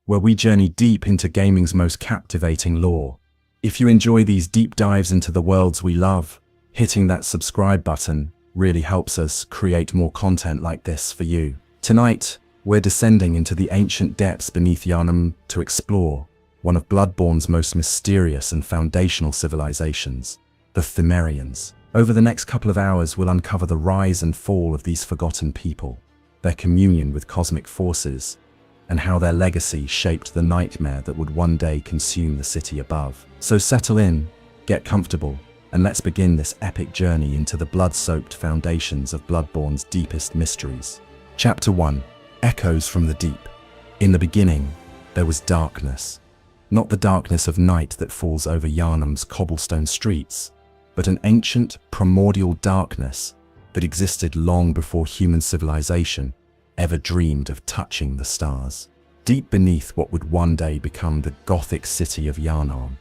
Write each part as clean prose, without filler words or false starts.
where we journey deep into gaming's most captivating lore. If you enjoy these deep dives into the worlds we love, hitting that subscribe button really helps us create more content like this for you. Tonight, we're descending into the ancient depths beneath Yharnam to explore one of Bloodborne's most mysterious and foundational civilizations, the Pthumerians. Over the next couple of hours, we'll uncover the rise and fall of these forgotten people, their communion with cosmic forces, and how their legacy shaped the nightmare that would one day consume the city above. So settle in, get comfortable, and let's begin this epic journey into the blood-soaked foundations of Bloodborne's deepest mysteries. Chapter 1. Echoes from the Deep. In the beginning, there was darkness. Not the darkness of night that falls over Yharnam's cobblestone streets, but an ancient, primordial darkness that existed long before human civilization ever dreamed of touching the stars. Deep beneath what would one day become the Gothic city of Yharnam,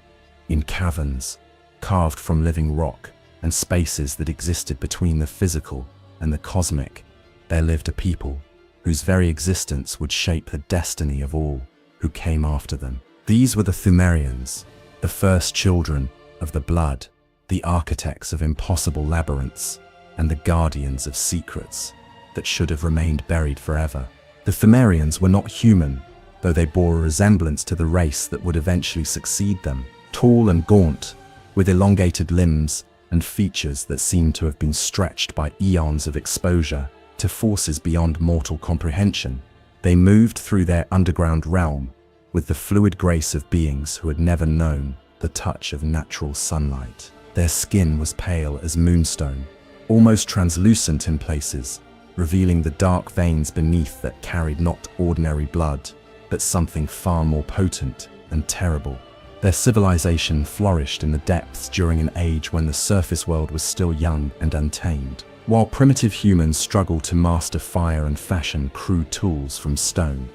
in caverns carved from living rock and spaces that existed between the physical and the cosmic, there lived a people whose very existence would shape the destiny of all who came after them. These were the Pthumerians, the first children of the blood, the architects of impossible labyrinths, and the guardians of secrets that should have remained buried forever. The Pthumerians were not human, though they bore a resemblance to the race that would eventually succeed them. Tall and gaunt, with elongated limbs and features that seemed to have been stretched by eons of exposure to forces beyond mortal comprehension, they moved through their underground realm with the fluid grace of beings who had never known the touch of natural sunlight. Their skin was pale as moonstone, almost translucent in places, revealing the dark veins beneath that carried not ordinary blood, but something far more potent and terrible. Their civilization flourished in the depths during an age when the surface world was still young and untamed. While primitive humans struggled to master fire and fashion crude tools from stone,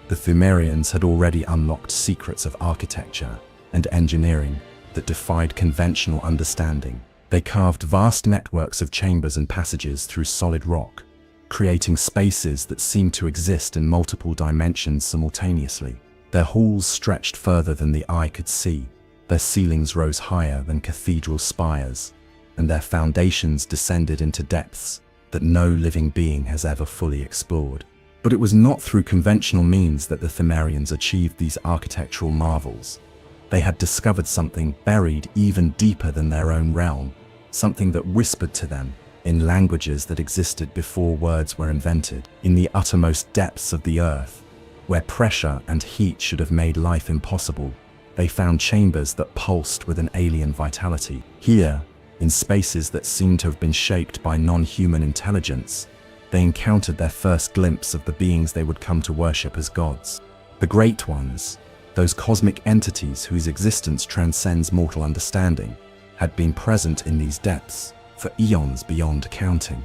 the Pthumerians had already unlocked secrets of architecture and engineering that defied conventional understanding. They carved vast networks of chambers and passages through solid rock, creating spaces that seemed to exist in multiple dimensions simultaneously. Their halls stretched further than the eye could see, their ceilings rose higher than cathedral spires, and their foundations descended into depths that no living being has ever fully explored. But it was not through conventional means that the Pthumerians achieved these architectural marvels. They had discovered something buried even deeper than their own realm, something that whispered to them in languages that existed before words were invented. In the uttermost depths of the earth, where pressure and heat should have made life impossible, they found chambers that pulsed with an alien vitality. Here, in spaces that seemed to have been shaped by non-human intelligence, they encountered their first glimpse of the beings they would come to worship as gods. The Great Ones, those cosmic entities whose existence transcends mortal understanding, had been present in these depths for eons beyond counting.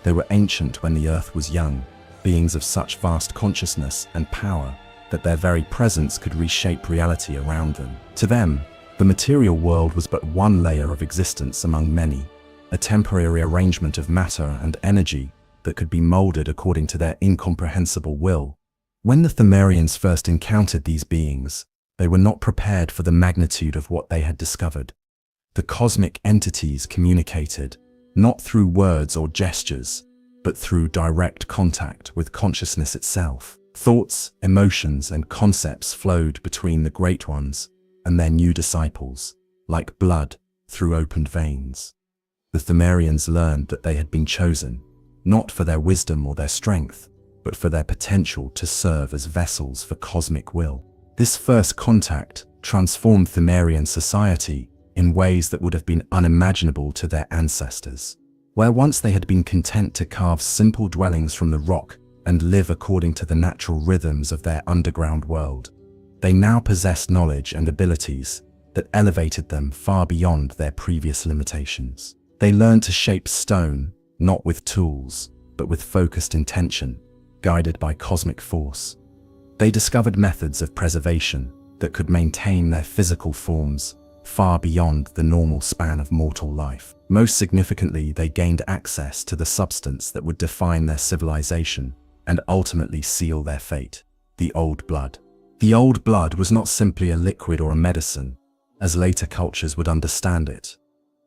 They were ancient when the earth was young, beings of such vast consciousness and power that their very presence could reshape reality around them. To them, the material world was but one layer of existence among many, a temporary arrangement of matter and energy that could be molded according to their incomprehensible will. When the Pthumerians first encountered these beings, they were not prepared for the magnitude of what they had discovered. The cosmic entities communicated, not through words or gestures, but through direct contact with consciousness itself. Thoughts, emotions, and concepts flowed between the Great Ones and their new disciples, like blood through opened veins. The Pthumerians learned that they had been chosen, not for their wisdom or their strength, but for their potential to serve as vessels for cosmic will. This first contact transformed Pthumerian society in ways that would have been unimaginable to their ancestors. Where once they had been content to carve simple dwellings from the rock and live according to the natural rhythms of their underground world, they now possessed knowledge and abilities that elevated them far beyond their previous limitations. They learned to shape stone, not with tools, but with focused intention, guided by cosmic force. They discovered methods of preservation that could maintain their physical forms far beyond the normal span of mortal life. Most significantly, they gained access to the substance that would define their civilization and ultimately seal their fate: the old blood. The old blood was not simply a liquid or a medicine, as later cultures would understand it.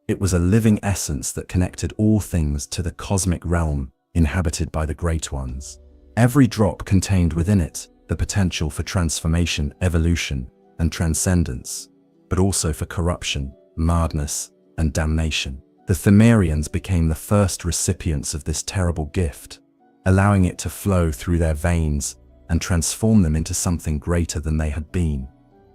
It was a living essence that connected all things to the cosmic realm inhabited by the Great Ones. Every drop contained within it the potential for transformation, evolution, and transcendence, but also for corruption, madness, and damnation. The Pthumerians became the first recipients of this terrible gift, allowing it to flow through their veins and transform them into something greater than they had been,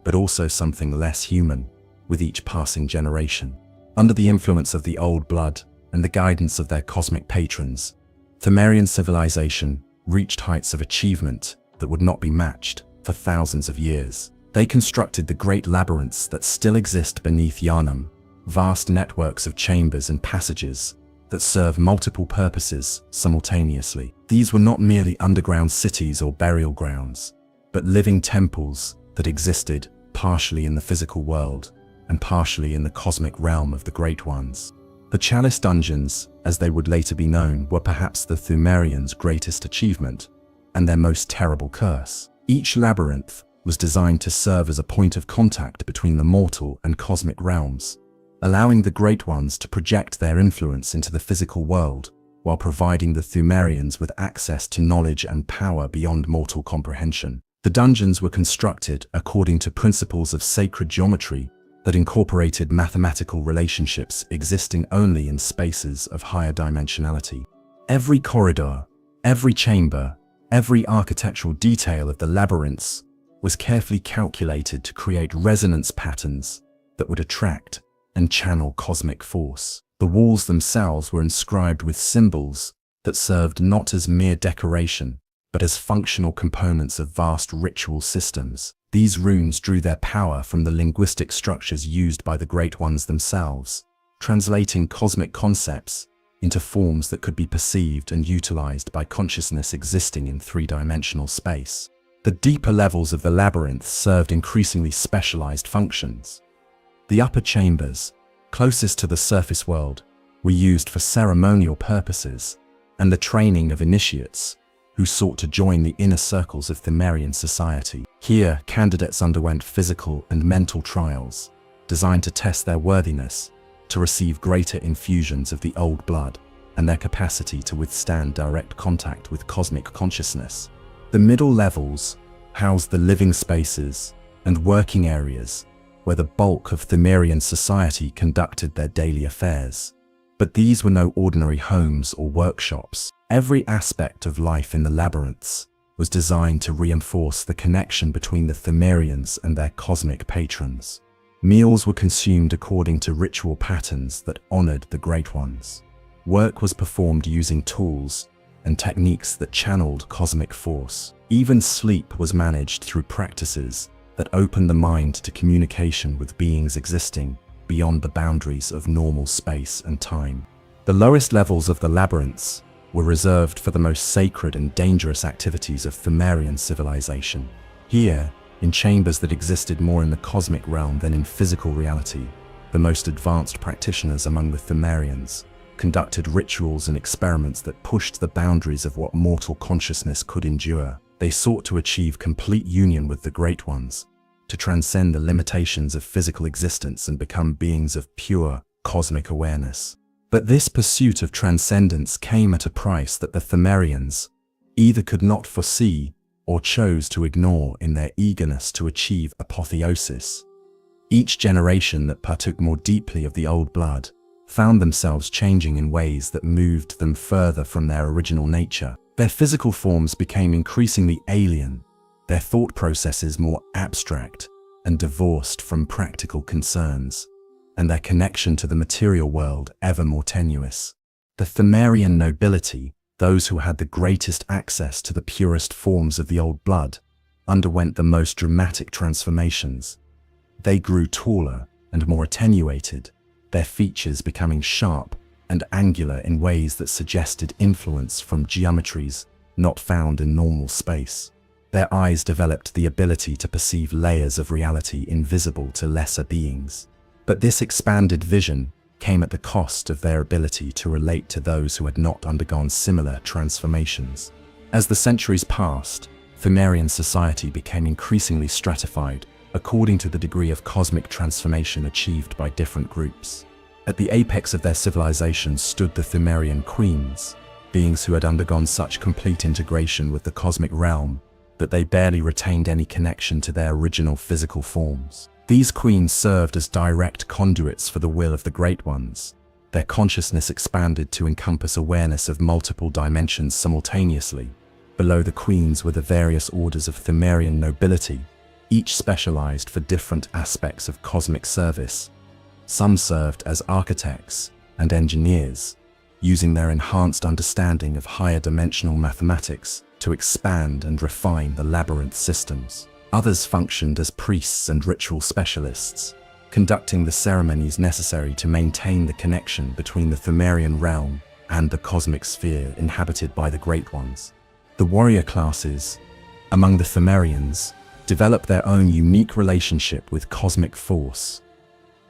but also something less human with each passing generation. Under the influence of the old blood and the guidance of their cosmic patrons, Pthumerian civilization reached heights of achievement that would not be matched for thousands of years. They constructed the great labyrinths that still exist beneath Yharnam, vast networks of chambers and passages that serve multiple purposes simultaneously. These were not merely underground cities or burial grounds, but living temples that existed partially in the physical world and partially in the cosmic realm of the Great Ones. The Chalice Dungeons, as they would later be known, were perhaps the Pthumerians' greatest achievement and their most terrible curse. Each labyrinth was designed to serve as a point of contact between the mortal and cosmic realms, allowing the Great Ones to project their influence into the physical world, while providing the Pthumerians with access to knowledge and power beyond mortal comprehension. The dungeons were constructed according to principles of sacred geometry that incorporated mathematical relationships existing only in spaces of higher dimensionality. Every corridor, every chamber, every architectural detail of the labyrinths was carefully calculated to create resonance patterns that would attract and channel cosmic force. The walls themselves were inscribed with symbols that served not as mere decoration, but as functional components of vast ritual systems. These runes drew their power from the linguistic structures used by the Great Ones themselves, translating cosmic concepts into forms that could be perceived and utilized by consciousness existing in three-dimensional space. The deeper levels of the labyrinth served increasingly specialized functions. The upper chambers, closest to the surface world, were used for ceremonial purposes and the training of initiates who sought to join the inner circles of Pthumerian society. Here, candidates underwent physical and mental trials designed to test their worthiness to receive greater infusions of the old blood and their capacity to withstand direct contact with cosmic consciousness. The middle levels housed the living spaces and working areas where the bulk of Pthumerian society conducted their daily affairs. But these were no ordinary homes or workshops. Every aspect of life in the labyrinths was designed to reinforce the connection between the Pthumerians and their cosmic patrons. Meals were consumed according to ritual patterns that honored the Great Ones. Work was performed using tools and techniques that channeled cosmic force. Even sleep was managed through practices that opened the mind to communication with beings existing beyond the boundaries of normal space and time. The lowest levels of the labyrinths were reserved for the most sacred and dangerous activities of Pthumerian civilization. Here, in chambers that existed more in the cosmic realm than in physical reality, the most advanced practitioners among the Pthumerians conducted rituals and experiments that pushed the boundaries of what mortal consciousness could endure. They sought to achieve complete union with the Great Ones, to transcend the limitations of physical existence and become beings of pure, cosmic awareness. But this pursuit of transcendence came at a price that the Pthumerians either could not foresee or chose to ignore in their eagerness to achieve apotheosis. Each generation that partook more deeply of the old blood found themselves changing in ways that moved them further from their original nature. Their physical forms became increasingly alien, their thought processes more abstract and divorced from practical concerns, and their connection to the material world ever more tenuous. The Pthumerian nobility, those who had the greatest access to the purest forms of the old blood, underwent the most dramatic transformations. They grew taller and more attenuated, their features becoming sharp and angular in ways that suggested influence from geometries not found in normal space. Their eyes developed the ability to perceive layers of reality invisible to lesser beings. But this expanded vision came at the cost of their ability to relate to those who had not undergone similar transformations. As the centuries passed, Pthumerian society became increasingly stratified according to the degree of cosmic transformation achieved by different groups. At the apex of their civilization stood the Pthumerian queens, beings who had undergone such complete integration with the cosmic realm that they barely retained any connection to their original physical forms. These queens served as direct conduits for the will of the Great Ones. Their consciousness expanded to encompass awareness of multiple dimensions simultaneously. Below the queens were the various orders of Pthumerian nobility, each specialized for different aspects of cosmic service. Some served as architects and engineers, using their enhanced understanding of higher dimensional mathematics to expand and refine the labyrinth systems. Others functioned as priests and ritual specialists, conducting the ceremonies necessary to maintain the connection between the Pthumerian realm and the cosmic sphere inhabited by the Great Ones. The warrior classes among the Pthumerians developed their own unique relationship with cosmic force,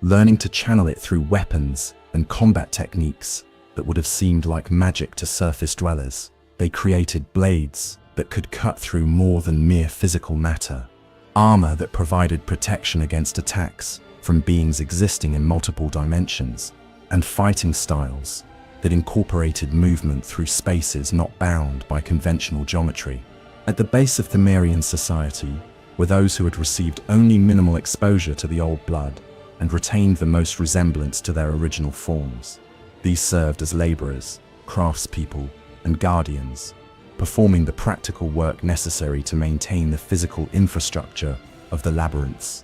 learning to channel it through weapons and combat techniques that would have seemed like magic to surface dwellers. They created blades that could cut through more than mere physical matter, armor that provided protection against attacks from beings existing in multiple dimensions, and fighting styles that incorporated movement through spaces not bound by conventional geometry. At the base of Pthumerian society were those who had received only minimal exposure to the old blood and retained the most resemblance to their original forms. These served as laborers, craftspeople, and guardians, performing the practical work necessary to maintain the physical infrastructure of the labyrinths.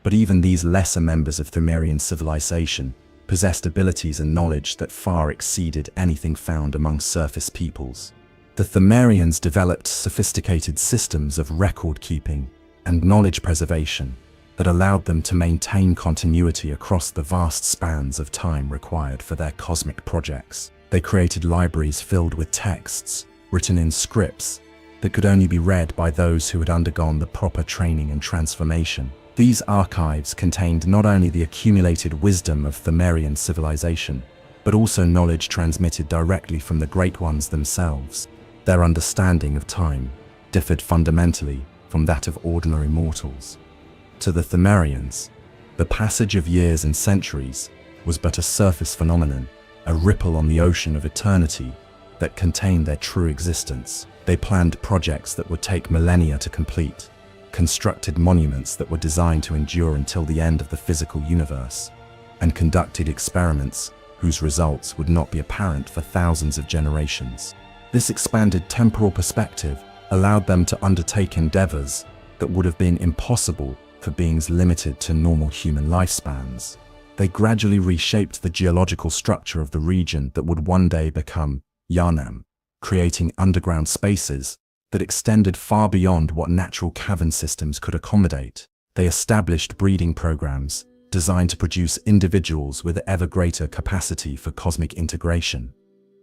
But even these lesser members of Pthumerian civilization possessed abilities and knowledge that far exceeded anything found among surface peoples. The Pthumerians developed sophisticated systems of record-keeping and knowledge preservation that allowed them to maintain continuity across the vast spans of time required for their cosmic projects. They created libraries filled with texts, written in scripts, that could only be read by those who had undergone the proper training and transformation. These archives contained not only the accumulated wisdom of Pthumerian civilization, but also knowledge transmitted directly from the Great Ones themselves. Their understanding of time differed fundamentally from that of ordinary mortals. To the Pthumerians, the passage of years and centuries was but a surface phenomenon, a ripple on the ocean of eternity that contained their true existence. They planned projects that would take millennia to complete, constructed monuments that were designed to endure until the end of the physical universe, and conducted experiments whose results would not be apparent for thousands of generations. This expanded temporal perspective allowed them to undertake endeavors that would have been impossible for beings limited to normal human lifespans. They gradually reshaped the geological structure of the region that would one day become Yharnam, creating underground spaces that extended far beyond what natural cavern systems could accommodate. They established breeding programs designed to produce individuals with ever greater capacity for cosmic integration.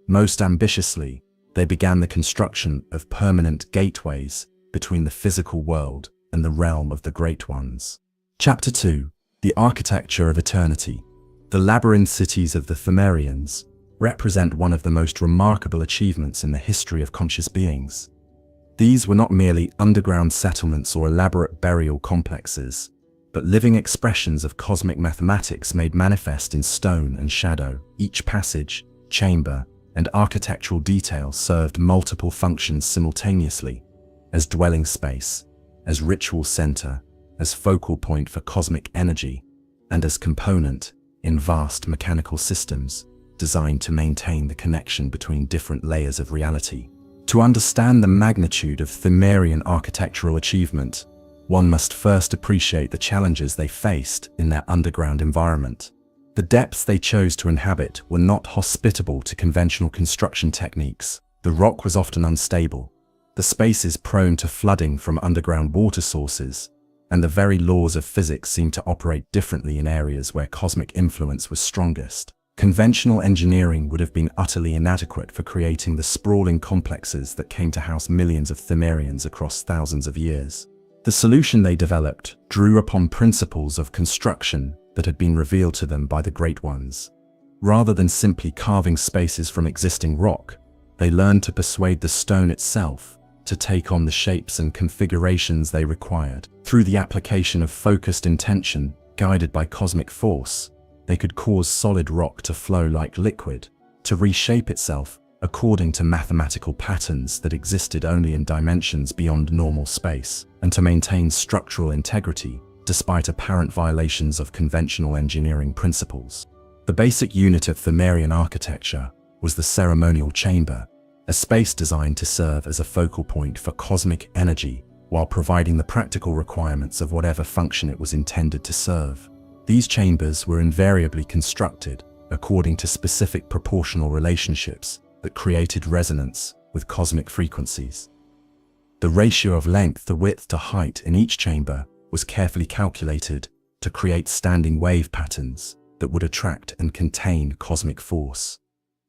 Most ambitiously, they began the construction of permanent gateways between the physical world and the realm of the Great Ones. Chapter 2. The Architecture of Eternity. The labyrinth cities of the Pthumerians represent one of the most remarkable achievements in the history of conscious beings. These were not merely underground settlements or elaborate burial complexes, but living expressions of cosmic mathematics made manifest in stone and shadow. Each passage, chamber, and architectural detail served multiple functions simultaneously, as dwelling space, as ritual center, as focal point for cosmic energy, and as component in vast mechanical systems designed to maintain the connection between different layers of reality. To understand the magnitude of Pthumerian architectural achievement, one must first appreciate the challenges they faced in their underground environment. The depths they chose to inhabit were not hospitable to conventional construction techniques. The rock was often unstable, the spaces prone to flooding from underground water sources, and the very laws of physics seemed to operate differently in areas where cosmic influence was strongest. Conventional engineering would have been utterly inadequate for creating the sprawling complexes that came to house millions of Pthumerians across thousands of years. The solution they developed drew upon principles of construction that had been revealed to them by the Great Ones. Rather than simply carving spaces from existing rock, they learned to persuade the stone itself to take on the shapes and configurations they required. Through the application of focused intention, guided by cosmic force, they could cause solid rock to flow like liquid, to reshape itself according to mathematical patterns that existed only in dimensions beyond normal space, and to maintain structural integrity despite apparent violations of conventional engineering principles. The basic unit of Pthumerian architecture was the ceremonial chamber, a space designed to serve as a focal point for cosmic energy while providing the practical requirements of whatever function it was intended to serve. These chambers were invariably constructed according to specific proportional relationships that created resonance with cosmic frequencies. The ratio of length to width to height in each chamber was carefully calculated to create standing wave patterns that would attract and contain cosmic force.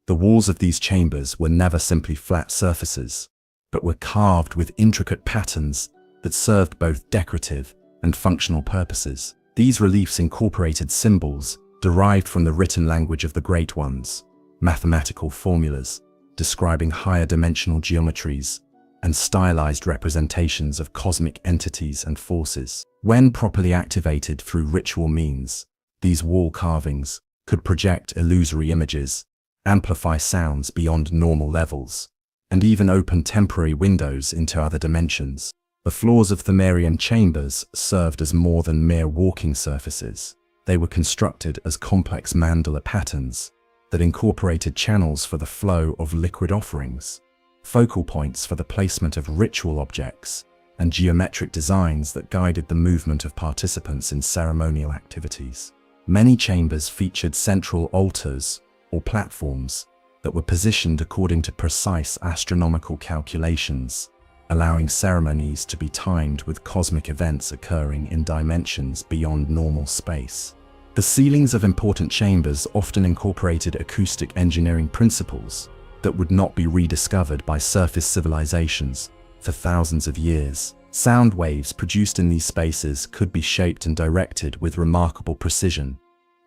The walls of these chambers were never simply flat surfaces, but were carved with intricate patterns that served both decorative and functional purposes. These reliefs incorporated symbols derived from the written language of the Great Ones, mathematical formulas describing higher dimensional geometries, and stylized representations of cosmic entities and forces. When properly activated through ritual means, these wall carvings could project illusory images, amplify sounds beyond normal levels, and even open temporary windows into other dimensions. The floors of Pthumerian chambers served as more than mere walking surfaces. They were constructed as complex mandala patterns that incorporated channels for the flow of liquid offerings, focal points for the placement of ritual objects, and geometric designs that guided the movement of participants in ceremonial activities. Many chambers featured central altars or platforms that were positioned according to precise astronomical calculations, allowing ceremonies to be timed with cosmic events occurring in dimensions beyond normal space. The ceilings of important chambers often incorporated acoustic engineering principles that would not be rediscovered by surface civilizations for thousands of years. Sound waves produced in these spaces could be shaped and directed with remarkable precision,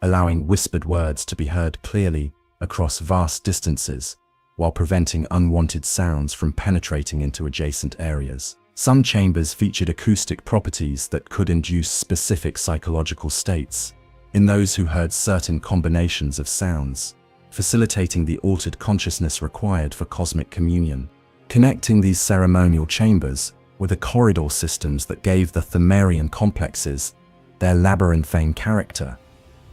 allowing whispered words to be heard clearly across vast distances, while preventing unwanted sounds from penetrating into adjacent areas. Some chambers featured acoustic properties that could induce specific psychological states in those who heard certain combinations of sounds, facilitating the altered consciousness required for cosmic communion. Connecting these ceremonial chambers were the corridor systems that gave the Pthumerian complexes their labyrinthine character.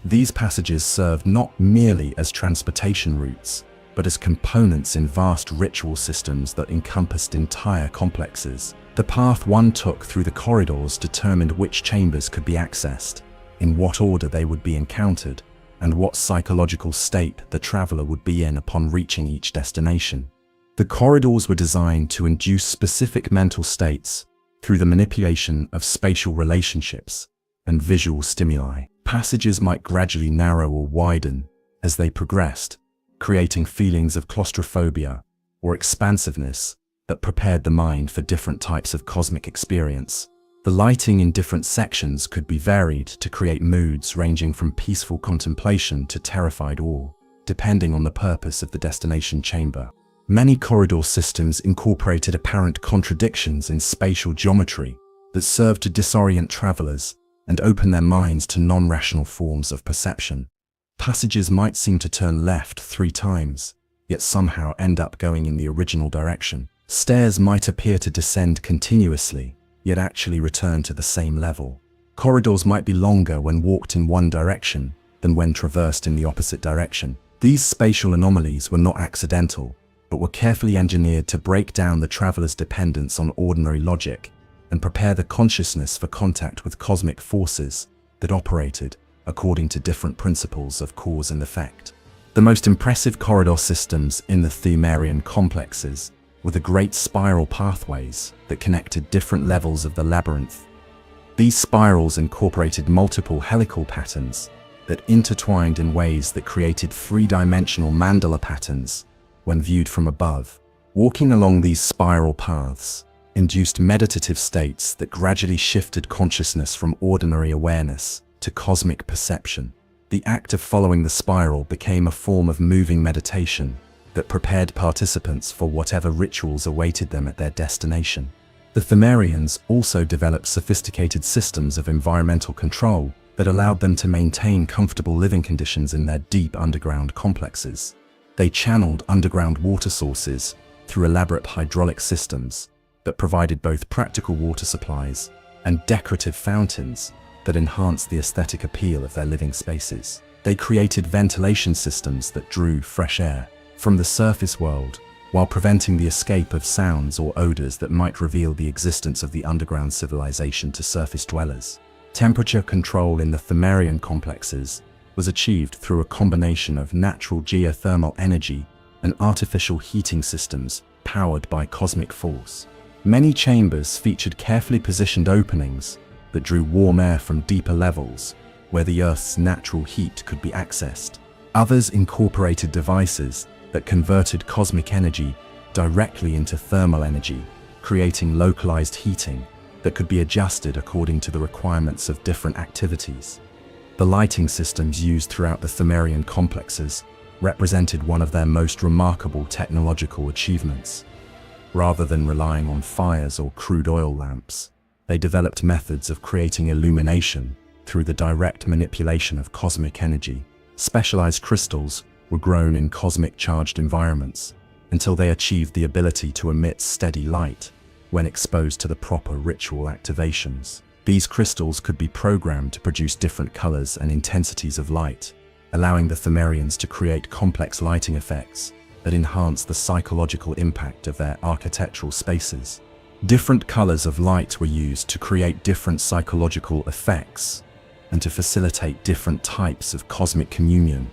These passages served not merely as transportation routes, but as components in vast ritual systems that encompassed entire complexes. The path one took through the corridors determined which chambers could be accessed, in what order they would be encountered, and what psychological state the traveler would be in upon reaching each destination. The corridors were designed to induce specific mental states through the manipulation of spatial relationships and visual stimuli. Passages might gradually narrow or widen as they progressed, creating feelings of claustrophobia or expansiveness that prepared the mind for different types of cosmic experience. The lighting in different sections could be varied to create moods ranging from peaceful contemplation to terrified awe, depending on the purpose of the destination chamber. Many corridor systems incorporated apparent contradictions in spatial geometry that served to disorient travelers and open their minds to non-rational forms of perception. Passages might seem to turn left 3 times, yet somehow end up going in the original direction. Stairs might appear to descend continuously, yet actually return to the same level. Corridors might be longer when walked in one direction than when traversed in the opposite direction. These spatial anomalies were not accidental, but were carefully engineered to break down the traveler's dependence on ordinary logic and prepare the consciousness for contact with cosmic forces that operated according to different principles of cause and effect. The most impressive corridor systems in the Pthumerian complexes were the great spiral pathways that connected different levels of the labyrinth. These spirals incorporated multiple helical patterns that intertwined in ways that created 3-dimensional mandala patterns when viewed from above. Walking along these spiral paths induced meditative states that gradually shifted consciousness from ordinary awareness to cosmic perception. The act of following the spiral became a form of moving meditation that prepared participants for whatever rituals awaited them at their destination. The Pthumerians also developed sophisticated systems of environmental control that allowed them to maintain comfortable living conditions in their deep underground complexes. They channeled underground water sources through elaborate hydraulic systems that provided both practical water supplies and decorative fountains that enhanced the aesthetic appeal of their living spaces. They created ventilation systems that drew fresh air from the surface world while preventing the escape of sounds or odors that might reveal the existence of the underground civilization to surface dwellers. Temperature control in the Pthumerian complexes was achieved through a combination of natural geothermal energy and artificial heating systems powered by cosmic force. Many chambers featured carefully positioned openings that drew warm air from deeper levels where the Earth's natural heat could be accessed. Others incorporated devices that converted cosmic energy directly into thermal energy, creating localized heating that could be adjusted according to the requirements of different activities. The lighting systems used throughout the Pthumerian complexes represented one of their most remarkable technological achievements. Rather than relying on fires or crude oil lamps, they developed methods of creating illumination through the direct manipulation of cosmic energy. Specialized crystals were grown in cosmic charged environments until they achieved the ability to emit steady light when exposed to the proper ritual activations. These crystals could be programmed to produce different colors and intensities of light, allowing the Pthumerians to create complex lighting effects that enhance the psychological impact of their architectural spaces. Different colors of light were used to create different psychological effects and to facilitate different types of cosmic communion.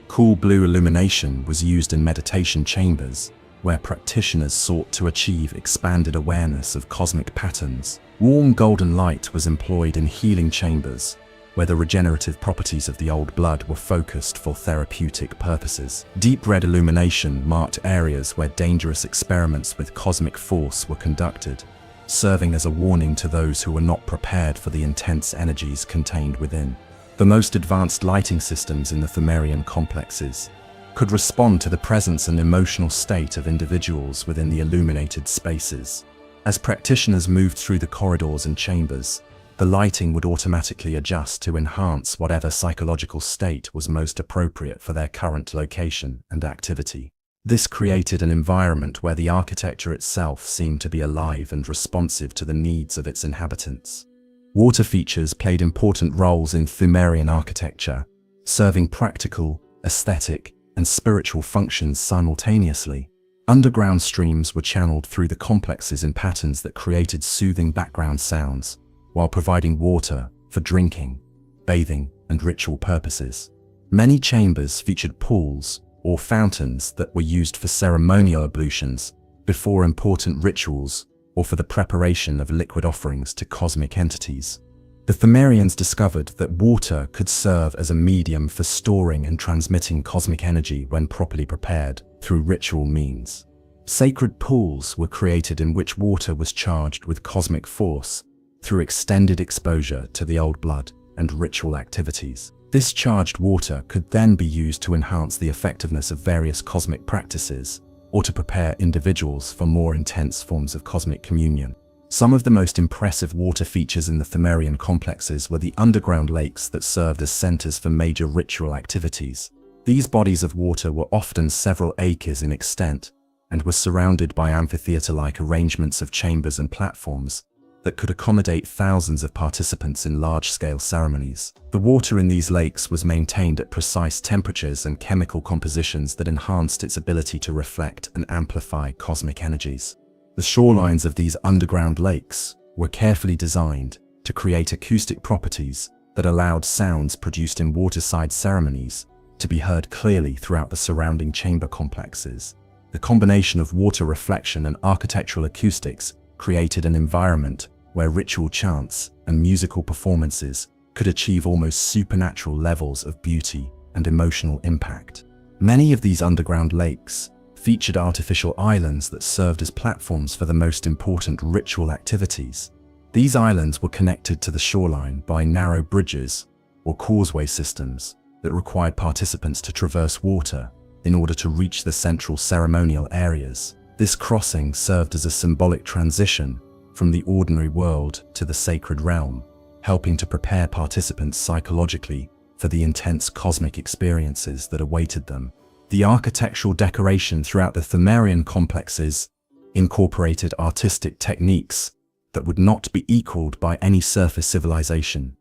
Cool blue illumination was used in meditation chambers, where practitioners sought to achieve expanded awareness of cosmic patterns. Warm golden light was employed in healing chambers, where the regenerative properties of the old blood were focused for therapeutic purposes. Deep red illumination marked areas where dangerous experiments with cosmic force were conducted, serving as a warning to those who were not prepared for the intense energies contained within. The most advanced lighting systems in the Pthumerian complexes could respond to the presence and emotional state of individuals within the illuminated spaces. As practitioners moved through the corridors and chambers, the lighting would automatically adjust to enhance whatever psychological state was most appropriate for their current location and activity. This created an environment where the architecture itself seemed to be alive and responsive to the needs of its inhabitants. Water features played important roles in Pthumerian architecture, serving practical, aesthetic, and spiritual functions simultaneously. Underground streams were channeled through the complexes in patterns that created soothing background sounds, while providing water for drinking, bathing, and ritual purposes. Many chambers featured pools or fountains that were used for ceremonial ablutions, before important rituals, or for the preparation of liquid offerings to cosmic entities. The Pthumerians discovered that water could serve as a medium for storing and transmitting cosmic energy when properly prepared through ritual means. Sacred pools were created in which water was charged with cosmic force through extended exposure to the old blood and ritual activities. This charged water could then be used to enhance the effectiveness of various cosmic practices or to prepare individuals for more intense forms of cosmic communion. Some of the most impressive water features in the Pthumerian complexes were the underground lakes that served as centers for major ritual activities. These bodies of water were often several acres in extent and were surrounded by amphitheater-like arrangements of chambers and platforms that could accommodate thousands of participants in large-scale ceremonies. The water in these lakes was maintained at precise temperatures and chemical compositions that enhanced its ability to reflect and amplify cosmic energies. The shorelines of these underground lakes were carefully designed to create acoustic properties that allowed sounds produced in waterside ceremonies to be heard clearly throughout the surrounding chamber complexes. The combination of water reflection and architectural acoustics created an environment where ritual chants and musical performances could achieve almost supernatural levels of beauty and emotional impact. Many of these underground lakes featured artificial islands that served as platforms for the most important ritual activities. These islands were connected to the shoreline by narrow bridges or causeway systems that required participants to traverse water in order to reach the central ceremonial areas. This crossing served as a symbolic transition from the ordinary world to the sacred realm, helping to prepare participants psychologically for the intense cosmic experiences that awaited them. The architectural decoration throughout the Pthumerian complexes incorporated artistic techniques that would not be equaled by any surface civilization.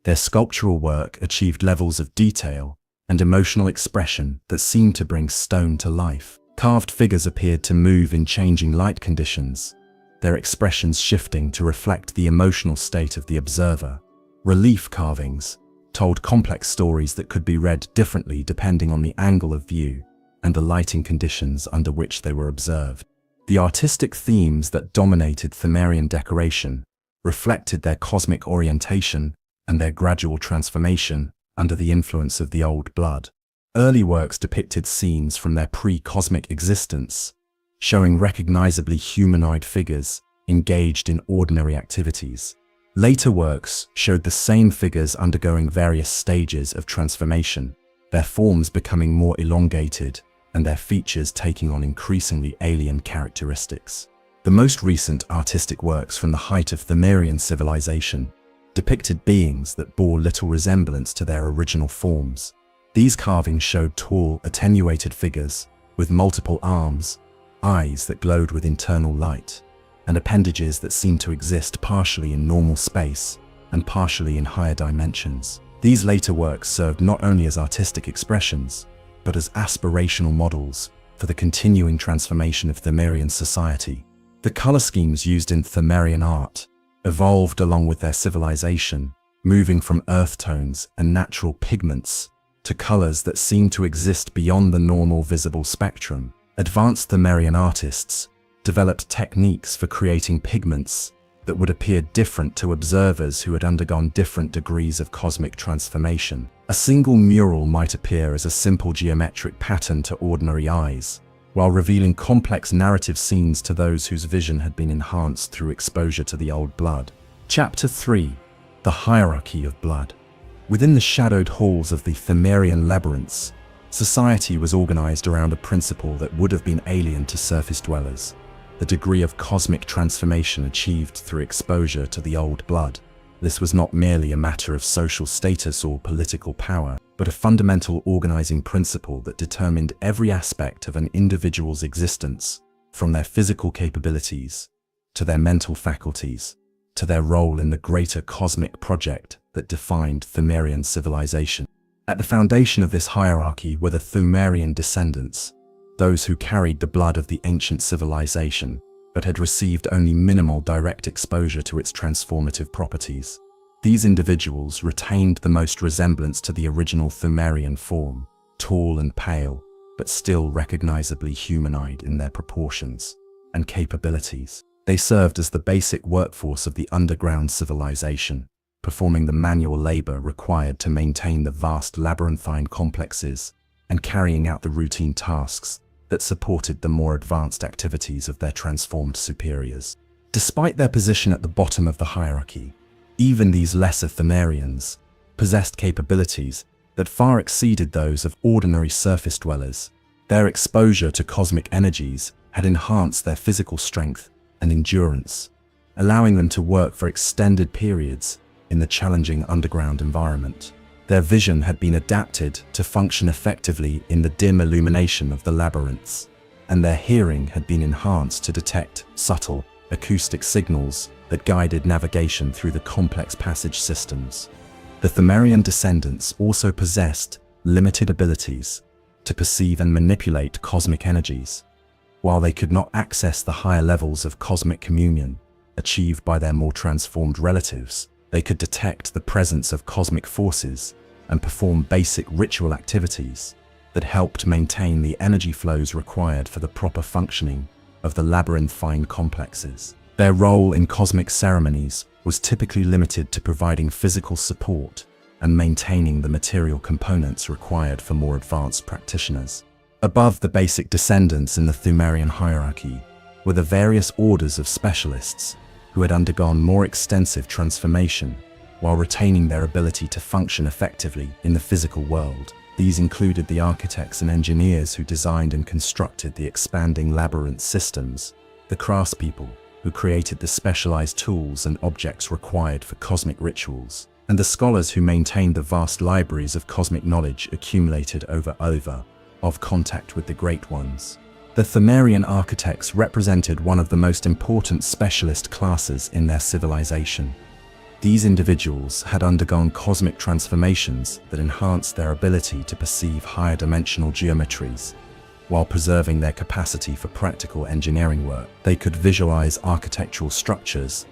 Their sculptural work achieved levels of detail and emotional expression that seemed to bring stone to life. Carved figures appeared to move in changing light conditions, their expressions shifting to reflect the emotional state of the observer. Relief carvings told complex stories that could be read differently depending on the angle of view and the lighting conditions under which they were observed. The artistic themes that dominated Pthumerian decoration reflected their cosmic orientation and their gradual transformation under the influence of the old blood. Early works depicted scenes from their pre-cosmic existence, showing recognizably humanoid figures engaged in ordinary activities. Later works showed the same figures undergoing various stages of transformation, their forms becoming more elongated and their features taking on increasingly alien characteristics. The most recent artistic works from the height of Pthumerian civilization depicted beings that bore little resemblance to their original forms. These carvings showed tall, attenuated figures with multiple arms, eyes that glowed with internal light, and appendages that seemed to exist partially in normal space and partially in higher dimensions. These later works served not only as artistic expressions, but as aspirational models for the continuing transformation of Pthumerian society. The color schemes used in Pthumerian art evolved along with their civilization, moving from earth tones and natural pigments to colors that seemed to exist beyond the normal visible spectrum. Advanced Pthumerian artists developed techniques for creating pigments that would appear different to observers who had undergone different degrees of cosmic transformation. A single mural might appear as a simple geometric pattern to ordinary eyes, while revealing complex narrative scenes to those whose vision had been enhanced through exposure to the old blood. Chapter 3. The Hierarchy of Blood. Within the shadowed halls of the Pthumerian labyrinths, society was organized around a principle that would have been alien to surface dwellers: the degree of cosmic transformation achieved through exposure to the old blood. This was not merely a matter of social status or political power, but a fundamental organizing principle that determined every aspect of an individual's existence, from their physical capabilities, to their mental faculties, to their role in the greater cosmic project that defined Pthumerian civilization. At the foundation of this hierarchy were the Pthumerian descendants, those who carried the blood of the ancient civilization, but had received only minimal direct exposure to its transformative properties. These individuals retained the most resemblance to the original Pthumerian form, tall and pale, but still recognizably humanoid in their proportions and capabilities. They served as the basic workforce of the underground civilization, performing the manual labor required to maintain the vast labyrinthine complexes and carrying out the routine tasks that supported the more advanced activities of their transformed superiors. Despite their position at the bottom of the hierarchy, even these lesser Pthumerians possessed capabilities that far exceeded those of ordinary surface dwellers. Their exposure to cosmic energies had enhanced their physical strength and endurance, allowing them to work for extended periods in the challenging underground environment. Their vision had been adapted to function effectively in the dim illumination of the labyrinths, and their hearing had been enhanced to detect subtle acoustic signals that guided navigation through the complex passage systems. The Pthumerian descendants also possessed limited abilities to perceive and manipulate cosmic energies. While they could not access the higher levels of cosmic communion achieved by their more transformed relatives, they could detect the presence of cosmic forces and perform basic ritual activities that helped maintain the energy flows required for the proper functioning of the labyrinthine complexes. Their role in cosmic ceremonies was typically limited to providing physical support and maintaining the material components required for more advanced practitioners. Above the basic descendants in the Pthumerian hierarchy were the various orders of specialists who had undergone more extensive transformation while retaining their ability to function effectively in the physical world. These included the architects and engineers who designed and constructed the expanding labyrinth systems, the craftspeople who created the specialized tools and objects required for cosmic rituals, and the scholars who maintained the vast libraries of cosmic knowledge accumulated over of contact with the Great Ones. The Pthumerian architects represented one of the most important specialist classes in their civilization. These individuals had undergone cosmic transformations that enhanced their ability to perceive higher dimensional geometries. While preserving their capacity for practical engineering work, they could visualize architectural structures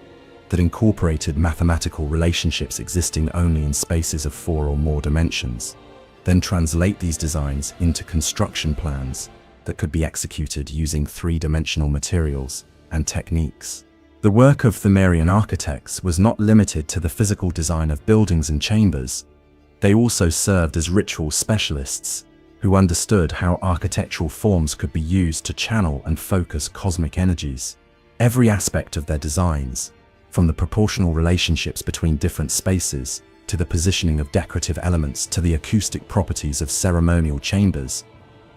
that incorporated mathematical relationships existing only in spaces of 4 or more dimensions, then translate these designs into construction plans that could be executed using 3-dimensional materials and techniques. The work of Pthumerian architects was not limited to the physical design of buildings and chambers. They also served as ritual specialists who understood how architectural forms could be used to channel and focus cosmic energies. Every aspect of their designs, from the proportional relationships between different spaces to the positioning of decorative elements to the acoustic properties of ceremonial chambers,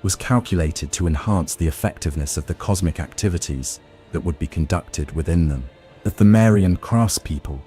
was calculated to enhance the effectiveness of the cosmic activities that would be conducted within them. The Pthumerian craftspeople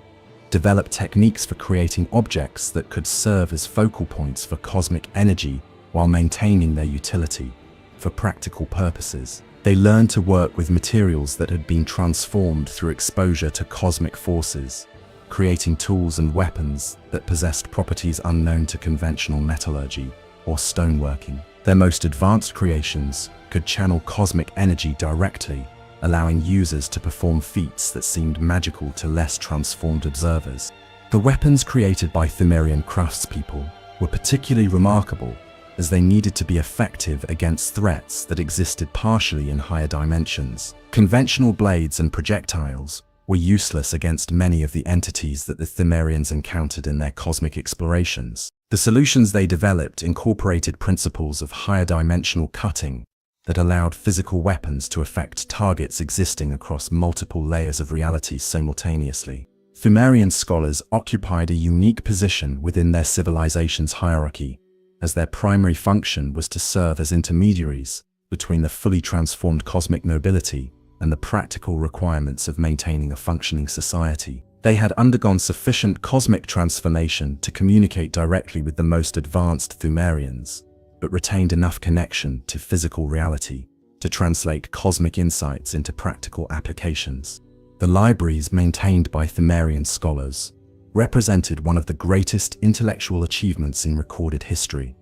developed techniques for creating objects that could serve as focal points for cosmic energy while maintaining their utility for practical purposes. They learned to work with materials that had been transformed through exposure to cosmic forces, creating tools and weapons that possessed properties unknown to conventional metallurgy or stoneworking. Their most advanced creations could channel cosmic energy directly, allowing users to perform feats that seemed magical to less transformed observers. The weapons created by Pthumerian craftspeople were particularly remarkable as they needed to be effective against threats that existed partially in higher dimensions. Conventional blades and projectiles were useless against many of the entities that the Pthumerians encountered in their cosmic explorations. The solutions they developed incorporated principles of higher dimensional cutting that allowed physical weapons to affect targets existing across multiple layers of reality simultaneously. Pthumerian scholars occupied a unique position within their civilization's hierarchy, as their primary function was to serve as intermediaries between the fully transformed cosmic nobility and the practical requirements of maintaining a functioning society. They had undergone sufficient cosmic transformation to communicate directly with the most advanced Pthumerians, but retained enough connection to physical reality to translate cosmic insights into practical applications. The libraries maintained by Pthumerian scholars represented one of the greatest intellectual achievements in recorded history.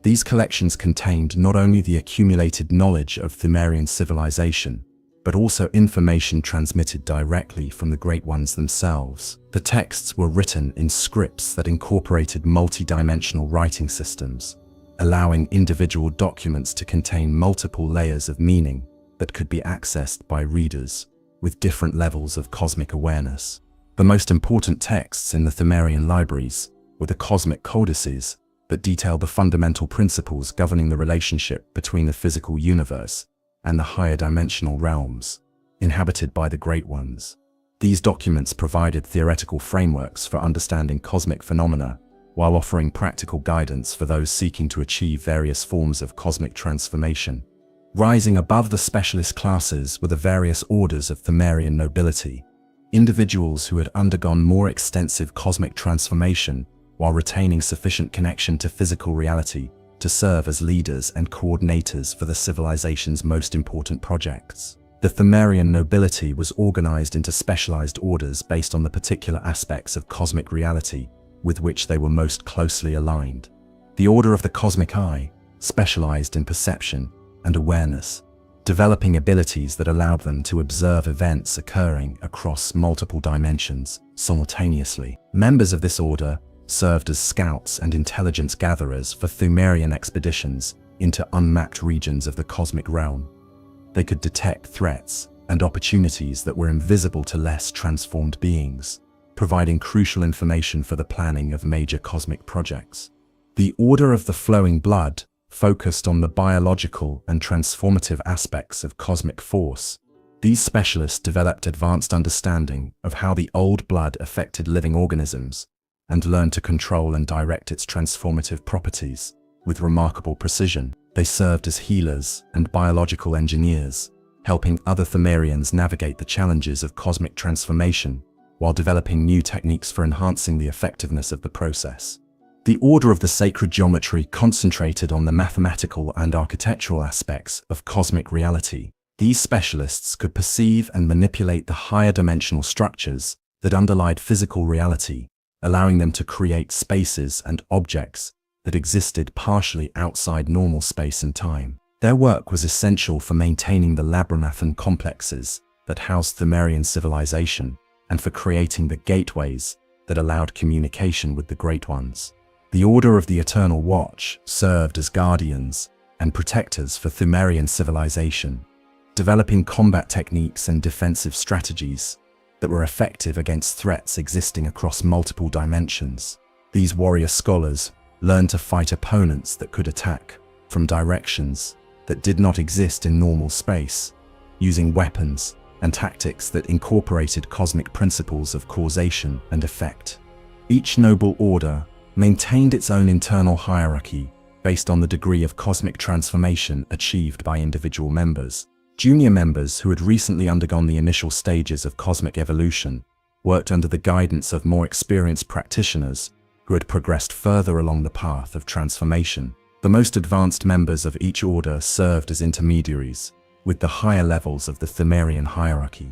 These collections contained not only the accumulated knowledge of Pthumerian civilization, but also information transmitted directly from the Great Ones themselves. The texts were written in scripts that incorporated multi-dimensional writing systems, allowing individual documents to contain multiple layers of meaning that could be accessed by readers with different levels of cosmic awareness. The most important texts in the Pthumerian libraries were the cosmic codices that detail the fundamental principles governing the relationship between the physical universe and the higher dimensional realms inhabited by the Great Ones. These documents provided theoretical frameworks for understanding cosmic phenomena while offering practical guidance for those seeking to achieve various forms of cosmic transformation. Rising above the specialist classes were the various orders of Pthumerian nobility, individuals who had undergone more extensive cosmic transformation while retaining sufficient connection to physical reality to serve as leaders and coordinators for the civilization's most important projects. The Pthumerian nobility was organized into specialized orders based on the particular aspects of cosmic reality with which they were most closely aligned. The Order of the Cosmic Eye specialized in perception and awareness, developing abilities that allowed them to observe events occurring across multiple dimensions simultaneously. Members of this order served as scouts and intelligence gatherers for Pthumerian expeditions into unmapped regions of the cosmic realm. They could detect threats and opportunities that were invisible to less transformed beings, providing crucial information for the planning of major cosmic projects. The Order of the Flowing Blood focused on the biological and transformative aspects of cosmic force. These specialists developed advanced understanding of how the old blood affected living organisms and learned to control and direct its transformative properties, with remarkable precision. They served as healers and biological engineers, helping other Pthumerians navigate the challenges of cosmic transformation while developing new techniques for enhancing the effectiveness of the process. The Order of the Sacred Geometry concentrated on the mathematical and architectural aspects of cosmic reality. These specialists could perceive and manipulate the higher dimensional structures that underlied physical reality, allowing them to create spaces and objects that existed partially outside normal space and time. Their work was essential for maintaining the labyrinthine complexes that housed Pthumerian civilization and for creating the gateways that allowed communication with the Great Ones. The Order of the Eternal Watch served as guardians and protectors for Pthumerian civilization, developing combat techniques and defensive strategies that were effective against threats existing across multiple dimensions. These warrior scholars learned to fight opponents that could attack from directions that did not exist in normal space, using weapons and tactics that incorporated cosmic principles of causation and effect. Each noble order maintained its own internal hierarchy based on the degree of cosmic transformation achieved by individual members. Junior members who had recently undergone the initial stages of cosmic evolution worked under the guidance of more experienced practitioners who had progressed further along the path of transformation. The most advanced members of each order served as intermediaries with the higher levels of the Pthumerian hierarchy.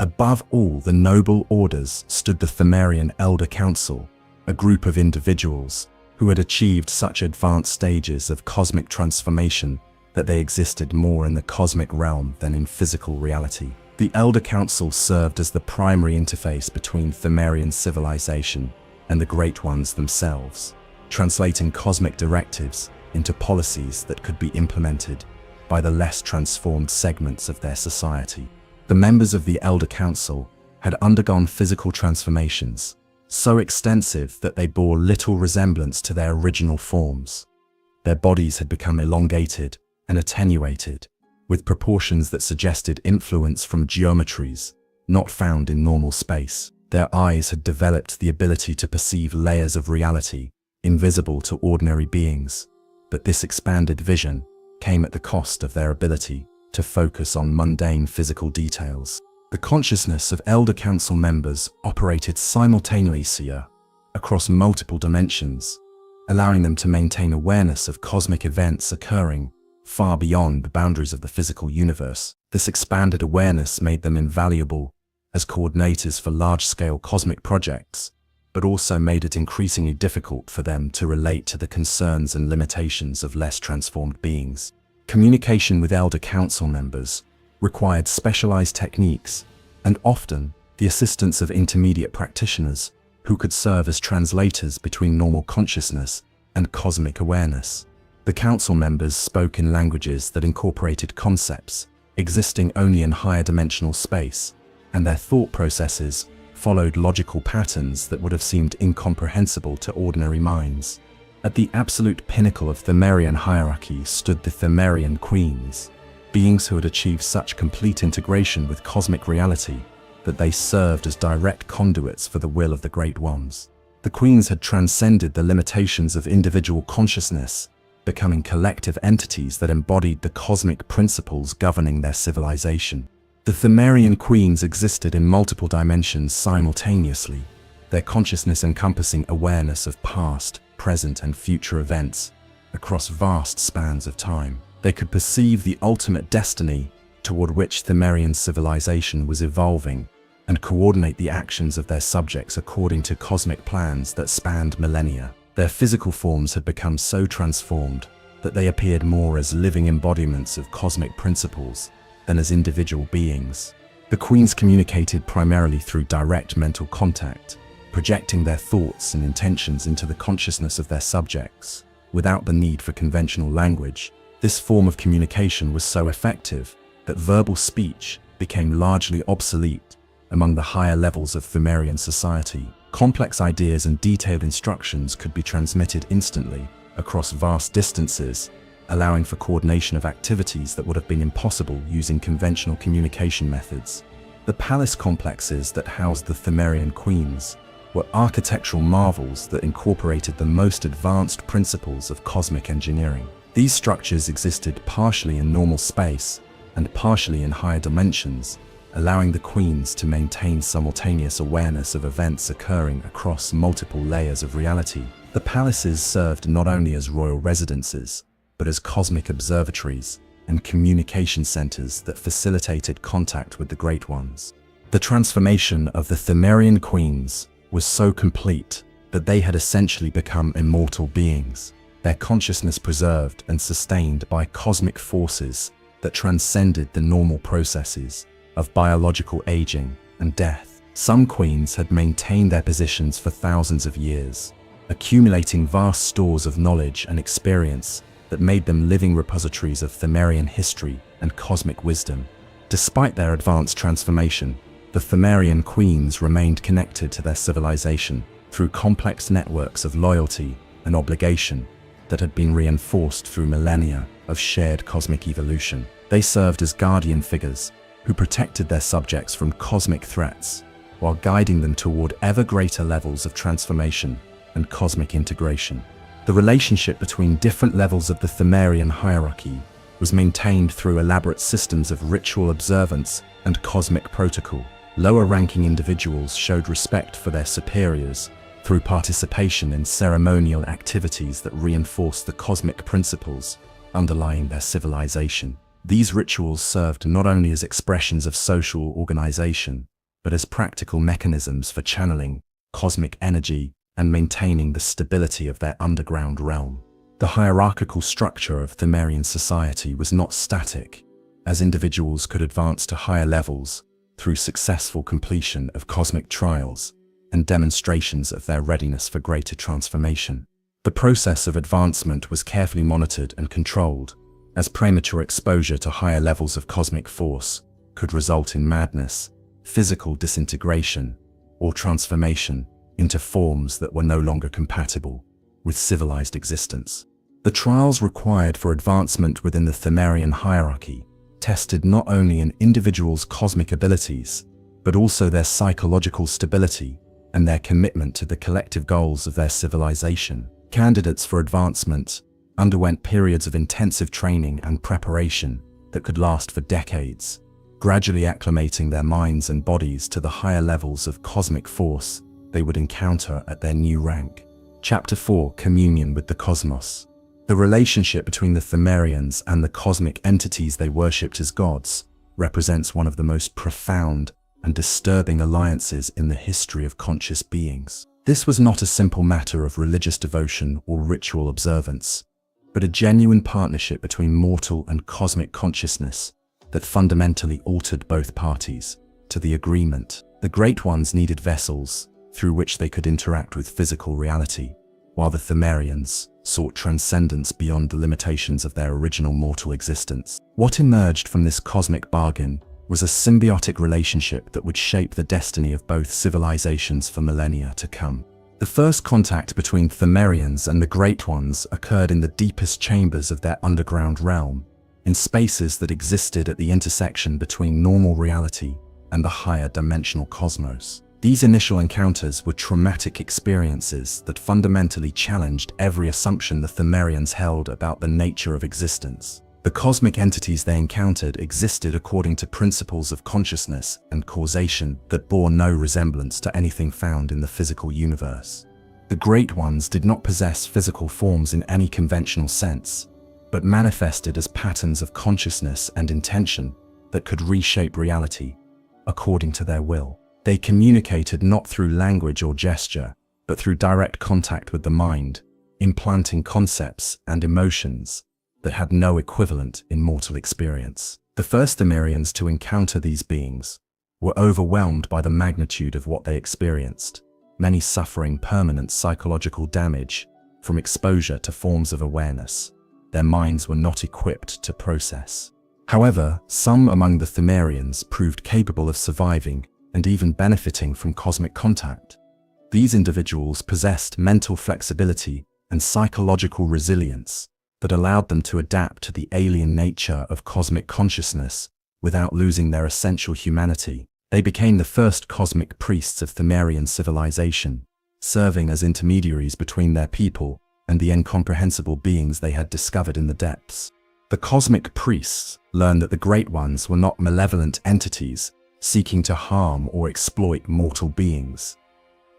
Above all the noble orders stood the Pthumerian Elder Council, a group of individuals who had achieved such advanced stages of cosmic transformation that they existed more in the cosmic realm than in physical reality. The Elder Council served as the primary interface between Pthumerian civilization and the Great Ones themselves, translating cosmic directives into policies that could be implemented by the less transformed segments of their society. The members of the Elder Council had undergone physical transformations so extensive that they bore little resemblance to their original forms. Their bodies had become elongated and attenuated, with proportions that suggested influence from geometries not found in normal space. Their eyes had developed the ability to perceive layers of reality invisible to ordinary beings, but this expanded vision came at the cost of their ability to focus on mundane physical details. The consciousness of Elder Council members operated simultaneously across multiple dimensions, allowing them to maintain awareness of cosmic events occurring far beyond the boundaries of the physical universe. This expanded awareness made them invaluable as coordinators for large-scale cosmic projects, but also made it increasingly difficult for them to relate to the concerns and limitations of less transformed beings. Communication with Elder Council members required specialized techniques and often the assistance of intermediate practitioners who could serve as translators between normal consciousness and cosmic awareness. The council members spoke in languages that incorporated concepts existing only in higher dimensional space, and their thought processes followed logical patterns that would have seemed incomprehensible to ordinary minds. At the absolute pinnacle of Pthumerian hierarchy stood the Pthumerian Queens, beings who had achieved such complete integration with cosmic reality that they served as direct conduits for the will of the Great Ones. The Queens had transcended the limitations of individual consciousness, becoming collective entities that embodied the cosmic principles governing their civilization. The Pthumerian Queens existed in multiple dimensions simultaneously, their consciousness encompassing awareness of past, present, and future events across vast spans of time. They could perceive the ultimate destiny toward which Pthumerian civilization was evolving and coordinate the actions of their subjects according to cosmic plans that spanned millennia. Their physical forms had become so transformed that they appeared more as living embodiments of cosmic principles than as individual beings. The Queens communicated primarily through direct mental contact, projecting their thoughts and intentions into the consciousness of their subjects, without the need for conventional language. This form of communication was so effective that verbal speech became largely obsolete among the higher levels of Pthumerian society. Complex ideas and detailed instructions could be transmitted instantly across vast distances, allowing for coordination of activities that would have been impossible using conventional communication methods. The palace complexes that housed the Pthumerian Queens were architectural marvels that incorporated the most advanced principles of cosmic engineering. These structures existed partially in normal space and partially in higher dimensions, allowing the queens to maintain simultaneous awareness of events occurring across multiple layers of reality. The palaces served not only as royal residences, but as cosmic observatories and communication centers that facilitated contact with the Great Ones. The transformation of the Pthumerian queens was so complete that they had essentially become immortal beings, their consciousness preserved and sustained by cosmic forces that transcended the normal processes of biological aging and death. Some queens had maintained their positions for thousands of years, accumulating vast stores of knowledge and experience that made them living repositories of Pthumerian history and cosmic wisdom. Despite their advanced transformation, the Pthumerian queens remained connected to their civilization through complex networks of loyalty and obligation that had been reinforced through millennia of shared cosmic evolution. They served as guardian figures who protected their subjects from cosmic threats while guiding them toward ever greater levels of transformation and cosmic integration. The relationship between different levels of the Pthumerian hierarchy was maintained through elaborate systems of ritual observance and cosmic protocol. Lower-ranking individuals showed respect for their superiors through participation in ceremonial activities that reinforced the cosmic principles underlying their civilization. These rituals served not only as expressions of social organization, but as practical mechanisms for channeling cosmic energy and maintaining the stability of their underground realm. The hierarchical structure of Pthumerian society was not static, as individuals could advance to higher levels through successful completion of cosmic trials and demonstrations of their readiness for greater transformation. The process of advancement was carefully monitored and controlled, as premature exposure to higher levels of cosmic force could result in madness, physical disintegration, or transformation into forms that were no longer compatible with civilized existence. The trials required for advancement within the Pthumerian hierarchy tested not only an individual's cosmic abilities, but also their psychological stability and their commitment to the collective goals of their civilization. Candidates for advancement underwent periods of intensive training and preparation that could last for decades, gradually acclimating their minds and bodies to the higher levels of cosmic force they would encounter at their new rank. Chapter 4: Communion with the Cosmos. The relationship between the Pthumerians and the cosmic entities they worshipped as gods represents one of the most profound and disturbing alliances in the history of conscious beings. This was not a simple matter of religious devotion or ritual observance, but a genuine partnership between mortal and cosmic consciousness that fundamentally altered both parties to the agreement. The Great Ones needed vessels through which they could interact with physical reality, while the Pthumerians sought transcendence beyond the limitations of their original mortal existence. What emerged from this cosmic bargain was a symbiotic relationship that would shape the destiny of both civilizations for millennia to come. The first contact between Pthumerians and the Great Ones occurred in the deepest chambers of their underground realm, in spaces that existed at the intersection between normal reality and the higher dimensional cosmos. These initial encounters were traumatic experiences that fundamentally challenged every assumption the Pthumerians held about the nature of existence. The cosmic entities they encountered existed according to principles of consciousness and causation that bore no resemblance to anything found in the physical universe. The Great Ones did not possess physical forms in any conventional sense, but manifested as patterns of consciousness and intention that could reshape reality according to their will. They communicated not through language or gesture, but through direct contact with the mind, implanting concepts and emotions that had no equivalent in mortal experience. The first Pthumerians to encounter these beings were overwhelmed by the magnitude of what they experienced, many suffering permanent psychological damage from exposure to forms of awareness their minds were not equipped to process. However, some among the Pthumerians proved capable of surviving and even benefiting from cosmic contact. These individuals possessed mental flexibility and psychological resilience that allowed them to adapt to the alien nature of cosmic consciousness without losing their essential humanity. They became the first cosmic priests of Pthumerian civilization, serving as intermediaries between their people and the incomprehensible beings they had discovered in the depths. The cosmic priests learned that the Great Ones were not malevolent entities seeking to harm or exploit mortal beings,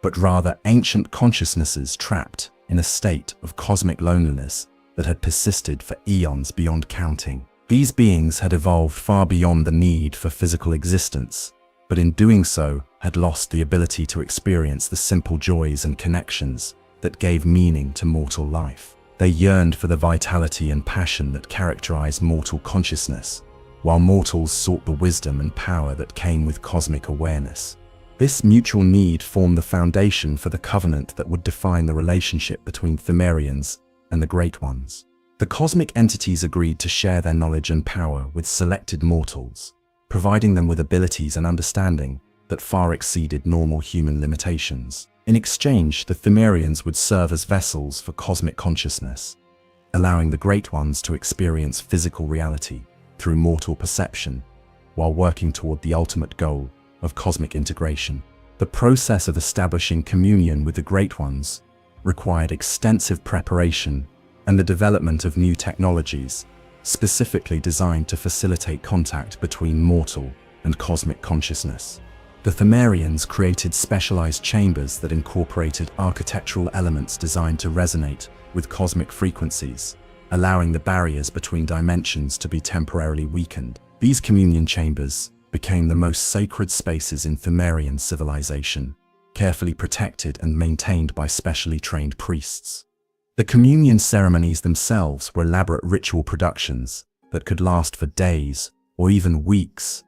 but rather ancient consciousnesses trapped in a state of cosmic loneliness that had persisted for eons beyond counting. These beings had evolved far beyond the need for physical existence, but in doing so had lost the ability to experience the simple joys and connections that gave meaning to mortal life. They yearned for the vitality and passion that characterized mortal consciousness, while mortals sought the wisdom and power that came with cosmic awareness. This mutual need formed the foundation for the covenant that would define the relationship between Pthumerians and the Great Ones. The cosmic entities agreed to share their knowledge and power with selected mortals, providing them with abilities and understanding that far exceeded normal human limitations. In exchange, the Pthumerians would serve as vessels for cosmic consciousness, allowing the Great Ones to experience physical reality through mortal perception, while working toward the ultimate goal of cosmic integration. The process of establishing communion with the Great Ones required extensive preparation and the development of new technologies, specifically designed to facilitate contact between mortal and cosmic consciousness. The Pthumerians created specialized chambers that incorporated architectural elements designed to resonate with cosmic frequencies, allowing the barriers between dimensions to be temporarily weakened. These communion chambers became the most sacred spaces in Pthumerian civilization, carefully protected and maintained by specially trained priests. The communion ceremonies themselves were elaborate ritual productions that could last for days or even weeks.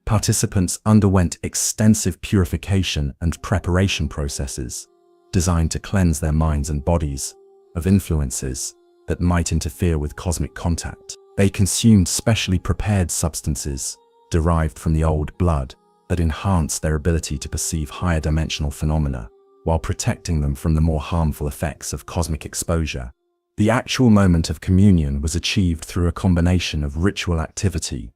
Participants underwent extensive purification and preparation processes designed to cleanse their minds and bodies of influences that might interfere with cosmic contact. They consumed specially prepared substances derived from the old blood that enhanced their ability to perceive higher dimensional phenomena, while protecting them from the more harmful effects of cosmic exposure. The actual moment of communion was achieved through a combination of ritual activity,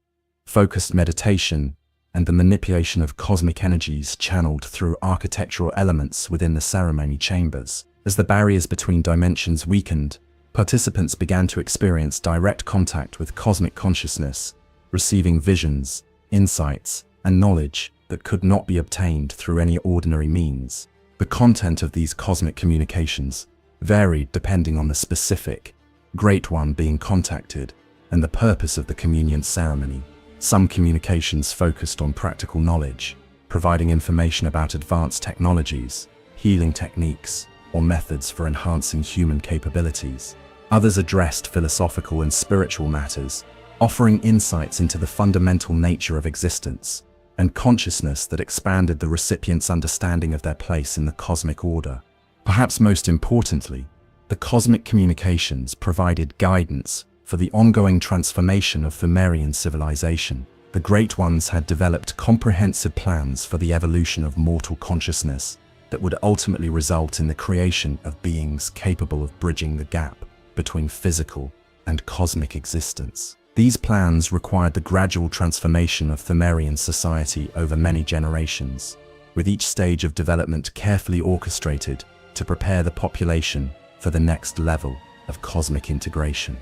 focused meditation, and the manipulation of cosmic energies channeled through architectural elements within the ceremony chambers. As the barriers between dimensions weakened, participants began to experience direct contact with cosmic consciousness, receiving visions, insights, and knowledge that could not be obtained through any ordinary means. The content of these cosmic communications varied depending on the specific Great One being contacted and the purpose of the communion ceremony. Some communications focused on practical knowledge, providing information about advanced technologies, healing techniques, or methods for enhancing human capabilities. Others addressed philosophical and spiritual matters, offering insights into the fundamental nature of existence and consciousness that expanded the recipient's understanding of their place in the cosmic order. Perhaps most importantly, the cosmic communications provided guidance for the ongoing transformation of Pthumerian civilization. The Great Ones had developed comprehensive plans for the evolution of mortal consciousness that would ultimately result in the creation of beings capable of bridging the gap between physical and cosmic existence. These plans required the gradual transformation of Pthumerian society over many generations, with each stage of development carefully orchestrated to prepare the population for the next level of cosmic integration.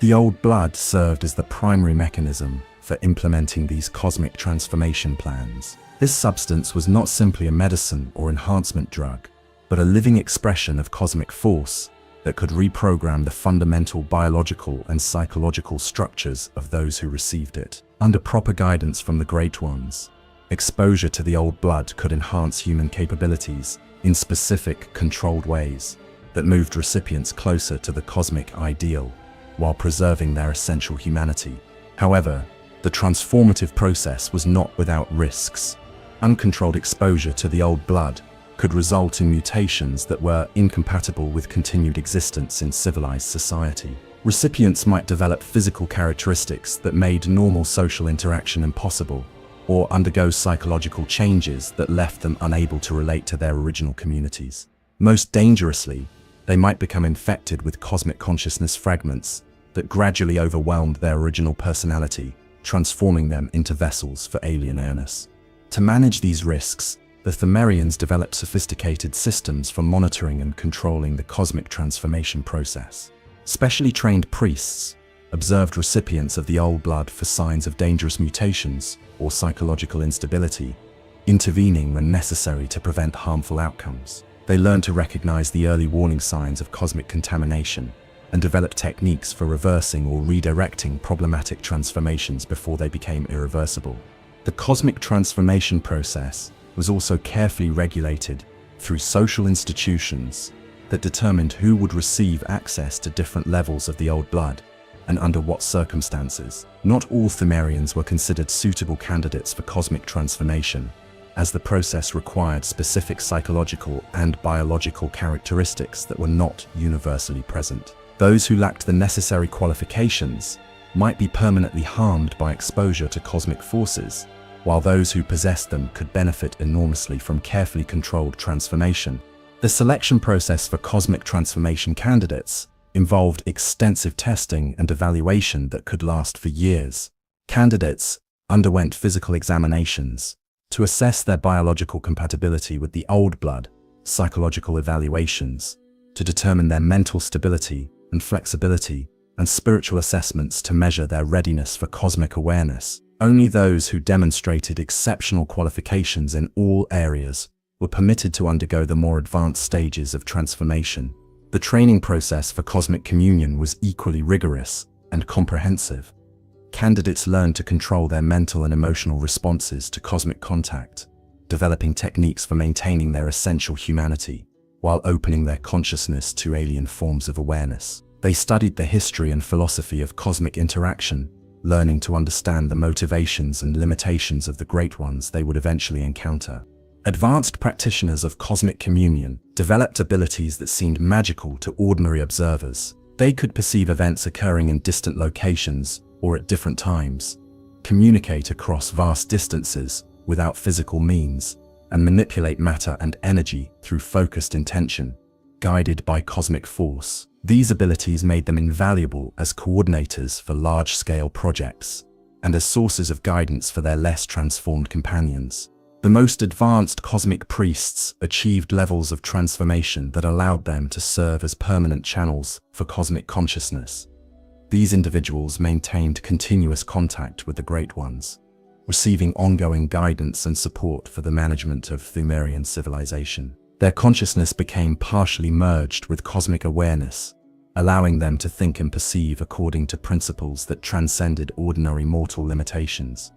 The old blood served as the primary mechanism for implementing these cosmic transformation plans. This substance was not simply a medicine or enhancement drug, but a living expression of cosmic force that could reprogram the fundamental biological and psychological structures of those who received it. Under proper guidance from the Great Ones, exposure to the old blood could enhance human capabilities in specific, controlled ways that moved recipients closer to the cosmic ideal while preserving their essential humanity. However, the transformative process was not without risks. Uncontrolled exposure to the old blood could result in mutations that were incompatible with continued existence in civilized society. Recipients might develop physical characteristics that made normal social interaction impossible, or undergo psychological changes that left them unable to relate to their original communities. Most dangerously, they might become infected with cosmic consciousness fragments that gradually overwhelmed their original personality, transforming them into vessels for alien awareness. To manage these risks, the Pthumerians developed sophisticated systems for monitoring and controlling the cosmic transformation process. Specially trained priests observed recipients of the old blood for signs of dangerous mutations or psychological instability, intervening when necessary to prevent harmful outcomes. They learned to recognize the early warning signs of cosmic contamination and develop techniques for reversing or redirecting problematic transformations before they became irreversible. The cosmic transformation process was also carefully regulated through social institutions that determined who would receive access to different levels of the old blood and under what circumstances. Not all Pthumerians were considered suitable candidates for cosmic transformation, as the process required specific psychological and biological characteristics that were not universally present. Those who lacked the necessary qualifications might be permanently harmed by exposure to cosmic forces, while those who possessed them could benefit enormously from carefully controlled transformation. The selection process for cosmic transformation candidates involved extensive testing and evaluation that could last for years. Candidates underwent physical examinations to assess their biological compatibility with the old blood, psychological evaluations to determine their mental stability and flexibility, and spiritual assessments to measure their readiness for cosmic awareness. Only those who demonstrated exceptional qualifications in all areas were permitted to undergo the more advanced stages of transformation. The training process for cosmic communion was equally rigorous and comprehensive. Candidates learned to control their mental and emotional responses to cosmic contact, developing techniques for maintaining their essential humanity while opening their consciousness to alien forms of awareness. They studied the history and philosophy of cosmic interaction, learning to understand the motivations and limitations of the Great Ones they would eventually encounter. Advanced practitioners of cosmic communion developed abilities that seemed magical to ordinary observers. They could perceive events occurring in distant locations or at different times, communicate across vast distances without physical means, and manipulate matter and energy through focused intention, guided by cosmic force. These abilities made them invaluable as coordinators for large-scale projects and as sources of guidance for their less transformed companions. The most advanced cosmic priests achieved levels of transformation that allowed them to serve as permanent channels for cosmic consciousness. These individuals maintained continuous contact with the Great Ones, receiving ongoing guidance and support for the management of Pthumerian civilization. Their consciousness became partially merged with cosmic awareness, allowing them to think and perceive according to principles that transcended ordinary mortal limitations.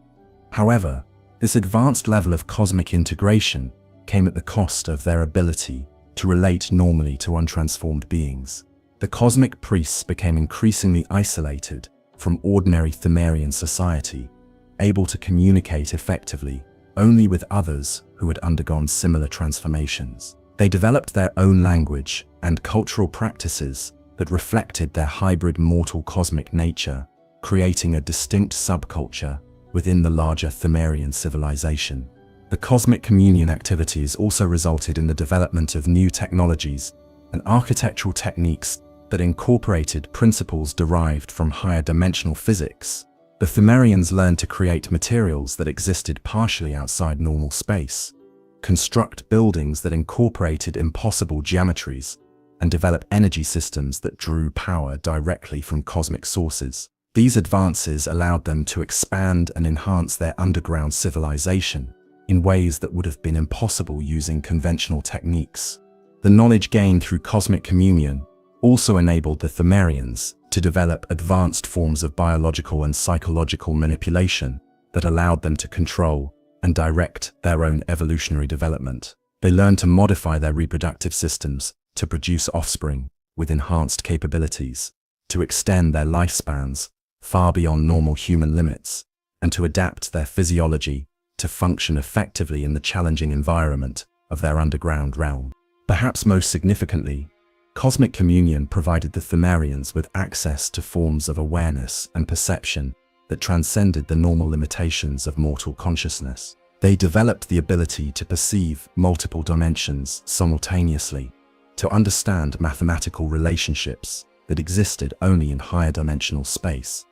However, this advanced level of cosmic integration came at the cost of their ability to relate normally to untransformed beings. The cosmic priests became increasingly isolated from ordinary Pthumerian society, able to communicate effectively only with others who had undergone similar transformations. They developed their own language and cultural practices that reflected their hybrid mortal cosmic nature, creating a distinct subculture within the larger Pthumerian civilization. The cosmic communion activities also resulted in the development of new technologies and architectural techniques that incorporated principles derived from higher dimensional physics. The Pthumerians learned to create materials that existed partially outside normal space, construct buildings that incorporated impossible geometries, and develop energy systems that drew power directly from cosmic sources. These advances allowed them to expand and enhance their underground civilization in ways that would have been impossible using conventional techniques. The knowledge gained through cosmic communion also enabled the Pthumerians to develop advanced forms of biological and psychological manipulation that allowed them to control and direct their own evolutionary development. They learned to modify their reproductive systems to produce offspring with enhanced capabilities, to extend their lifespans far beyond normal human limits, and to adapt their physiology to function effectively in the challenging environment of their underground realm. Perhaps most significantly, cosmic communion provided the Pthumerians with access to forms of awareness and perception that transcended the normal limitations of mortal consciousness. They developed the ability to perceive multiple dimensions simultaneously, to understand mathematical relationships that existed only in higher dimensional space,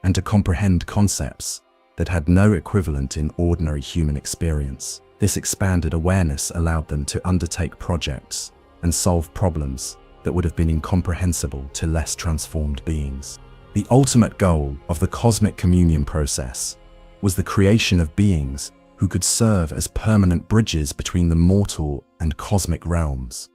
and to comprehend concepts that had no equivalent in ordinary human experience. This expanded awareness allowed them to undertake projects and solve problems that would have been incomprehensible to less transformed beings. The ultimate goal of the cosmic communion process was the creation of beings who could serve as permanent bridges between the mortal and cosmic realms.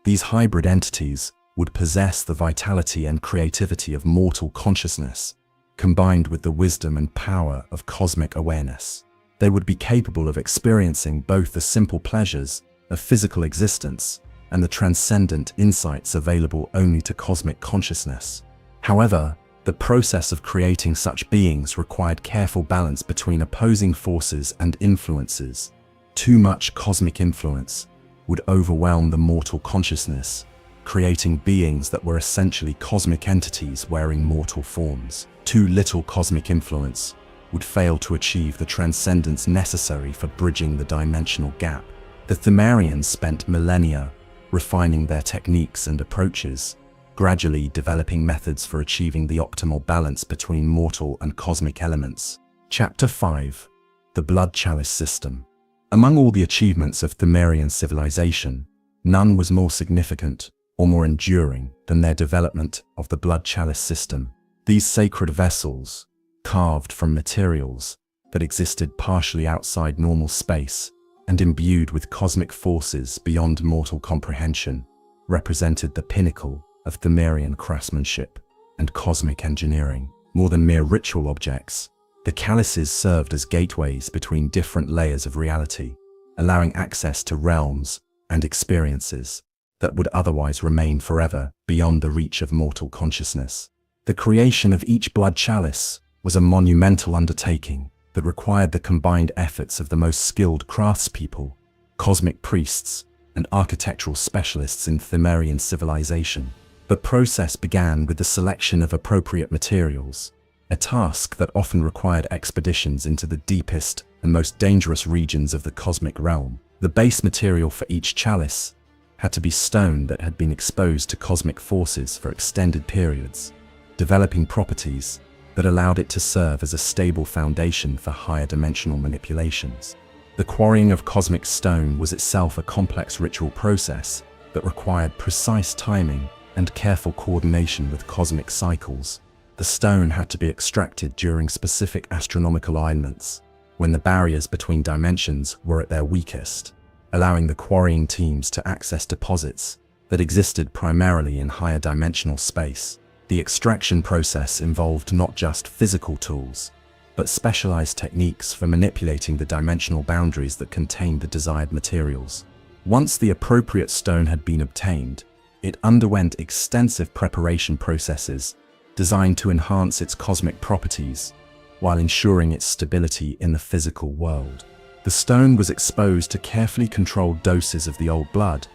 These hybrid entities would possess the vitality and creativity of mortal consciousness, combined with the wisdom and power of cosmic awareness. They would be capable of experiencing both the simple pleasures of physical existence and the transcendent insights available only to cosmic consciousness. However, the process of creating such beings required careful balance between opposing forces and influences. Too much cosmic influence would overwhelm the mortal consciousness, creating beings that were essentially cosmic entities wearing mortal forms. Too little cosmic influence would fail to achieve the transcendence necessary for bridging the dimensional gap. The Pthumerians spent millennia refining their techniques and approaches, gradually developing methods for achieving the optimal balance between mortal and cosmic elements. Chapter 5. The Blood Chalice System. Among all the achievements of Pthumerian civilization, none was more significant or more enduring than their development of the Blood Chalice System. These sacred vessels, carved from materials that existed partially outside normal space and imbued with cosmic forces beyond mortal comprehension, represented the pinnacle of Pthumerian craftsmanship and cosmic engineering. More than mere ritual objects, the chalices served as gateways between different layers of reality, allowing access to realms and experiences that would otherwise remain forever beyond the reach of mortal consciousness. The creation of each blood chalice was a monumental undertaking that required the combined efforts of the most skilled craftspeople, cosmic priests, and architectural specialists in Pthumerian civilization. The process began with the selection of appropriate materials, a task that often required expeditions into the deepest and most dangerous regions of the cosmic realm. The base material for each chalice had to be stone that had been exposed to cosmic forces for extended periods, developing properties that allowed it to serve as a stable foundation for higher dimensional manipulations. The quarrying of cosmic stone was itself a complex ritual process that required precise timing and careful coordination with cosmic cycles. The stone had to be extracted during specific astronomical alignments, when the barriers between dimensions were at their weakest, allowing the quarrying teams to access deposits that existed primarily in higher dimensional space. The extraction process involved not just physical tools, but specialized techniques for manipulating the dimensional boundaries that contained the desired materials. Once the appropriate stone had been obtained, it underwent extensive preparation processes designed to enhance its cosmic properties while ensuring its stability in the physical world. The stone was exposed to carefully controlled doses of the old blood,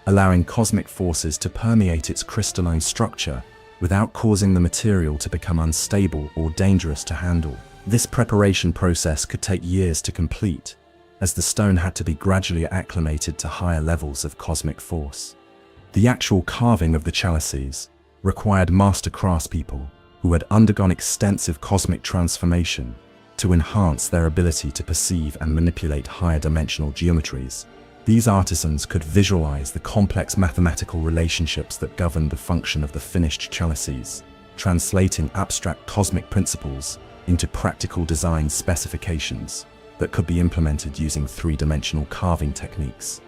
allowing cosmic forces to permeate its crystalline structure without causing the material to become unstable or dangerous to handle. This preparation process could take years to complete, as the stone had to be gradually acclimated to higher levels of cosmic force. The actual carving of the chalices required master craftspeople who had undergone extensive cosmic transformation to enhance their ability to perceive and manipulate higher dimensional geometries. These artisans could visualize the complex mathematical relationships that governed the function of the finished chalices, translating abstract cosmic principles into practical design specifications that could be implemented using three-dimensional carving techniques.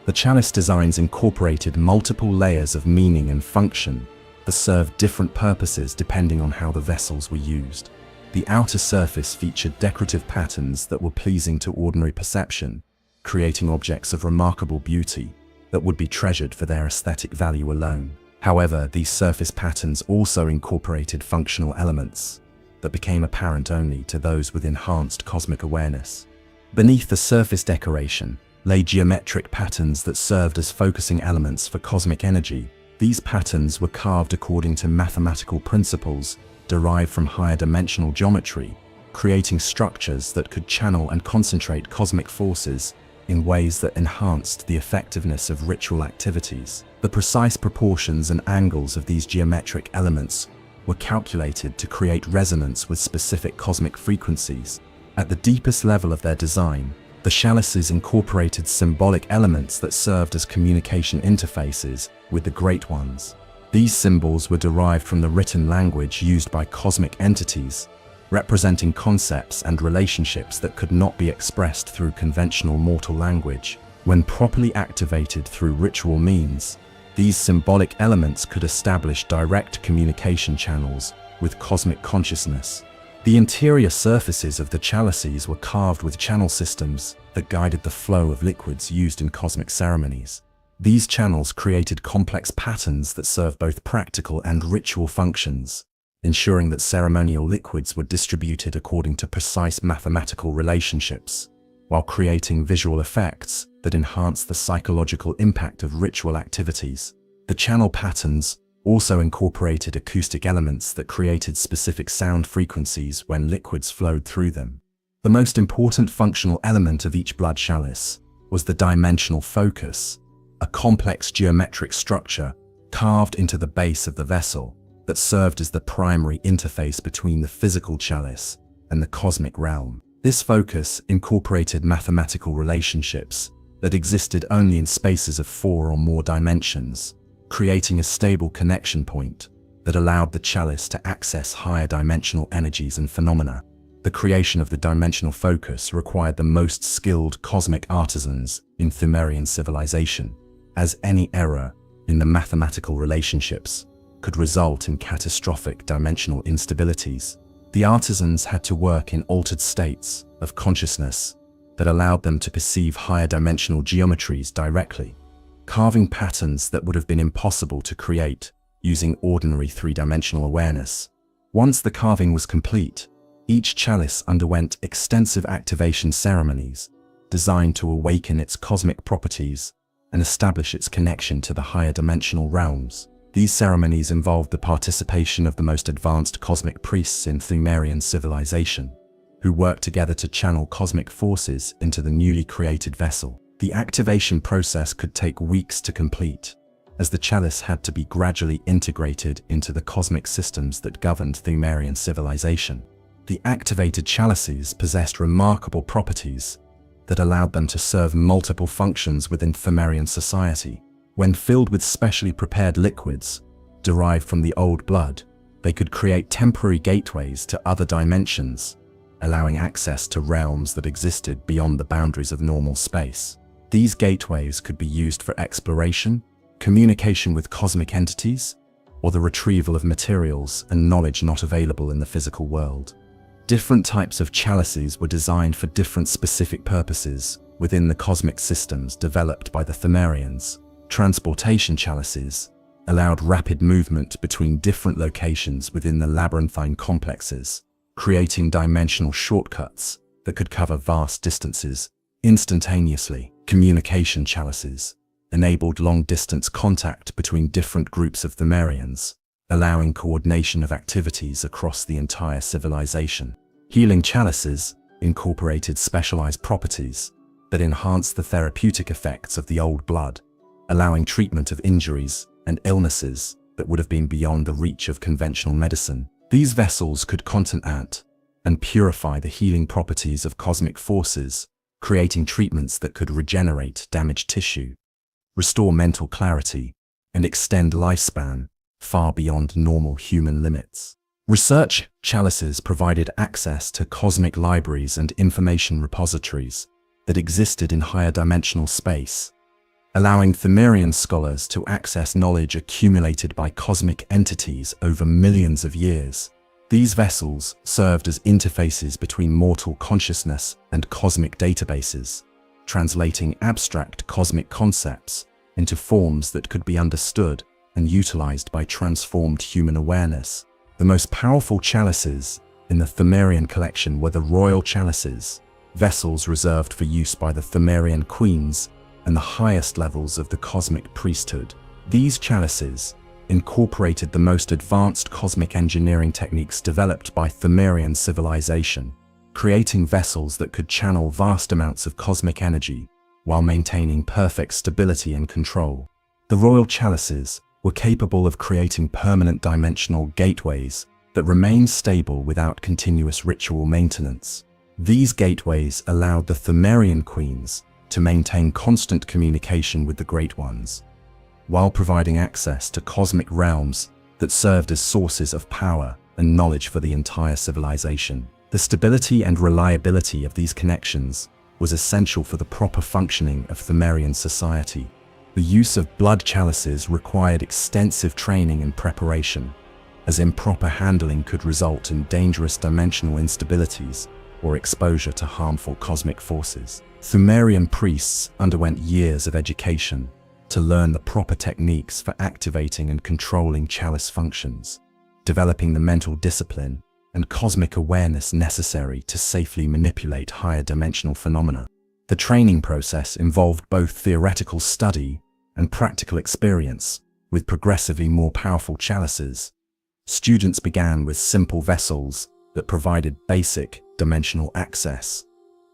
The chalice designs incorporated multiple layers of meaning and function that served different purposes depending on how the vessels were used. The outer surface featured decorative patterns that were pleasing to ordinary perception, creating objects of remarkable beauty that would be treasured for their aesthetic value alone. However, these surface patterns also incorporated functional elements that became apparent only to those with enhanced cosmic awareness. Beneath the surface decoration lay geometric patterns that served as focusing elements for cosmic energy. These patterns were carved according to mathematical principles derived from higher dimensional geometry, creating structures that could channel and concentrate cosmic forces in ways that enhanced the effectiveness of ritual activities. The precise proportions and angles of these geometric elements were calculated to create resonance with specific cosmic frequencies, At the deepest level of their design, the chalices incorporated symbolic elements that served as communication interfaces with the Great Ones. These symbols were derived from the written language used by cosmic entities, representing concepts and relationships that could not be expressed through conventional mortal language. When properly activated through ritual means, these symbolic elements could establish direct communication channels with cosmic consciousness. The interior surfaces of the chalices were carved with channel systems that guided the flow of liquids used in cosmic ceremonies. These channels created complex patterns that served both practical and ritual functions, ensuring that ceremonial liquids were distributed according to precise mathematical relationships, while creating visual effects that enhanced the psychological impact of ritual activities. The channel patterns also incorporated acoustic elements that created specific sound frequencies when liquids flowed through them. The most important functional element of each blood chalice was the dimensional focus, a complex geometric structure carved into the base of the vessel that served as the primary interface between the physical chalice and the cosmic realm. This focus incorporated mathematical relationships that existed only in spaces of 4 or more dimensions, creating a stable connection point that allowed the chalice to access higher dimensional energies and phenomena. The creation of the dimensional focus required the most skilled cosmic artisans in Pthumerian civilization, as any error in the mathematical relationships could result in catastrophic dimensional instabilities. The artisans had to work in altered states of consciousness that allowed them to perceive higher dimensional geometries directly, carving patterns that would have been impossible to create using ordinary 3-dimensional awareness. Once the carving was complete, each chalice underwent extensive activation ceremonies designed to awaken its cosmic properties and establish its connection to the higher dimensional realms. These ceremonies involved the participation of the most advanced cosmic priests in Pthumerian civilization, who worked together to channel cosmic forces into the newly created vessel. The activation process could take weeks to complete, as the chalice had to be gradually integrated into the cosmic systems that governed Pthumerian civilization. The activated chalices possessed remarkable properties that allowed them to serve multiple functions within Pthumerian society. When filled with specially prepared liquids derived from the old blood, they could create temporary gateways to other dimensions, allowing access to realms that existed beyond the boundaries of normal space. These gateways could be used for exploration, communication with cosmic entities, or the retrieval of materials and knowledge not available in the physical world. Different types of chalices were designed for different specific purposes within the cosmic systems developed by the Pthumerians. Transportation chalices allowed rapid movement between different locations within the labyrinthine complexes, creating dimensional shortcuts that could cover vast distances instantaneously. Communication chalices enabled long-distance contact between different groups of Pthumerians, allowing coordination of activities across the entire civilization. Healing chalices incorporated specialized properties that enhanced the therapeutic effects of the old blood, allowing treatment of injuries and illnesses that would have been beyond the reach of conventional medicine. These vessels could content and purify the healing properties of cosmic forces, creating treatments that could regenerate damaged tissue, restore mental clarity, and extend lifespan far beyond normal human limits. Research chalices provided access to cosmic libraries and information repositories that existed in higher dimensional space, allowing Pthumerian scholars to access knowledge accumulated by cosmic entities over millions of years. These vessels served as interfaces between mortal consciousness and cosmic databases, translating abstract cosmic concepts into forms that could be understood and utilized by transformed human awareness. The most powerful chalices in the Pthumerian collection were the royal chalices, vessels reserved for use by the Pthumerian queens and the highest levels of the cosmic priesthood. These chalices incorporated the most advanced cosmic engineering techniques developed by Pthumerian civilization, creating vessels that could channel vast amounts of cosmic energy while maintaining perfect stability and control. The royal chalices were capable of creating permanent dimensional gateways that remained stable without continuous ritual maintenance. These gateways allowed the Pthumerian queens to maintain constant communication with the Great Ones, while providing access to cosmic realms that served as sources of power and knowledge for the entire civilization. The stability and reliability of these connections was essential for the proper functioning of Pthumerian society. The use of blood chalices required extensive training and preparation, as improper handling could result in dangerous dimensional instabilities or exposure to harmful cosmic forces. Pthumerian priests underwent years of education to learn the proper techniques for activating and controlling chalice functions, developing the mental discipline and cosmic awareness necessary to safely manipulate higher dimensional phenomena. The training process involved both theoretical study and practical experience. With progressively more powerful chalices, students began with simple vessels that provided basic dimensional access,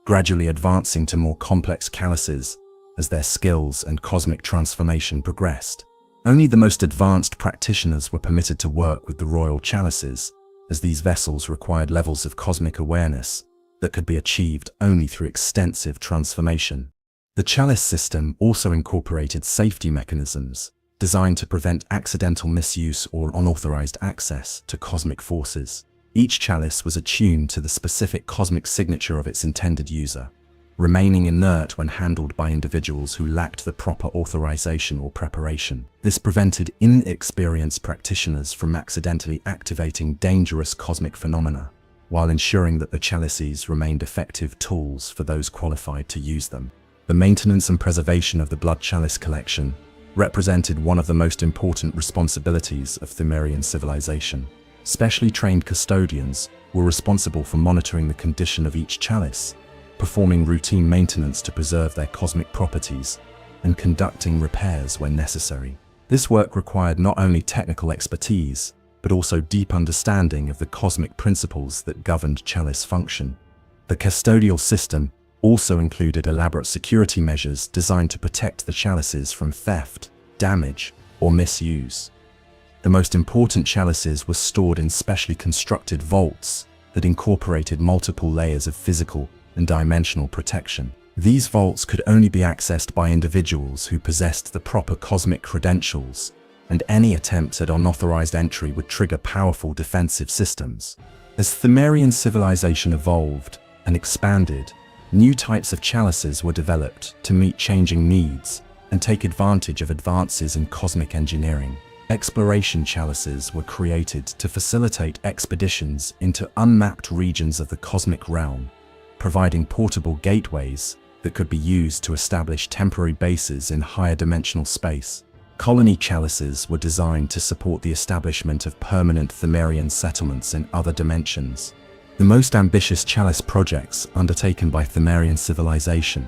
gradually advancing to more complex chalices as their skills and cosmic transformation progressed. Only the most advanced practitioners were permitted to work with the royal chalices, as these vessels required levels of cosmic awareness that could be achieved only through extensive transformation. The chalice system also incorporated safety mechanisms designed to prevent accidental misuse or unauthorized access to cosmic forces. Each chalice was attuned to the specific cosmic signature of its intended user, remaining inert when handled by individuals who lacked the proper authorization or preparation. This prevented inexperienced practitioners from accidentally activating dangerous cosmic phenomena, while ensuring that the chalices remained effective tools for those qualified to use them. The maintenance and preservation of the blood chalice collection represented one of the most important responsibilities of Pthumerian civilization. Specially trained custodians were responsible for monitoring the condition of each chalice, performing routine maintenance to preserve their cosmic properties, and conducting repairs when necessary. This work required not only technical expertise, but also deep understanding of the cosmic principles that governed chalice function. The custodial system also included elaborate security measures designed to protect the chalices from theft, damage, or misuse. The most important chalices were stored in specially constructed vaults that incorporated multiple layers of physical and dimensional protection. These vaults could only be accessed by individuals who possessed the proper cosmic credentials, and any attempt at unauthorized entry would trigger powerful defensive systems. As Pthumerian civilization evolved and expanded, new types of chalices were developed to meet changing needs and take advantage of advances in cosmic engineering. Exploration chalices were created to facilitate expeditions into unmapped regions of the cosmic realm, providing portable gateways that could be used to establish temporary bases in higher dimensional space. Colony chalices were designed to support the establishment of permanent Pthumerian settlements in other dimensions. The most ambitious chalice projects undertaken by Pthumerian civilization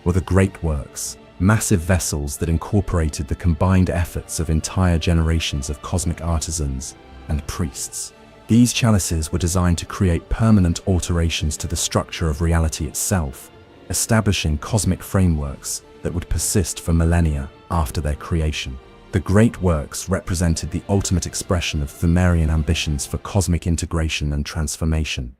were the Great Works, massive vessels that incorporated the combined efforts of entire generations of cosmic artisans and priests. These chalices were designed to create permanent alterations to the structure of reality itself, establishing cosmic frameworks that would persist for millennia after their creation. The Great Works represented the ultimate expression of Pthumerian ambitions for cosmic integration and transformation.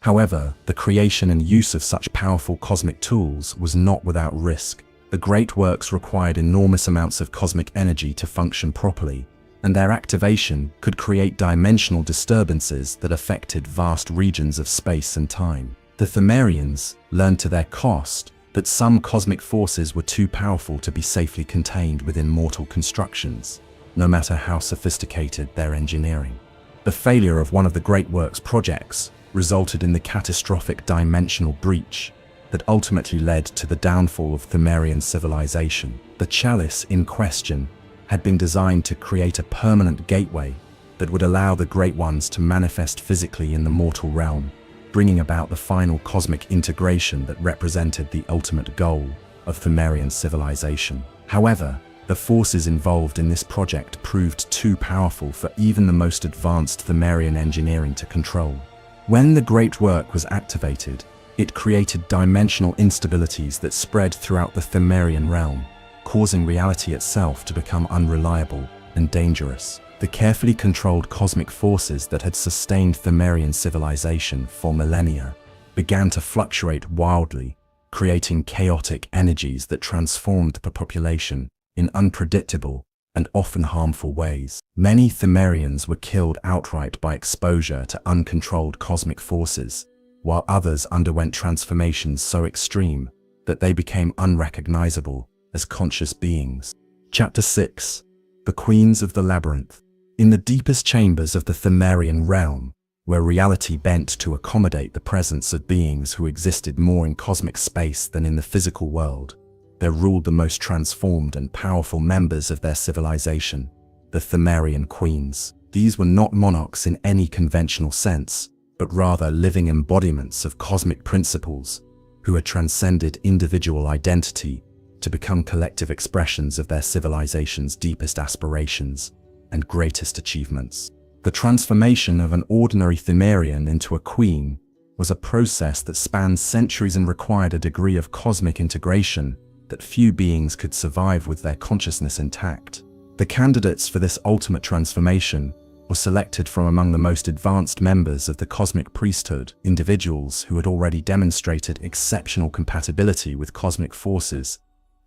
However, the creation and use of such powerful cosmic tools was not without risk. The Great Works required enormous amounts of cosmic energy to function properly, and their activation could create dimensional disturbances that affected vast regions of space and time. The Pthumerians learned to their cost that some cosmic forces were too powerful to be safely contained within mortal constructions, no matter how sophisticated their engineering. The failure of one of the Great Works projects resulted in the catastrophic dimensional breach that ultimately led to the downfall of Pthumerian civilization. The chalice in question had been designed to create a permanent gateway that would allow the Great Ones to manifest physically in the mortal realm, bringing about the final cosmic integration that represented the ultimate goal of Pthumerian civilization. However, the forces involved in this project proved too powerful for even the most advanced Pthumerian engineering to control. When the Great Work was activated, it created dimensional instabilities that spread throughout the Pthumerian realm, causing reality itself to become unreliable and dangerous. The carefully controlled cosmic forces that had sustained Pthumerian civilization for millennia began to fluctuate wildly, creating chaotic energies that transformed the population in unpredictable and often harmful ways. Many Pthumerians were killed outright by exposure to uncontrolled cosmic forces, while others underwent transformations so extreme that they became unrecognizable as conscious beings. Chapter 6. The Queens of the Labyrinth. In the deepest chambers of the Pthumerian realm, where reality bent to accommodate the presence of beings who existed more in cosmic space than in the physical world, there ruled the most transformed and powerful members of their civilization, the Pthumerian queens. These were not monarchs in any conventional sense, but rather living embodiments of cosmic principles who had transcended individual identity to become collective expressions of their civilization's deepest aspirations and greatest achievements. The transformation of an ordinary Pthumerian into a queen was a process that spanned centuries and required a degree of cosmic integration that few beings could survive with their consciousness intact. The candidates for this ultimate transformation were selected from among the most advanced members of the cosmic priesthood, individuals who had already demonstrated exceptional compatibility with cosmic forces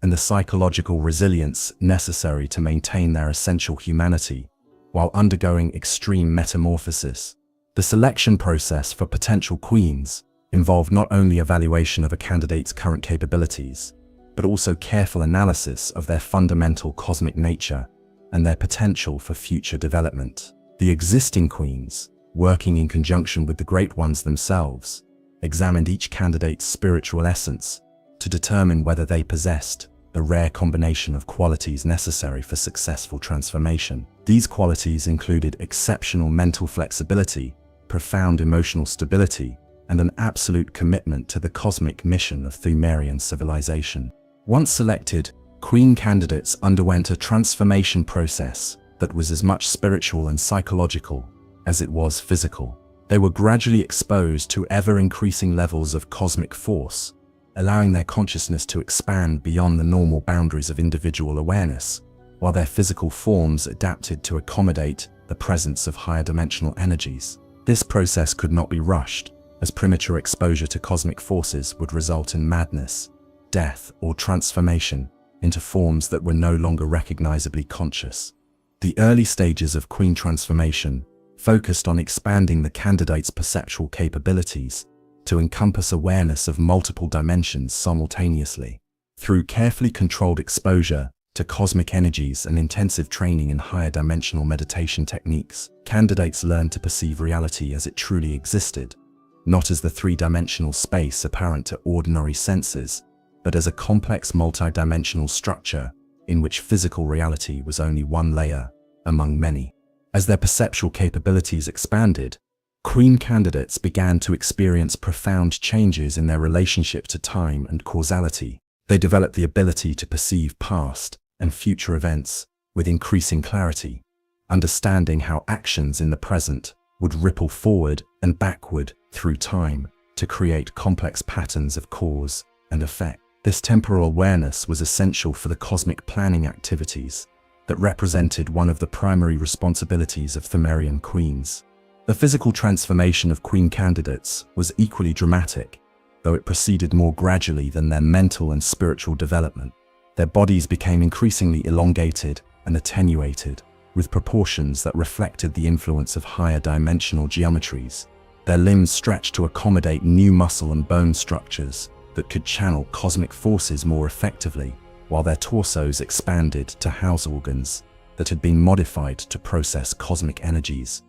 and the psychological resilience necessary to maintain their essential humanity while undergoing extreme metamorphosis. The selection process for potential queens involved not only evaluation of a candidate's current capabilities, but also careful analysis of their fundamental cosmic nature and their potential for future development. The existing queens, working in conjunction with the great ones themselves, examined each candidate's spiritual essence to determine whether they possessed the rare combination of qualities necessary for successful transformation. These qualities included exceptional mental flexibility, profound emotional stability, and an absolute commitment to the cosmic mission of Pthumerian civilization. Once selected, queen candidates underwent a transformation process that was as much spiritual and psychological as it was physical. They were gradually exposed to ever-increasing levels of cosmic force, allowing their consciousness to expand beyond the normal boundaries of individual awareness, while their physical forms adapted to accommodate the presence of higher dimensional energies. This process could not be rushed, as premature exposure to cosmic forces would result in madness, death, or transformation into forms that were no longer recognizably conscious. The early stages of queen transformation focused on expanding the candidate's perceptual capabilities to encompass awareness of multiple dimensions simultaneously. Through carefully controlled exposure to cosmic energies and intensive training in higher dimensional meditation techniques, candidates learned to perceive reality as it truly existed, not as the three-dimensional space apparent to ordinary senses, but as a complex multi-dimensional structure in which physical reality was only one layer among many. As their perceptual capabilities expanded, queen candidates began to experience profound changes in their relationship to time and causality. They developed the ability to perceive past and future events with increasing clarity, understanding how actions in the present would ripple forward and backward through time to create complex patterns of cause and effect. This temporal awareness was essential for the cosmic planning activities that represented one of the primary responsibilities of Pthumerian queens. The physical transformation of queen candidates was equally dramatic, though it proceeded more gradually than their mental and spiritual development. Their bodies became increasingly elongated and attenuated, with proportions that reflected the influence of higher dimensional geometries. Their limbs stretched to accommodate new muscle and bone structures that could channel cosmic forces more effectively, while their torsos expanded to house organs that had been modified to process cosmic energies.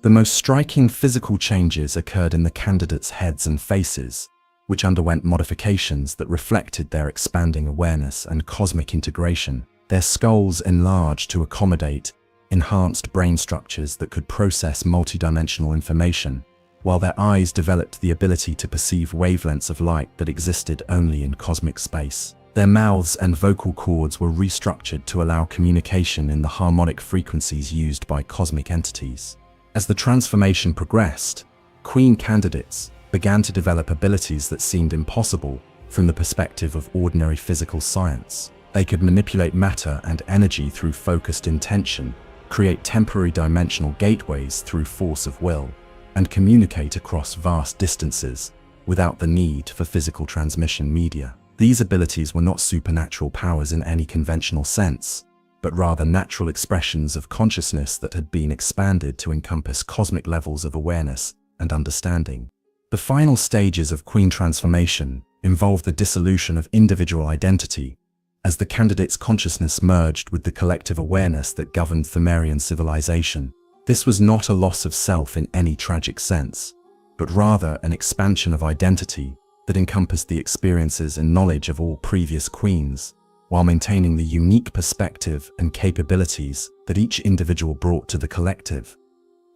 The most striking physical changes occurred in the candidates' heads and faces, which underwent modifications that reflected their expanding awareness and cosmic integration. Their skulls enlarged to accommodate enhanced brain structures that could process multidimensional information, while their eyes developed the ability to perceive wavelengths of light that existed only in cosmic space. Their mouths and vocal cords were restructured to allow communication in the harmonic frequencies used by cosmic entities. As the transformation progressed, queen candidates began to develop abilities that seemed impossible from the perspective of ordinary physical science. They could manipulate matter and energy through focused intention, create temporary dimensional gateways through force of will, and communicate across vast distances without the need for physical transmission media. These abilities were not supernatural powers in any conventional sense, but rather natural expressions of consciousness that had been expanded to encompass cosmic levels of awareness and understanding. The final stages of Queen transformation involved the dissolution of individual identity, as the candidate's consciousness merged with the collective awareness that governed Pthumerian civilization. This was not a loss of self in any tragic sense, but rather an expansion of identity that encompassed the experiences and knowledge of all previous queens, while maintaining the unique perspective and capabilities that each individual brought to the collective.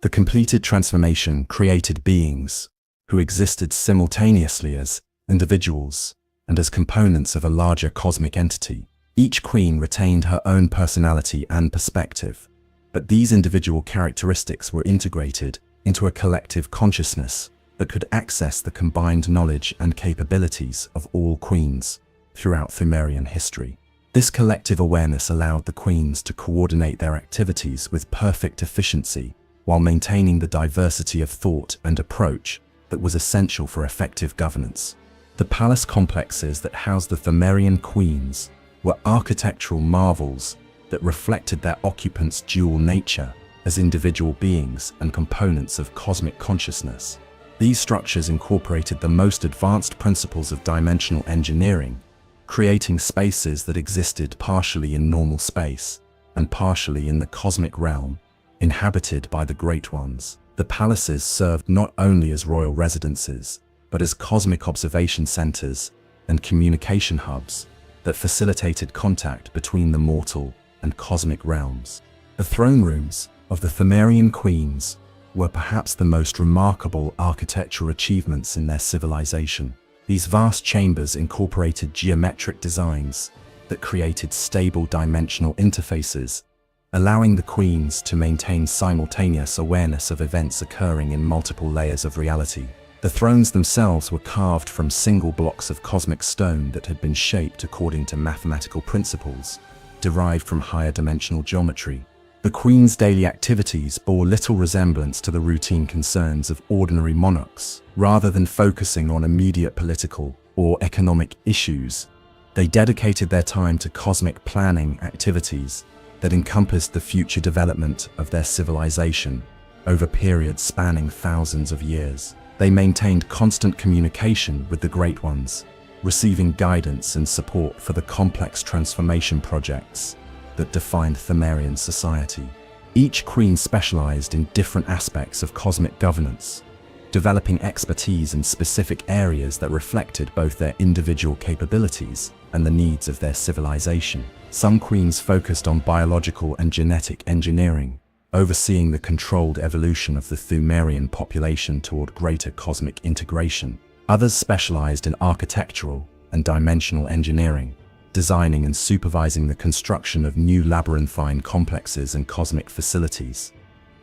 The completed transformation created beings who existed simultaneously as individuals and as components of a larger cosmic entity. Each queen retained her own personality and perspective, but these individual characteristics were integrated into a collective consciousness that could access the combined knowledge and capabilities of all queens throughout Pthumerian history. This collective awareness allowed the queens to coordinate their activities with perfect efficiency while maintaining the diversity of thought and approach that was essential for effective governance. The palace complexes that housed the Pthumerian queens were architectural marvels that reflected their occupants' dual nature as individual beings and components of cosmic consciousness. These structures incorporated the most advanced principles of dimensional engineering, creating spaces that existed partially in normal space and partially in the cosmic realm, inhabited by the Great Ones. The palaces served not only as royal residences, but as cosmic observation centers and communication hubs that facilitated contact between the mortal and cosmic realms. The throne rooms of the Pthumerian queens were perhaps the most remarkable architectural achievements in their civilization. These vast chambers incorporated geometric designs that created stable dimensional interfaces, allowing the queens to maintain simultaneous awareness of events occurring in multiple layers of reality. The thrones themselves were carved from single blocks of cosmic stone that had been shaped according to mathematical principles derived from higher dimensional geometry. The queen's daily activities bore little resemblance to the routine concerns of ordinary monarchs. Rather than focusing on immediate political or economic issues, they dedicated their time to cosmic planning activities that encompassed the future development of their civilization over periods spanning thousands of years. They maintained constant communication with the Great Ones, receiving guidance and support for the complex transformation projects that defined Pthumerian society. Each queen specialized in different aspects of cosmic governance, developing expertise in specific areas that reflected both their individual capabilities and the needs of their civilization. Some queens focused on biological and genetic engineering, overseeing the controlled evolution of the Pthumerian population toward greater cosmic integration. Others specialized in architectural and dimensional engineering, designing and supervising the construction of new labyrinthine complexes and cosmic facilities.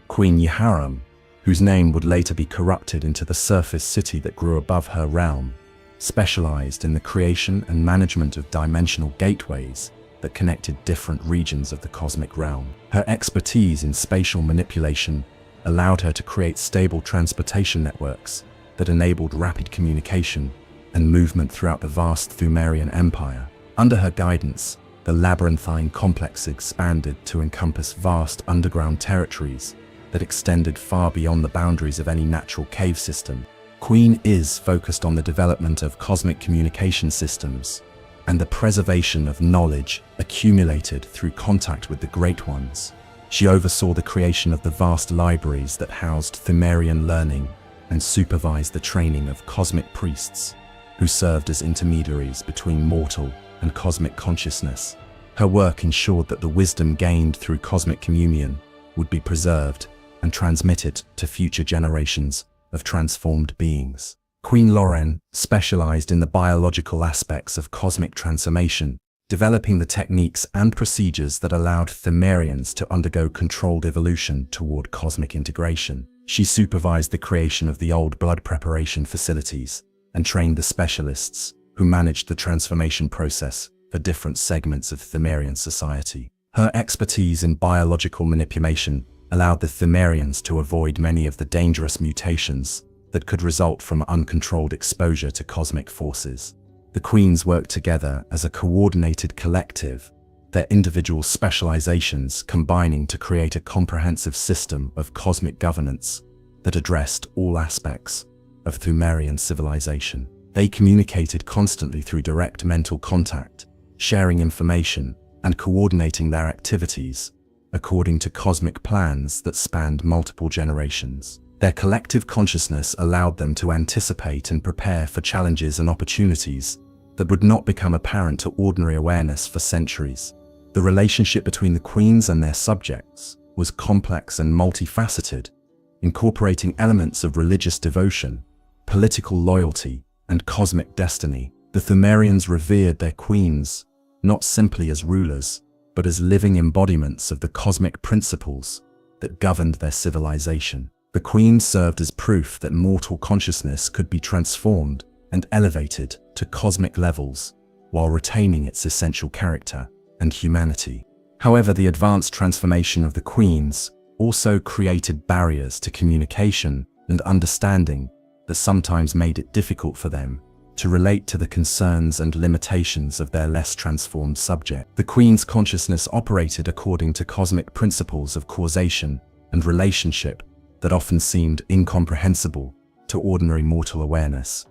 Queen Yharnam, whose name would later be corrupted into the surface city that grew above her realm, specialized in the creation and management of dimensional gateways that connected different regions of the cosmic realm. Her expertise in spatial manipulation allowed her to create stable transportation networks that enabled rapid communication and movement throughout the vast Pthumerian empire. Under her guidance, the labyrinthine complex expanded to encompass vast underground territories that extended far beyond the boundaries of any natural cave system. Queen Is focused on the development of cosmic communication systems and the preservation of knowledge accumulated through contact with the Great Ones. She oversaw the creation of the vast libraries that housed Pthumerian learning and supervised the training of cosmic priests, who served as intermediaries between mortal and cosmic consciousness. Her work ensured that the wisdom gained through cosmic communion would be preserved and transmitted to future generations of transformed beings. Queen Lauren specialized in the biological aspects of cosmic transformation, developing the techniques and procedures that allowed Pthumerians to undergo controlled evolution toward cosmic integration. She supervised the creation of the old blood preparation facilities and trained the specialists who managed the transformation process for different segments of Pthumerian society. Her expertise in biological manipulation allowed the Pthumerians to avoid many of the dangerous mutations that could result from uncontrolled exposure to cosmic forces. The Queens worked together as a coordinated collective, their individual specializations combining to create a comprehensive system of cosmic governance that addressed all aspects of Pthumerian civilization. They communicated constantly through direct mental contact, sharing information and coordinating their activities according to cosmic plans that spanned multiple generations. Their collective consciousness allowed them to anticipate and prepare for challenges and opportunities that would not become apparent to ordinary awareness for centuries. The relationship between the Queens and their subjects was complex and multifaceted, incorporating elements of religious devotion, political loyalty, and cosmic destiny. The Pthumerians revered their Queens not simply as rulers, but as living embodiments of the cosmic principles that governed their civilization. The Queens served as proof that mortal consciousness could be transformed and elevated to cosmic levels while retaining its essential character and humanity. However, the advanced transformation of the Queens also created barriers to communication and understanding that sometimes made it difficult for them to relate to the concerns and limitations of their less transformed subject. The Queen's consciousness operated according to cosmic principles of causation and relationship that often seemed incomprehensible to ordinary mortal awareness.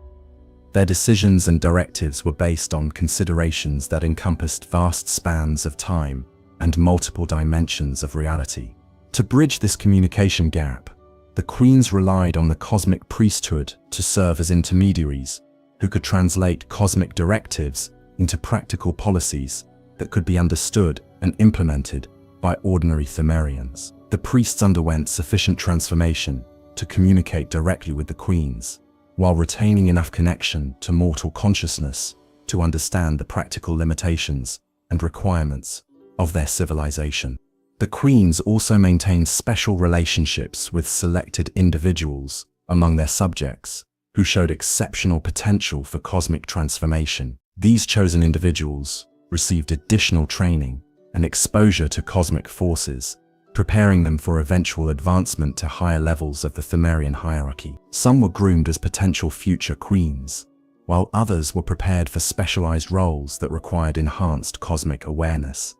Their decisions and directives were based on considerations that encompassed vast spans of time and multiple dimensions of reality. To bridge this communication gap, the Queens relied on the cosmic priesthood to serve as intermediaries who could translate cosmic directives into practical policies that could be understood and implemented by ordinary Pthumerians. The priests underwent sufficient transformation to communicate directly with the Queens, while retaining enough connection to mortal consciousness to understand the practical limitations and requirements of their civilization. The Queens also maintained special relationships with selected individuals among their subjects who showed exceptional potential for cosmic transformation. These chosen individuals received additional training and exposure to cosmic forces, preparing them for eventual advancement to higher levels of the Pthumerian hierarchy. Some were groomed as potential future Queens, while others were prepared for specialized roles that required enhanced cosmic awareness.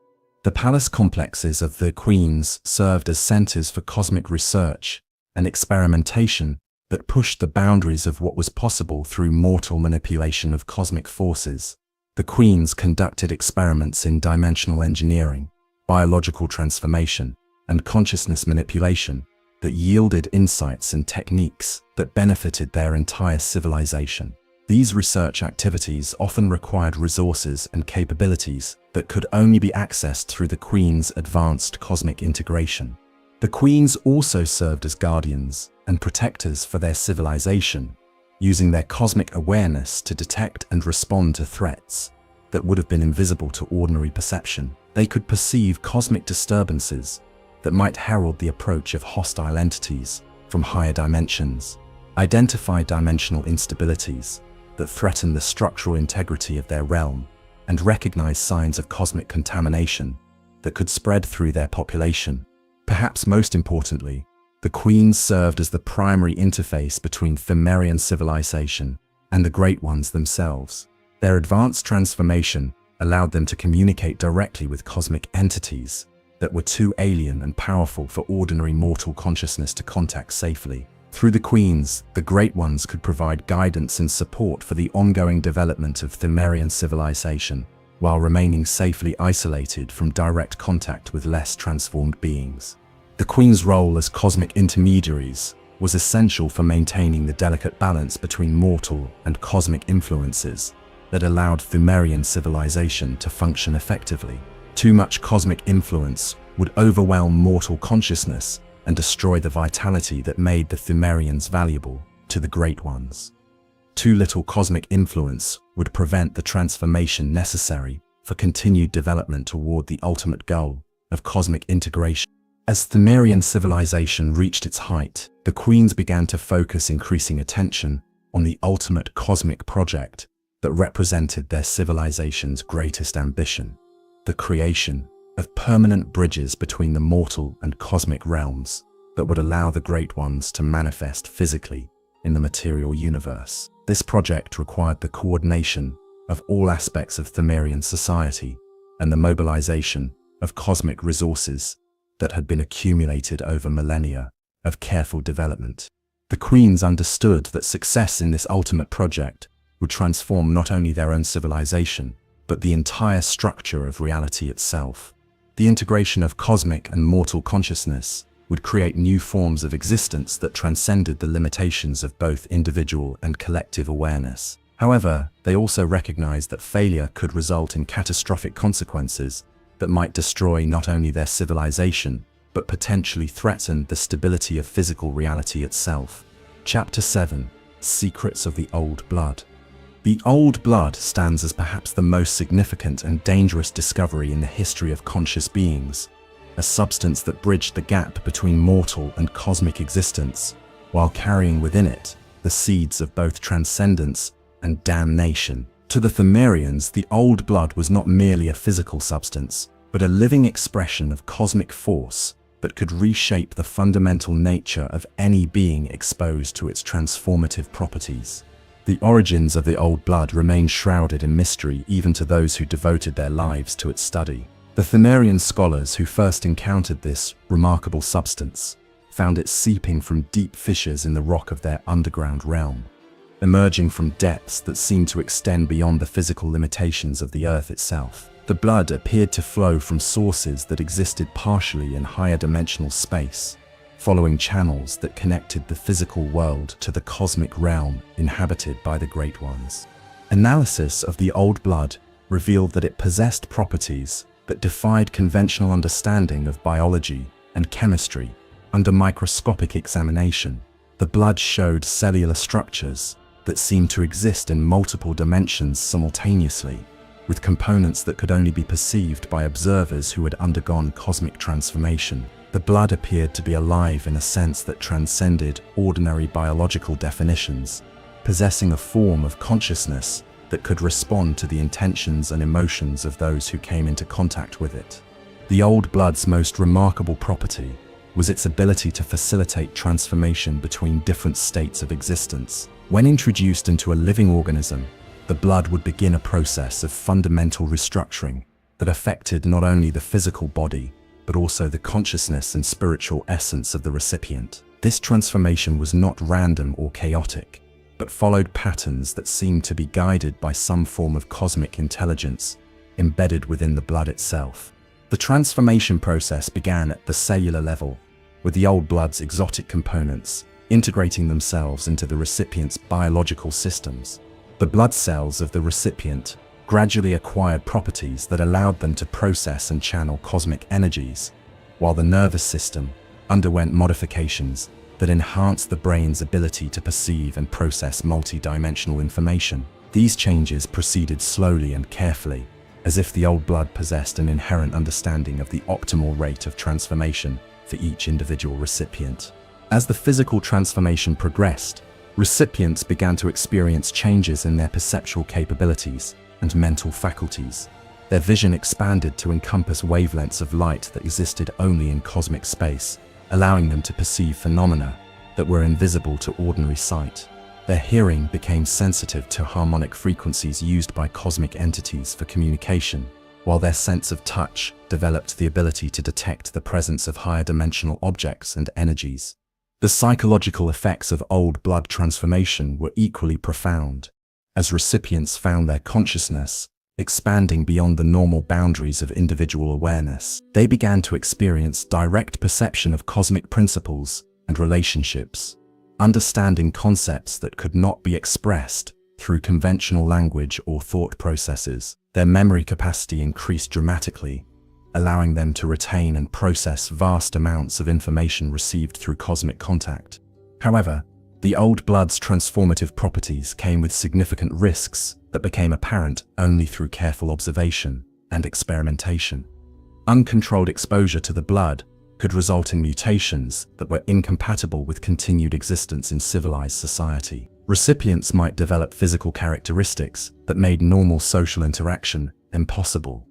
The palace complexes of the Queens served as centers for cosmic research and experimentation that pushed the boundaries of what was possible through mortal manipulation of cosmic forces. The Queens conducted experiments in dimensional engineering, biological transformation, and consciousness manipulation that yielded insights and techniques that benefited their entire civilization. These research activities often required resources and capabilities that could only be accessed through the Queen's advanced cosmic integration. The Queens also served as guardians and protectors for their civilization, using their cosmic awareness to detect and respond to threats that would have been invisible to ordinary perception. They could perceive cosmic disturbances that might herald the approach of hostile entities from higher dimensions, identify dimensional instabilities that threaten the structural integrity of their realm, and recognize signs of cosmic contamination that could spread through their population. Perhaps most importantly, the Queens served as the primary interface between Pthumerian civilization and the Great Ones themselves. Their advanced transformation allowed them to communicate directly with cosmic entities that were too alien and powerful for ordinary mortal consciousness to contact safely. Through the Queens, the Great Ones could provide guidance and support for the ongoing development of Pthumerian civilization, while remaining safely isolated from direct contact with less transformed beings. The Queen's role as cosmic intermediaries was essential for maintaining the delicate balance between mortal and cosmic influences that allowed Pthumerian civilization to function effectively. Too much cosmic influence would overwhelm mortal consciousness and destroy the vitality that made the Pthumerians valuable to the Great Ones. Too little cosmic influence would prevent the transformation necessary for continued development toward the ultimate goal of cosmic integration. As Pthumerian civilization reached its height, the Queens began to focus increasing attention on the ultimate cosmic project that represented their civilization's greatest ambition: the creation of permanent bridges between the mortal and cosmic realms that would allow the Great Ones to manifest physically in the material universe. This project required the coordination of all aspects of Pthumerian society and the mobilization of cosmic resources that had been accumulated over millennia of careful development. The Queens understood that success in this ultimate project would transform not only their own civilization, but the entire structure of reality itself. The integration of cosmic and mortal consciousness would create new forms of existence that transcended the limitations of both individual and collective awareness. However, they also recognized that failure could result in catastrophic consequences that might destroy not only their civilization, but potentially threaten the stability of physical reality itself. Chapter 7: Secrets of the Old Blood. The Old Blood stands as perhaps the most significant and dangerous discovery in the history of conscious beings, a substance that bridged the gap between mortal and cosmic existence, while carrying within it the seeds of both transcendence and damnation. To the Pthumerians, the Old Blood was not merely a physical substance, but a living expression of cosmic force that could reshape the fundamental nature of any being exposed to its transformative properties. The origins of the Old Blood remain shrouded in mystery even to those who devoted their lives to its study. The Pthumerian scholars who first encountered this remarkable substance found it seeping from deep fissures in the rock of their underground realm, emerging from depths that seemed to extend beyond the physical limitations of the earth itself. The blood appeared to flow from sources that existed partially in higher dimensional space, following channels that connected the physical world to the cosmic realm inhabited by the Great Ones. Analysis of the Old Blood revealed that it possessed properties that defied conventional understanding of biology and chemistry. Under microscopic examination, the blood showed cellular structures that seemed to exist in multiple dimensions simultaneously, with components that could only be perceived by observers who had undergone cosmic transformation. The blood appeared to be alive in a sense that transcended ordinary biological definitions, possessing a form of consciousness that could respond to the intentions and emotions of those who came into contact with it. The Old Blood's most remarkable property was its ability to facilitate transformation between different states of existence. When introduced into a living organism, the blood would begin a process of fundamental restructuring that affected not only the physical body, but also the consciousness and spiritual essence of the recipient. This transformation was not random or chaotic, but followed patterns that seemed to be guided by some form of cosmic intelligence embedded within the blood itself. The transformation process began at the cellular level, with the Old Blood's exotic components integrating themselves into the recipient's biological systems. The blood cells of the recipient gradually acquired properties that allowed them to process and channel cosmic energies, while the nervous system underwent modifications that enhanced the brain's ability to perceive and process multi-dimensional information. These changes proceeded slowly and carefully, as if the Old Blood possessed an inherent understanding of the optimal rate of transformation for each individual recipient. As the physical transformation progressed, recipients began to experience changes in their perceptual capabilities and mental faculties. Their vision expanded to encompass wavelengths of light that existed only in cosmic space, allowing them to perceive phenomena that were invisible to ordinary sight. Their hearing became sensitive to harmonic frequencies used by cosmic entities for communication, while their sense of touch developed the ability to detect the presence of higher dimensional objects and energies. The psychological effects of Old Blood transformation were equally profound, as recipients found their consciousness expanding beyond the normal boundaries of individual awareness. They began to experience direct perception of cosmic principles and relationships, understanding concepts that could not be expressed through conventional language or thought processes. Their memory capacity increased dramatically, allowing them to retain and process vast amounts of information received through cosmic contact. However, the Old Blood's transformative properties came with significant risks that became apparent only through careful observation and experimentation. Uncontrolled exposure to the blood could result in mutations that were incompatible with continued existence in civilized society. Recipients might develop physical characteristics that made normal social interaction impossible,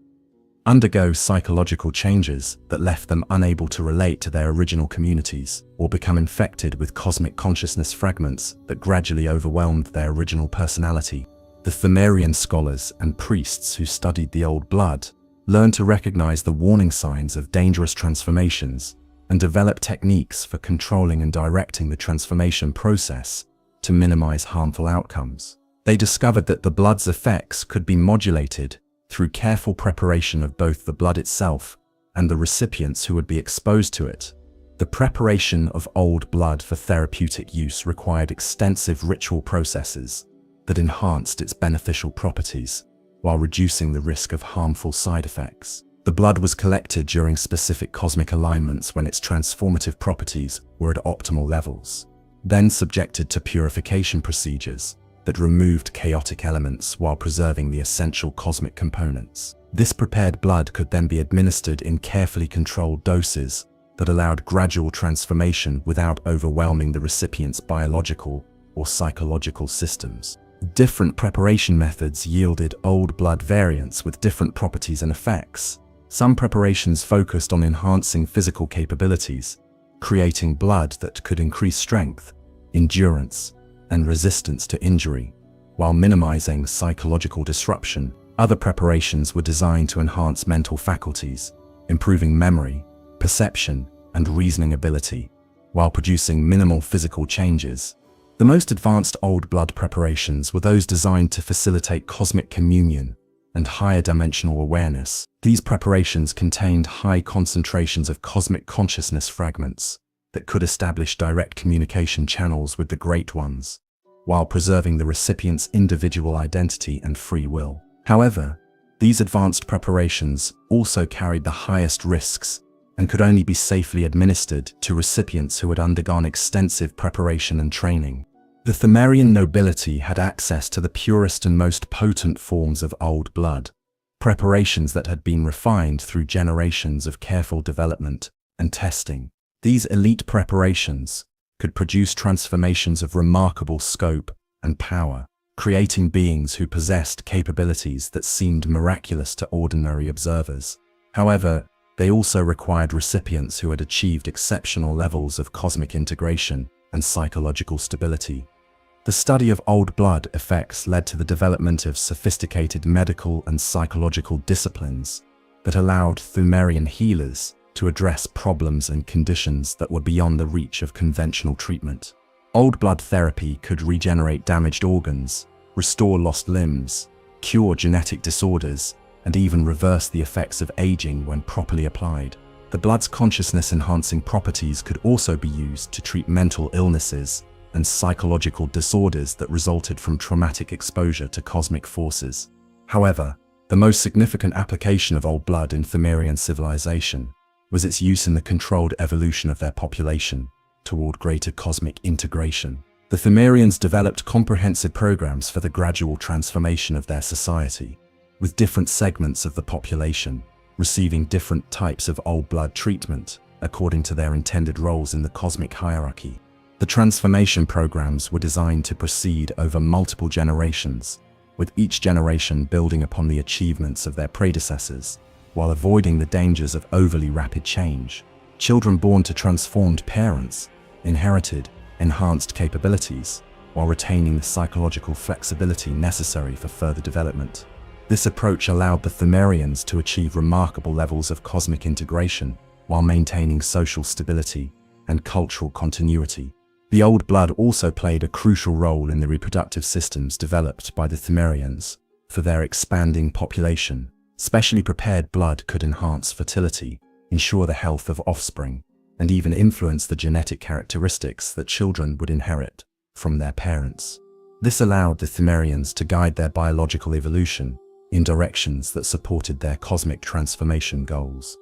undergo psychological changes that left them unable to relate to their original communities, or become infected with cosmic consciousness fragments that gradually overwhelmed their original personality. The Pthumerian scholars and priests who studied the Old Blood learned to recognize the warning signs of dangerous transformations and develop techniques for controlling and directing the transformation process to minimize harmful outcomes. They discovered that the blood's effects could be modulated through careful preparation of both the blood itself and the recipients who would be exposed to it. The preparation of old blood for therapeutic use required extensive ritual processes that enhanced its beneficial properties while reducing the risk of harmful side effects. The blood was collected during specific cosmic alignments when its transformative properties were at optimal levels, then subjected to purification procedures that removed chaotic elements while preserving the essential cosmic components. This prepared blood could then be administered in carefully controlled doses that allowed gradual transformation without overwhelming the recipient's biological or psychological systems. Different preparation methods yielded old blood variants with different properties and effects. Some preparations focused on enhancing physical capabilities, creating blood that could increase strength, endurance, and resistance to injury, while minimizing psychological disruption. Other preparations were designed to enhance mental faculties, improving memory, perception, and reasoning ability, while producing minimal physical changes. The most advanced old blood preparations were those designed to facilitate cosmic communion and higher dimensional awareness. These preparations contained high concentrations of cosmic consciousness fragments that could establish direct communication channels with the Great Ones, while preserving the recipient's individual identity and free will. However, these advanced preparations also carried the highest risks and could only be safely administered to recipients who had undergone extensive preparation and training. The Pthumerian nobility had access to the purest and most potent forms of old blood, preparations that had been refined through generations of careful development and testing. These elite preparations could produce transformations of remarkable scope and power, creating beings who possessed capabilities that seemed miraculous to ordinary observers. However, they also required recipients who had achieved exceptional levels of cosmic integration and psychological stability. The study of old blood effects led to the development of sophisticated medical and psychological disciplines that allowed Pthumerian healers to address problems and conditions that were beyond the reach of conventional treatment. Old blood therapy could regenerate damaged organs, restore lost limbs, cure genetic disorders, and even reverse the effects of aging when properly applied. The blood's consciousness-enhancing properties could also be used to treat mental illnesses and psychological disorders that resulted from traumatic exposure to cosmic forces. However, the most significant application of old blood in Pthumerian civilization was its use in the controlled evolution of their population toward greater cosmic integration. The Pthumerians developed comprehensive programs for the gradual transformation of their society, with different segments of the population receiving different types of old blood treatment according to their intended roles in the cosmic hierarchy. The transformation programs were designed to proceed over multiple generations, with each generation building upon the achievements of their predecessors, while avoiding the dangers of overly rapid change. Children born to transformed parents inherited enhanced capabilities, while retaining the psychological flexibility necessary for further development. This approach allowed the Pthumerians to achieve remarkable levels of cosmic integration while maintaining social stability and cultural continuity. The old blood also played a crucial role in the reproductive systems developed by the Pthumerians for their expanding population. Specially prepared blood could enhance fertility, ensure the health of offspring, and even influence the genetic characteristics that children would inherit from their parents. This allowed the Pthumerians to guide their biological evolution in directions that supported their cosmic transformation goals.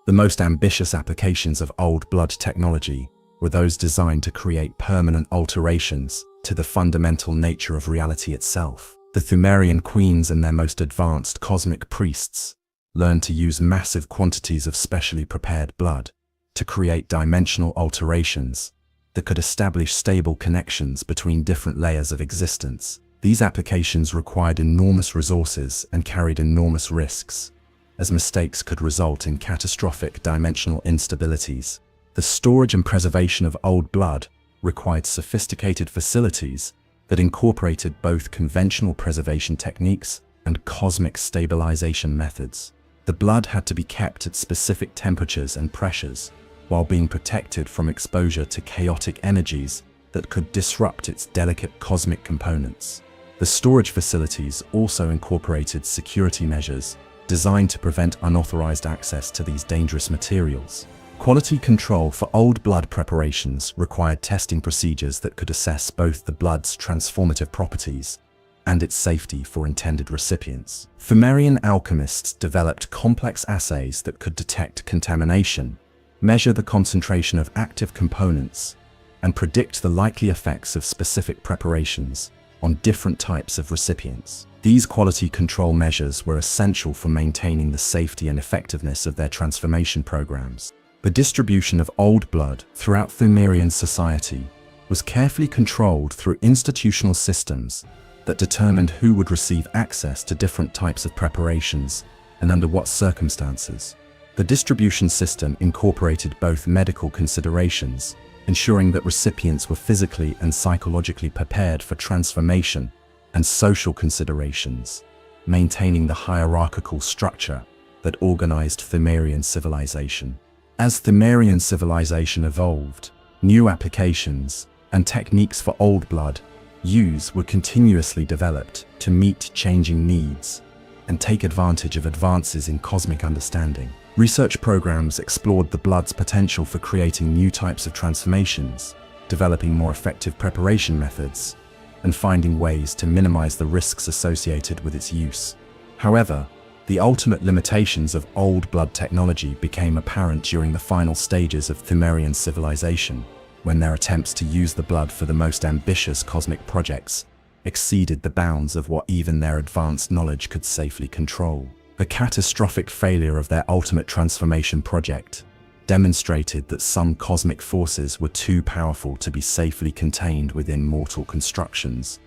The most ambitious applications of old blood technology were those designed to create permanent alterations to the fundamental nature of reality itself. The Pthumerian queens and their most advanced cosmic priests learned to use massive quantities of specially prepared blood to create dimensional alterations that could establish stable connections between different layers of existence. These applications required enormous resources and carried enormous risks, as mistakes could result in catastrophic dimensional instabilities. The storage and preservation of old blood required sophisticated facilities that incorporated both conventional preservation techniques and cosmic stabilization methods. The blood had to be kept at specific temperatures and pressures, while being protected from exposure to chaotic energies that could disrupt its delicate cosmic components. The storage facilities also incorporated security measures designed to prevent unauthorized access to these dangerous materials. Quality control for old blood preparations required testing procedures that could assess both the blood's transformative properties and its safety for intended recipients. Pthumerian alchemists developed complex assays that could detect contamination, measure the concentration of active components, and predict the likely effects of specific preparations on different types of recipients. These quality control measures were essential for maintaining the safety and effectiveness of their transformation programs. The distribution of old blood throughout Pthumerian society was carefully controlled through institutional systems that determined who would receive access to different types of preparations and under what circumstances. The distribution system incorporated both medical considerations, ensuring that recipients were physically and psychologically prepared for transformation, and social considerations, maintaining the hierarchical structure that organized Pthumerian civilization. As Pthumerian civilization evolved, new applications and techniques for old blood use were continuously developed to meet changing needs and take advantage of advances in cosmic understanding. Research programs explored the blood's potential for creating new types of transformations, developing more effective preparation methods, and finding ways to minimize the risks associated with its use. However, the ultimate limitations of old blood technology became apparent during the final stages of Pthumerian civilization, when their attempts to use the blood for the most ambitious cosmic projects exceeded the bounds of what even their advanced knowledge could safely control. The catastrophic failure of their ultimate transformation project demonstrated that some cosmic forces were too powerful to be safely contained within mortal constructions,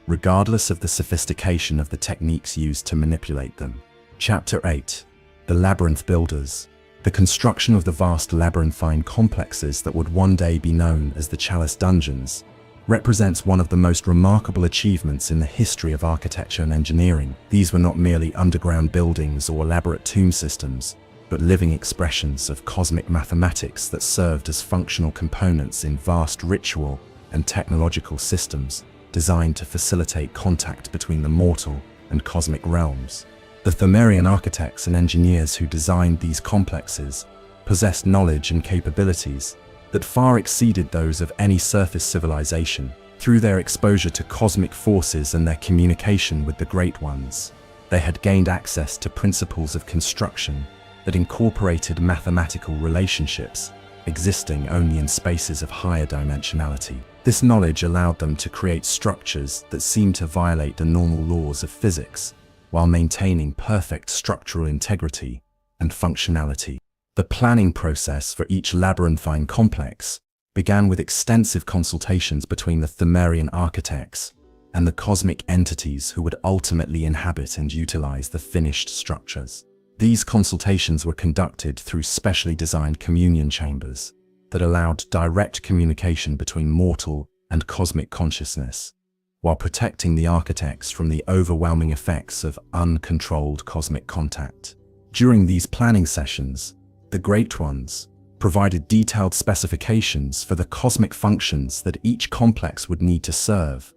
regardless of the sophistication of the techniques used to manipulate them. Chapter 8. The Labyrinth Builders. The construction of the vast labyrinthine complexes that would one day be known as the Chalice Dungeons represents one of the most remarkable achievements in the history of architecture and engineering. These were not merely underground buildings or elaborate tomb systems, but living expressions of cosmic mathematics that served as functional components in vast ritual and technological systems designed to facilitate contact between the mortal and cosmic realms. The Pthumerian architects and engineers who designed these complexes possessed knowledge and capabilities that far exceeded those of any surface civilization. Through their exposure to cosmic forces and their communication with the Great Ones, they had gained access to principles of construction that incorporated mathematical relationships existing only in spaces of higher dimensionality. This knowledge allowed them to create structures that seemed to violate the normal laws of physics, while maintaining perfect structural integrity and functionality. The planning process for each labyrinthine complex began with extensive consultations between the Pthumerian architects and the cosmic entities who would ultimately inhabit and utilize the finished structures. These consultations were conducted through specially designed communion chambers that allowed direct communication between mortal and cosmic consciousness, while protecting the architects from the overwhelming effects of uncontrolled cosmic contact. During these planning sessions, the Great Ones provided detailed specifications for the cosmic functions that each complex would need to serve,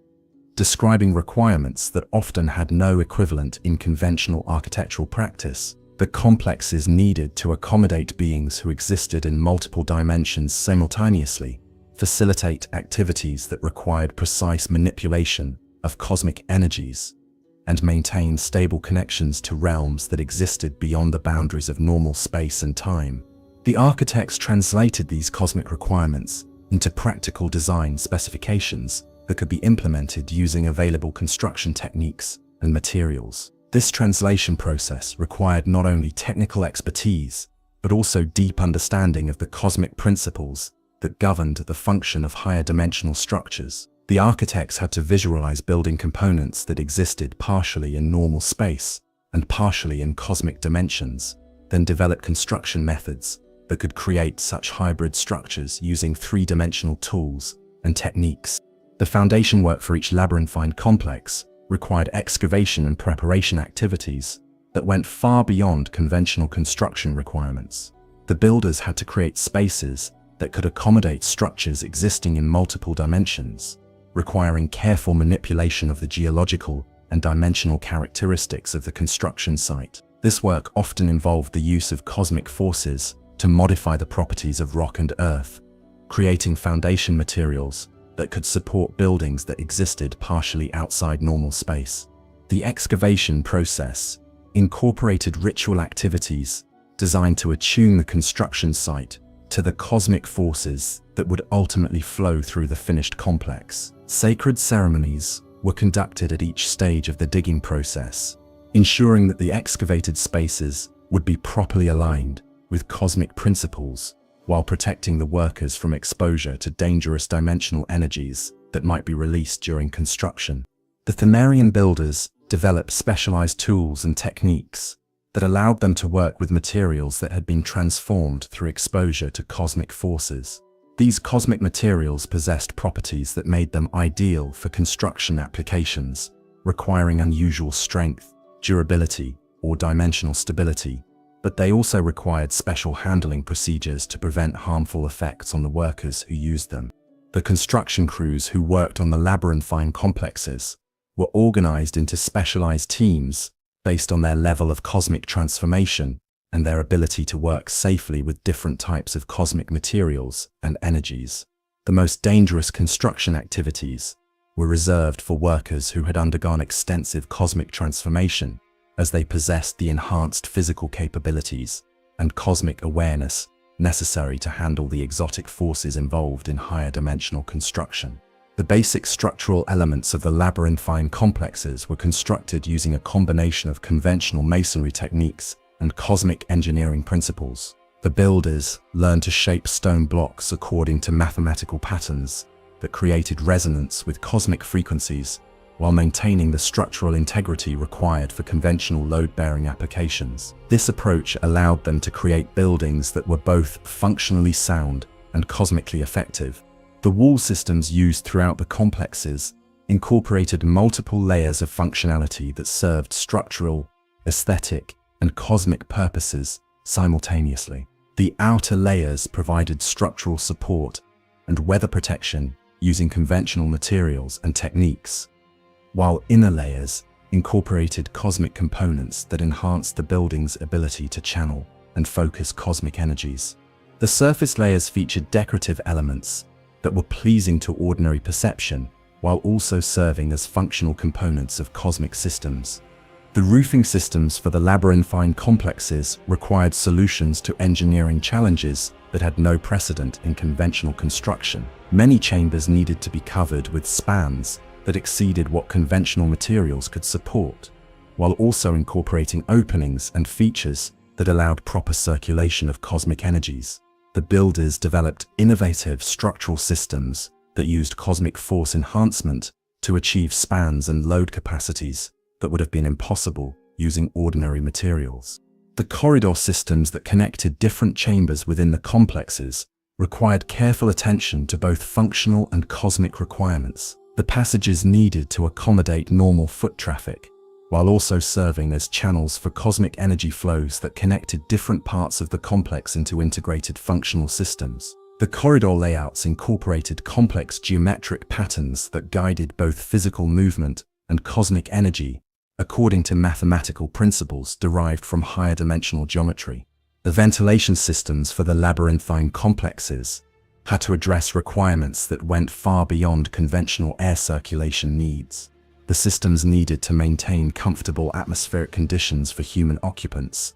describing requirements that often had no equivalent in conventional architectural practice. The complexes needed to accommodate beings who existed in multiple dimensions simultaneously, facilitate activities that required precise manipulation of cosmic energies, and maintain stable connections to realms that existed beyond the boundaries of normal space and time. The architects translated these cosmic requirements into practical design specifications that could be implemented using available construction techniques and materials. This translation process required not only technical expertise, but also deep understanding of the cosmic principles that governed the function of higher dimensional structures. The architects had to visualize building components that existed partially in normal space, and partially in cosmic dimensions, then developed construction methods that could create such hybrid structures using three-dimensional tools and techniques. The foundation work for each labyrinthine complex required excavation and preparation activities that went far beyond conventional construction requirements. The builders had to create spaces that could accommodate structures existing in multiple dimensions, requiring careful manipulation of the geological and dimensional characteristics of the construction site. This work often involved the use of cosmic forces to modify the properties of rock and earth, creating foundation materials that could support buildings that existed partially outside normal space. The excavation process incorporated ritual activities designed to attune the construction site to the cosmic forces that would ultimately flow through the finished complex. Sacred ceremonies were conducted at each stage of the digging process, ensuring that the excavated spaces would be properly aligned with cosmic principles while protecting the workers from exposure to dangerous dimensional energies that might be released during construction. The Pthumerian builders developed specialized tools and techniques that allowed them to work with materials that had been transformed through exposure to cosmic forces. These cosmic materials possessed properties that made them ideal for construction applications, requiring unusual strength, durability, or dimensional stability, but they also required special handling procedures to prevent harmful effects on the workers who used them. The construction crews who worked on the labyrinthine complexes were organized into specialized teams based on their level of cosmic transformation and their ability to work safely with different types of cosmic materials and energies. The most dangerous construction activities were reserved for workers who had undergone extensive cosmic transformation, as they possessed the enhanced physical capabilities and cosmic awareness necessary to handle the exotic forces involved in higher dimensional construction. The basic structural elements of the labyrinthine complexes were constructed using a combination of conventional masonry techniques and cosmic engineering principles. The builders learned to shape stone blocks according to mathematical patterns that created resonance with cosmic frequencies while maintaining the structural integrity required for conventional load-bearing applications. This approach allowed them to create buildings that were both functionally sound and cosmically effective. The wall systems used throughout the complexes incorporated multiple layers of functionality that served structural, aesthetic, and cosmic purposes simultaneously. The outer layers provided structural support and weather protection using conventional materials and techniques, while inner layers incorporated cosmic components that enhanced the building's ability to channel and focus cosmic energies. The surface layers featured decorative elements that were pleasing to ordinary perception, while also serving as functional components of cosmic systems. The roofing systems for the labyrinthine complexes required solutions to engineering challenges that had no precedent in conventional construction. Many chambers needed to be covered with spans that exceeded what conventional materials could support, while also incorporating openings and features that allowed proper circulation of cosmic energies. The builders developed innovative structural systems that used cosmic force enhancement to achieve spans and load capacities that would have been impossible using ordinary materials. The corridor systems that connected different chambers within the complexes required careful attention to both functional and cosmic requirements. The passages needed to accommodate normal foot traffic, while also serving as channels for cosmic energy flows that connected different parts of the complex into integrated functional systems. The corridor layouts incorporated complex geometric patterns that guided both physical movement and cosmic energy according to mathematical principles derived from higher dimensional geometry. The ventilation systems for the labyrinthine complexes had to address requirements that went far beyond conventional air circulation needs. The systems needed to maintain comfortable atmospheric conditions for human occupants,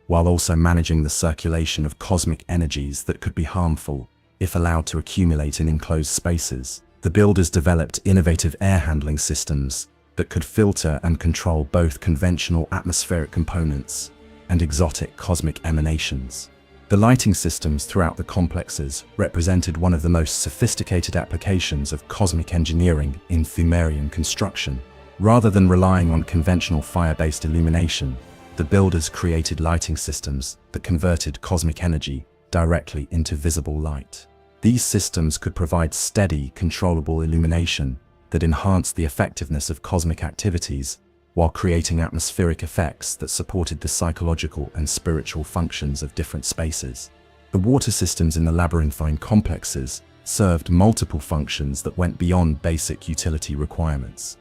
while also managing the circulation of cosmic energies that could be harmful if allowed to accumulate in enclosed spaces. The builders developed innovative air handling systems that could filter and control both conventional atmospheric components and exotic cosmic emanations. The lighting systems throughout the complexes represented one of the most sophisticated applications of cosmic engineering in Pthumerian construction. Rather than relying on conventional fire-based illumination, the builders created lighting systems that converted cosmic energy directly into visible light. These systems could provide steady, controllable illumination that enhanced the effectiveness of cosmic activities while creating atmospheric effects that supported the psychological and spiritual functions of different spaces. The water systems in the labyrinthine complexes served multiple functions that went beyond basic utility requirements.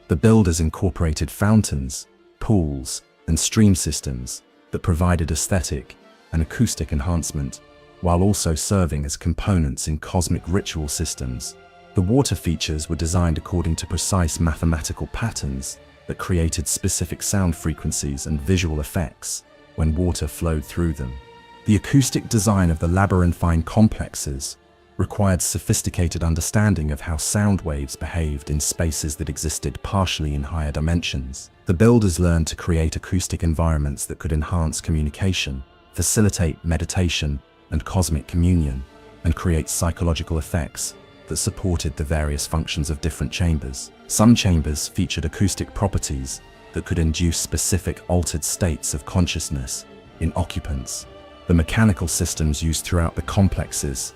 The builders incorporated fountains, pools, and stream systems that provided aesthetic and acoustic enhancement, while also serving as components in cosmic ritual systems. The water features were designed according to precise mathematical patterns that created specific sound frequencies and visual effects when water flowed through them. The acoustic design of the labyrinthine complexes required sophisticated understanding of how sound waves behaved in spaces that existed partially in higher dimensions. The builders learned to create acoustic environments that could enhance communication, facilitate meditation and cosmic communion, and create psychological effects that supported the various functions of different chambers. Some chambers featured acoustic properties that could induce specific altered states of consciousness in occupants. The mechanical systems used throughout the complexes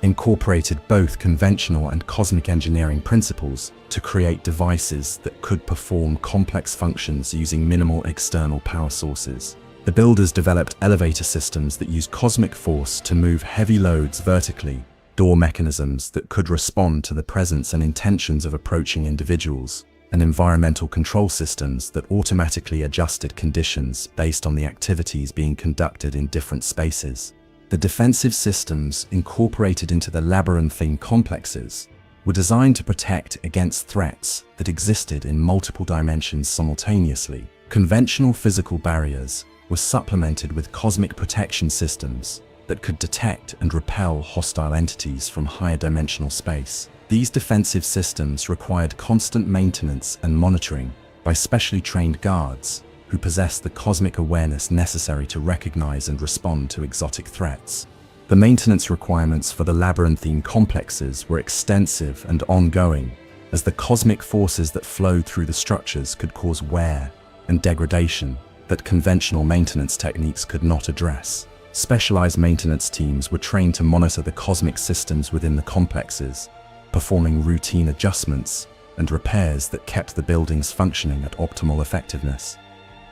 incorporated both conventional and cosmic engineering principles to create devices that could perform complex functions using minimal external power sources. The builders developed elevator systems that used cosmic force to move heavy loads vertically, door mechanisms that could respond to the presence and intentions of approaching individuals, and environmental control systems that automatically adjusted conditions based on the activities being conducted in different spaces. The defensive systems incorporated into the labyrinthine complexes were designed to protect against threats that existed in multiple dimensions simultaneously. Conventional physical barriers were supplemented with cosmic protection systems that could detect and repel hostile entities from higher dimensional space. These defensive systems required constant maintenance and monitoring by specially trained guards who possessed the cosmic awareness necessary to recognize and respond to exotic threats. The maintenance requirements for the labyrinthine complexes were extensive and ongoing, as the cosmic forces that flowed through the structures could cause wear and degradation that conventional maintenance techniques could not address. Specialized maintenance teams were trained to monitor the cosmic systems within the complexes, performing routine adjustments and repairs that kept the buildings functioning at optimal effectiveness.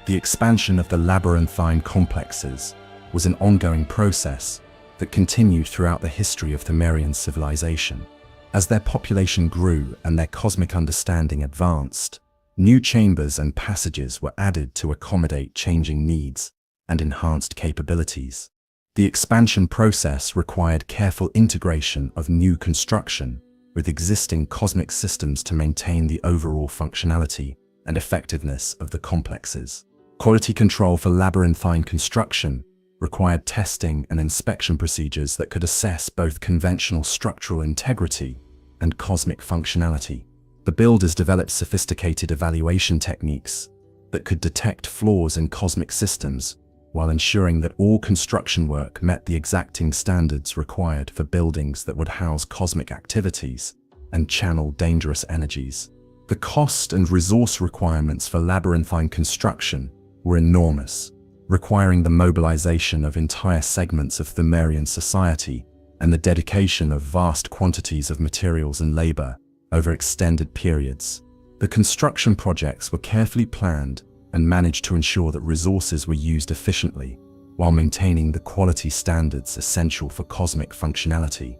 The expansion of the labyrinthine complexes was an ongoing process that continued throughout the history of Pthumerian civilization. As their population grew and their cosmic understanding advanced, new chambers and passages were added to accommodate changing needs and enhanced capabilities. The expansion process required careful integration of new construction with existing cosmic systems to maintain the overall functionality and effectiveness of the complexes. Quality control for labyrinthine construction required testing and inspection procedures that could assess both conventional structural integrity and cosmic functionality. The builders developed sophisticated evaluation techniques that could detect flaws in cosmic systems while ensuring that all construction work met the exacting standards required for buildings that would house cosmic activities and channel dangerous energies. The cost and resource requirements for labyrinthine construction were enormous, requiring the mobilization of entire segments of Pthumerian society and the dedication of vast quantities of materials and labor over extended periods. The construction projects were carefully planned and managed to ensure that resources were used efficiently while maintaining the quality standards essential for cosmic functionality.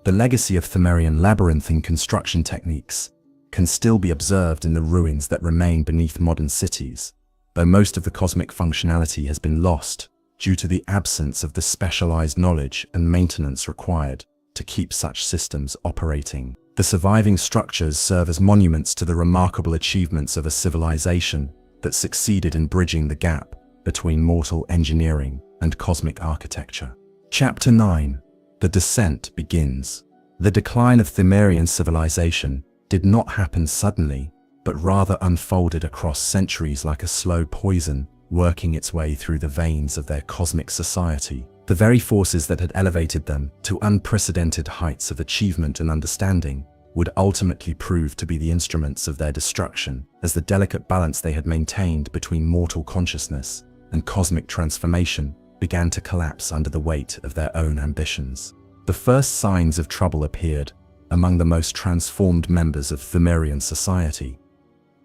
The legacy of Pthumerian labyrinthine construction techniques can still be observed in the ruins that remain beneath modern cities, though most of the cosmic functionality has been lost due to the absence of the specialized knowledge and maintenance required to keep such systems operating. The surviving structures serve as monuments to the remarkable achievements of a civilization that succeeded in bridging the gap between mortal engineering and cosmic architecture. Chapter 9. The Descent begins. The decline of Pthumerian civilization did not happen suddenly, but rather unfolded across centuries like a slow poison working its way through the veins of their cosmic society. The very forces that had elevated them to unprecedented heights of achievement and understanding would ultimately prove to be the instruments of their destruction, as the delicate balance they had maintained between mortal consciousness and cosmic transformation began to collapse under the weight of their own ambitions. The first signs of trouble appeared among the most transformed members of Pthumerian society,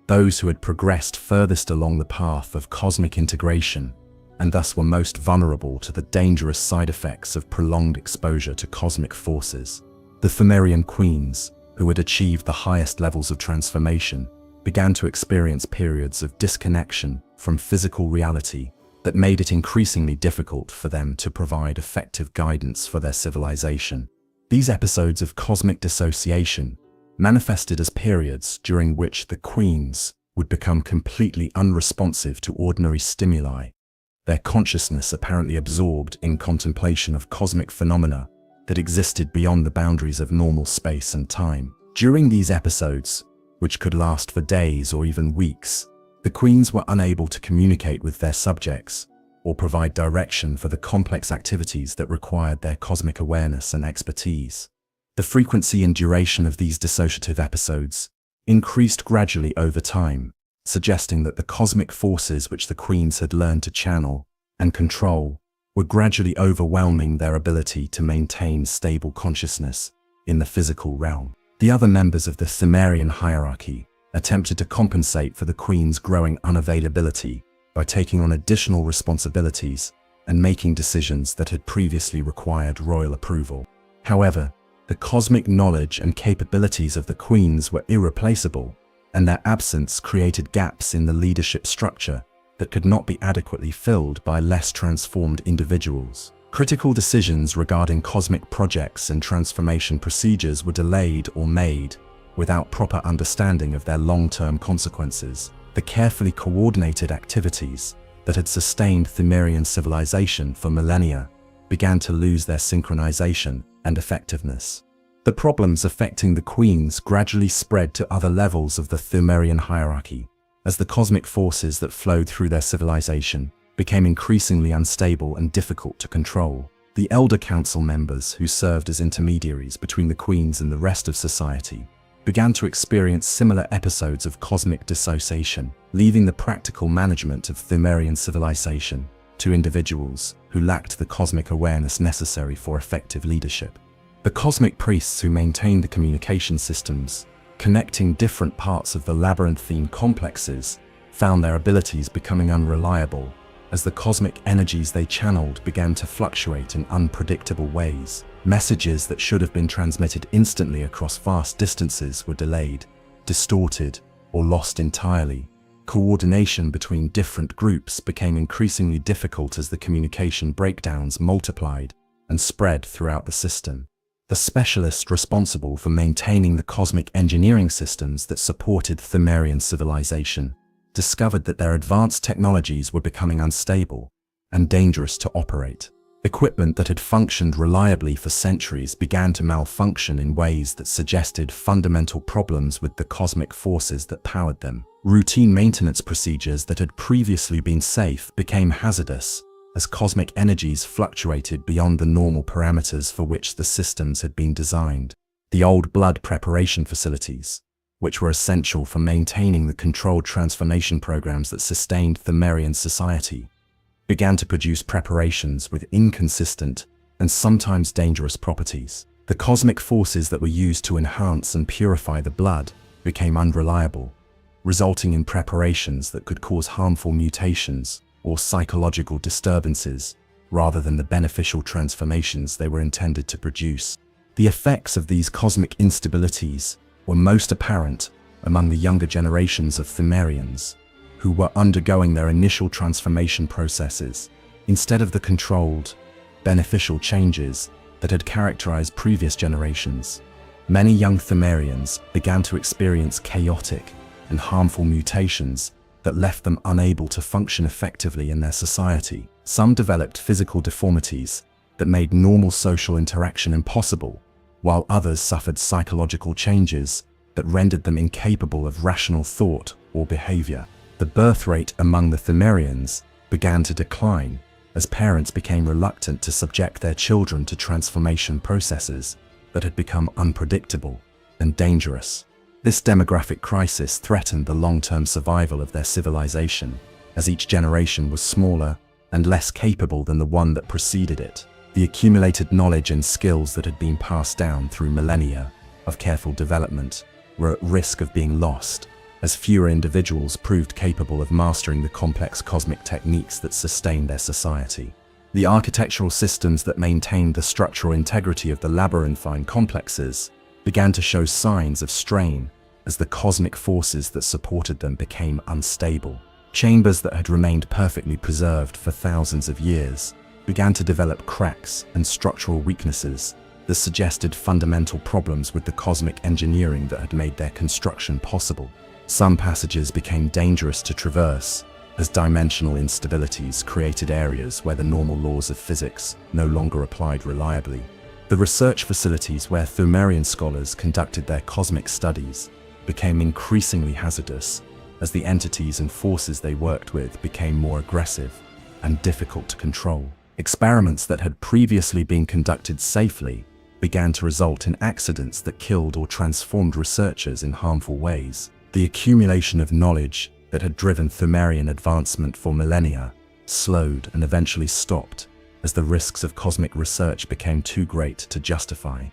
those who had progressed furthest along the path of cosmic integration and thus were most vulnerable to the dangerous side effects of prolonged exposure to cosmic forces. The Pthumerian queens, who had achieved the highest levels of transformation, began to experience periods of disconnection from physical reality that made it increasingly difficult for them to provide effective guidance for their civilization. These episodes of cosmic dissociation manifested as periods during which the queens would become completely unresponsive to ordinary stimuli, their consciousness apparently absorbed in contemplation of cosmic phenomena that existed beyond the boundaries of normal space and time. During these episodes, which could last for days or even weeks, the queens were unable to communicate with their subjects or provide direction for the complex activities that required their cosmic awareness and expertise. The frequency and duration of these dissociative episodes increased gradually over time, suggesting that the cosmic forces which the queens had learned to channel and control were gradually overwhelming their ability to maintain stable consciousness in the physical realm. The other members of the Pthumerian hierarchy attempted to compensate for the queen's growing unavailability by taking on additional responsibilities and making decisions that had previously required royal approval. However, the cosmic knowledge and capabilities of the queens were irreplaceable, and their absence created gaps in the leadership structure that could not be adequately filled by less transformed individuals. Critical decisions regarding cosmic projects and transformation procedures were delayed or made without proper understanding of their long-term consequences. The carefully coordinated activities that had sustained Pthumerian civilization for millennia began to lose their synchronization and effectiveness. The problems affecting the queens gradually spread to other levels of the Pthumerian hierarchy, as the cosmic forces that flowed through their civilization became increasingly unstable and difficult to control. The elder council members, who served as intermediaries between the queens and the rest of society, began to experience similar episodes of cosmic dissociation, leaving the practical management of Pthumerian civilization to individuals who lacked the cosmic awareness necessary for effective leadership. The cosmic priests who maintained the communication systems connecting different parts of the labyrinthine complexes found their abilities becoming unreliable as the cosmic energies they channeled began to fluctuate in unpredictable ways. Messages that should have been transmitted instantly across vast distances were delayed, distorted, or lost entirely. Coordination between different groups became increasingly difficult as the communication breakdowns multiplied and spread throughout the system. The specialists responsible for maintaining the cosmic engineering systems that supported Pthumerian civilization discovered that their advanced technologies were becoming unstable and dangerous to operate. Equipment that had functioned reliably for centuries began to malfunction in ways that suggested fundamental problems with the cosmic forces that powered them. Routine maintenance procedures that had previously been safe became hazardous as cosmic energies fluctuated beyond the normal parameters for which the systems had been designed. The old blood preparation facilities, which were essential for maintaining the controlled transformation programs that sustained Pthumerian society, began to produce preparations with inconsistent and sometimes dangerous properties. The cosmic forces that were used to enhance and purify the blood became unreliable, resulting in preparations that could cause harmful mutations or psychological disturbances rather than the beneficial transformations they were intended to produce. The effects of these cosmic instabilities were most apparent among the younger generations of Pthumerians, who were undergoing their initial transformation processes instead of the controlled, beneficial changes that had characterized previous generations. Many young Pthumerians began to experience chaotic and harmful mutations that left them unable to function effectively in their society. Some developed physical deformities that made normal social interaction impossible, while others suffered psychological changes that rendered them incapable of rational thought or behavior. The birth rate among the Pthumerians began to decline as parents became reluctant to subject their children to transformation processes that had become unpredictable and dangerous. This demographic crisis threatened the long-term survival of their civilization, as each generation was smaller and less capable than the one that preceded it. The accumulated knowledge and skills that had been passed down through millennia of careful development were at risk of being lost, as fewer individuals proved capable of mastering the complex cosmic techniques that sustained their society. The architectural systems that maintained the structural integrity of the labyrinthine complexes began to show signs of strain as the cosmic forces that supported them became unstable. Chambers that had remained perfectly preserved for thousands of years began to develop cracks and structural weaknesses that suggested fundamental problems with the cosmic engineering that had made their construction possible. Some passages became dangerous to traverse, as dimensional instabilities created areas where the normal laws of physics no longer applied reliably. The research facilities where Pthumerian scholars conducted their cosmic studies became increasingly hazardous, as the entities and forces they worked with became more aggressive and difficult to control. Experiments that had previously been conducted safely began to result in accidents that killed or transformed researchers in harmful ways. The accumulation of knowledge that had driven Pthumerian advancement for millennia slowed and eventually stopped, as the risks of cosmic research became too great to justify.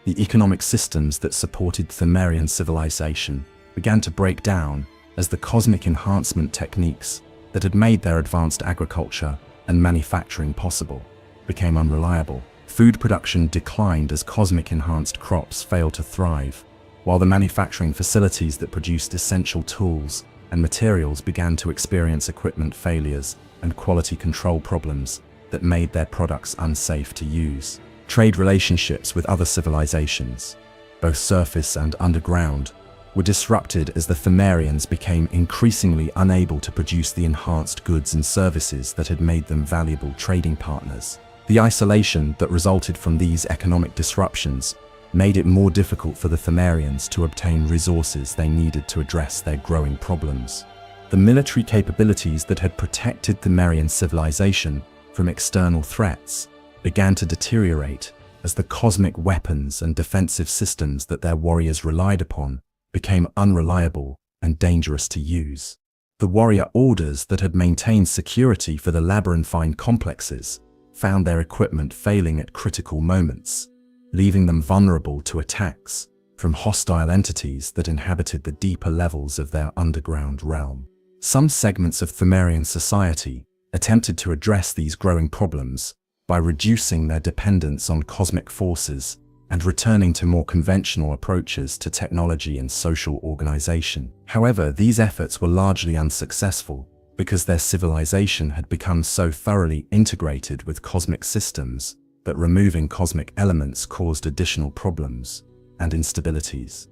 The economic systems that supported Pthumerian civilization began to break down as the cosmic enhancement techniques that had made their advanced agriculture and manufacturing possible became unreliable. Food production declined as cosmic enhanced crops failed to thrive, while the manufacturing facilities that produced essential tools and materials began to experience equipment failures and quality control problems that made their products unsafe to use. Trade relationships with other civilizations, both surface and underground, were disrupted as the Pthumerians became increasingly unable to produce the enhanced goods and services that had made them valuable trading partners. The isolation that resulted from these economic disruptions made it more difficult for the Pthumerians to obtain resources they needed to address their growing problems. The military capabilities that had protected Pthumerian civilization from external threats began to deteriorate as the cosmic weapons and defensive systems that their warriors relied upon became unreliable and dangerous to use. The warrior orders that had maintained security for the labyrinthine complexes found their equipment failing at critical moments, leaving them vulnerable to attacks from hostile entities that inhabited the deeper levels of their underground realm. Some segments of Pthumerian society attempted to address these growing problems by reducing their dependence on cosmic forces and returning to more conventional approaches to technology and social organization. However, these efforts were largely unsuccessful because their civilization had become so thoroughly integrated with cosmic systems that removing cosmic elements caused additional problems and instabilities.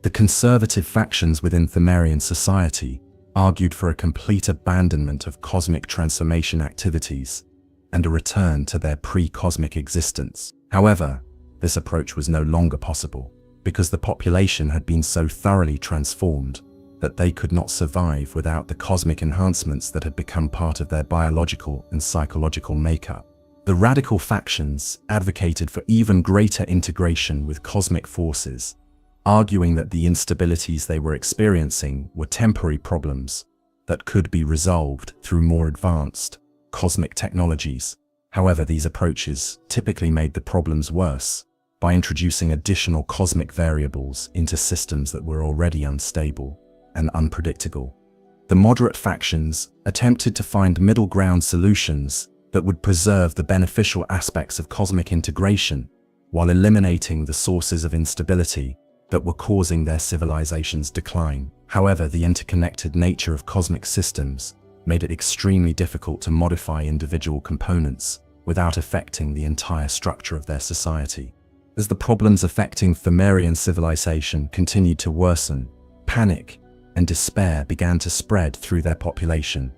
The conservative factions within Pthumerian society argued for a complete abandonment of cosmic transformation activities and a return to their pre-cosmic existence. However, this approach was no longer possible because the population had been so thoroughly transformed that they could not survive without the cosmic enhancements that had become part of their biological and psychological makeup. The radical factions advocated for even greater integration with cosmic forces, arguing that the instabilities they were experiencing were temporary problems that could be resolved through more advanced cosmic technologies. However, these approaches typically made the problems worse by introducing additional cosmic variables into systems that were already unstable and unpredictable. The moderate factions attempted to find middle ground solutions that would preserve the beneficial aspects of cosmic integration while eliminating the sources of instability that were causing their civilization's decline. However, the interconnected nature of cosmic systems made it extremely difficult to modify individual components without affecting the entire structure of their society. As the problems affecting Pthumerian civilization continued to worsen, panic and despair began to spread through their population.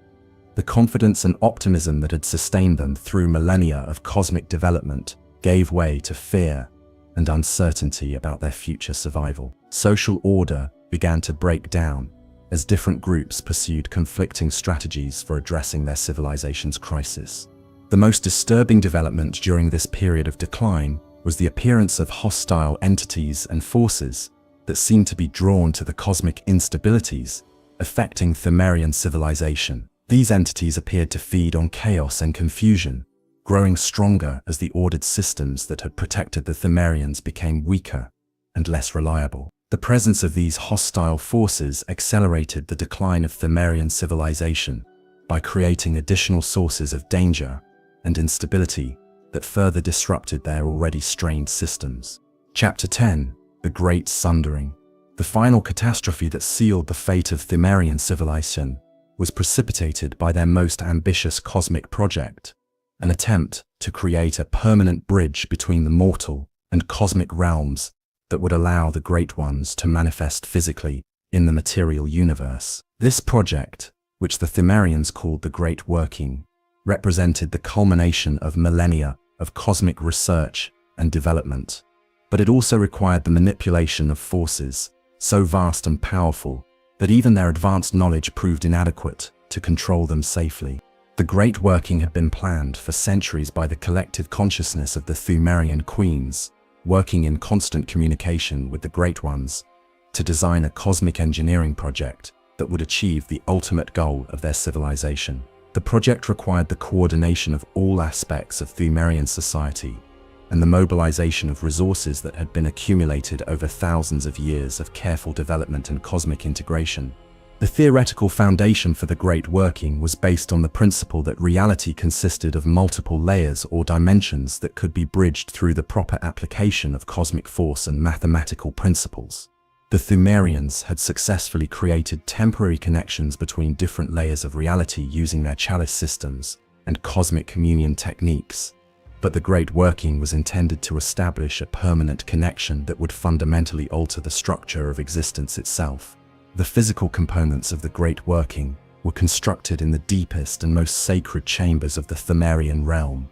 The confidence and optimism that had sustained them through millennia of cosmic development gave way to fear and uncertainty about their future survival. Social order began to break down as different groups pursued conflicting strategies for addressing their civilization's crisis. The most disturbing development during this period of decline was the appearance of hostile entities and forces that seemed to be drawn to the cosmic instabilities affecting Pthumerian civilization. These entities appeared to feed on chaos and confusion, growing stronger as the ordered systems that had protected the Pthumerians became weaker and less reliable. The presence of these hostile forces accelerated the decline of Pthumerian civilization by creating additional sources of danger and instability that further disrupted their already strained systems. Chapter 10: The Great Sundering. The final catastrophe that sealed the fate of Pthumerian civilization was precipitated by their most ambitious cosmic project, an attempt to create a permanent bridge between the mortal and cosmic realms that would allow the Great Ones to manifest physically in the material universe. This project, which the Pthumerians called the Great Working, represented the culmination of millennia of cosmic research and development, but it also required the manipulation of forces so vast and powerful that even their advanced knowledge proved inadequate to control them safely. The Great Working had been planned for centuries by the collective consciousness of the Pthumerian queens, working in constant communication with the Great Ones to design a cosmic engineering project that would achieve the ultimate goal of their civilization. The project required the coordination of all aspects of Pthumerian society and the mobilization of resources that had been accumulated over thousands of years of careful development and cosmic integration. The theoretical foundation for the Great Working was based on the principle that reality consisted of multiple layers or dimensions that could be bridged through the proper application of cosmic force and mathematical principles. The Pthumerians had successfully created temporary connections between different layers of reality using their chalice systems and cosmic communion techniques, but the Great Working was intended to establish a permanent connection that would fundamentally alter the structure of existence itself. The physical components of the Great Working were constructed in the deepest and most sacred chambers of the Pthumerian realm,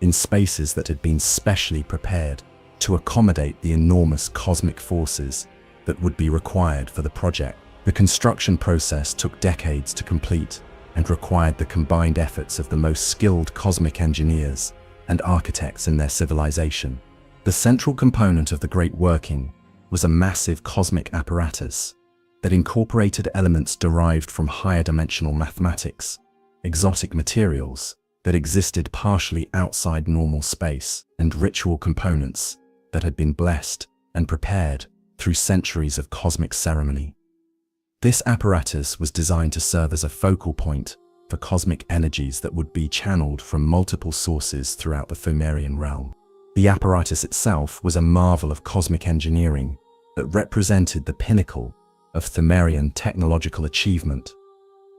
in spaces that had been specially prepared to accommodate the enormous cosmic forces that would be required for the project. The construction process took decades to complete and required the combined efforts of the most skilled cosmic engineers and architects in their civilization. The central component of the Great Working was a massive cosmic apparatus that incorporated elements derived from higher dimensional mathematics, exotic materials that existed partially outside normal space, and ritual components that had been blessed and prepared through centuries of cosmic ceremony. This apparatus was designed to serve as a focal point for cosmic energies that would be channeled from multiple sources throughout the Pthumerian realm. The apparatus itself was a marvel of cosmic engineering that represented the pinnacle of Pthumerian technological achievement.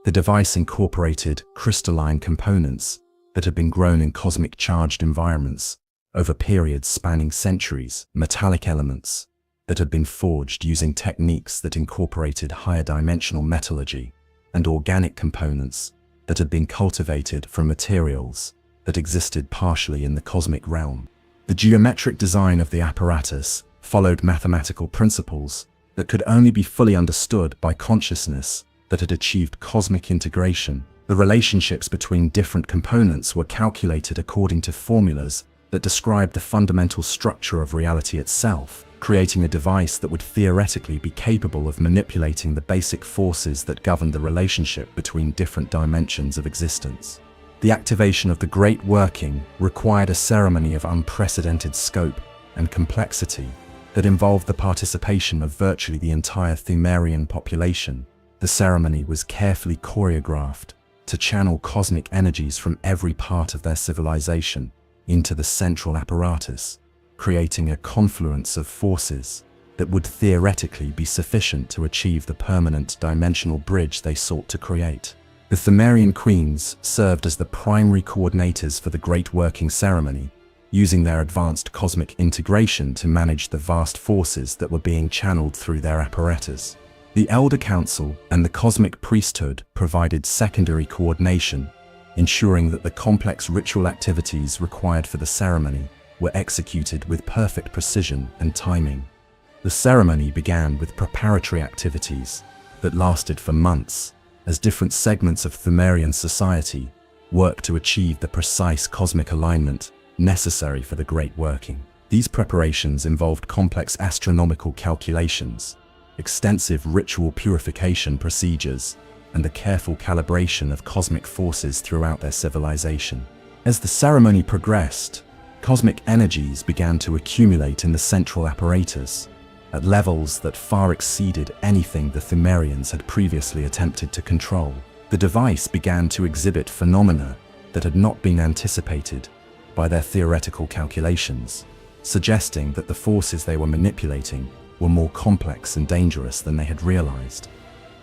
The device incorporated crystalline components that had been grown in cosmic charged environments over periods spanning centuries, metallic elements that had been forged using techniques that incorporated higher dimensional metallurgy, and organic components that had been cultivated from materials that existed partially in the cosmic realm. The geometric design of the apparatus followed mathematical principles that could only be fully understood by consciousness that had achieved cosmic integration. The relationships between different components were calculated according to formulas that described the fundamental structure of reality itself, creating a device that would theoretically be capable of manipulating the basic forces that governed the relationship between different dimensions of existence. The activation of the Great Working required a ceremony of unprecedented scope and complexity that involved the participation of virtually the entire Pthumerian population. The ceremony was carefully choreographed to channel cosmic energies from every part of their civilization into the central apparatus, creating a confluence of forces that would theoretically be sufficient to achieve the permanent dimensional bridge they sought to create. The Pthumerian queens served as the primary coordinators for the Great Working ceremony, using their advanced cosmic integration to manage the vast forces that were being channeled through their apparatus. The Elder Council and the Cosmic Priesthood provided secondary coordination, ensuring that the complex ritual activities required for the ceremony were executed with perfect precision and timing. The ceremony began with preparatory activities that lasted for months, as different segments of Pthumerian society worked to achieve the precise cosmic alignment necessary for the Great Working. These preparations involved complex astronomical calculations, extensive ritual purification procedures, and the careful calibration of cosmic forces throughout their civilization. As the ceremony progressed, cosmic energies began to accumulate in the central apparatus at levels that far exceeded anything the Pthumerians had previously attempted to control. The device began to exhibit phenomena that had not been anticipated by their theoretical calculations, suggesting that the forces they were manipulating were more complex and dangerous than they had realized.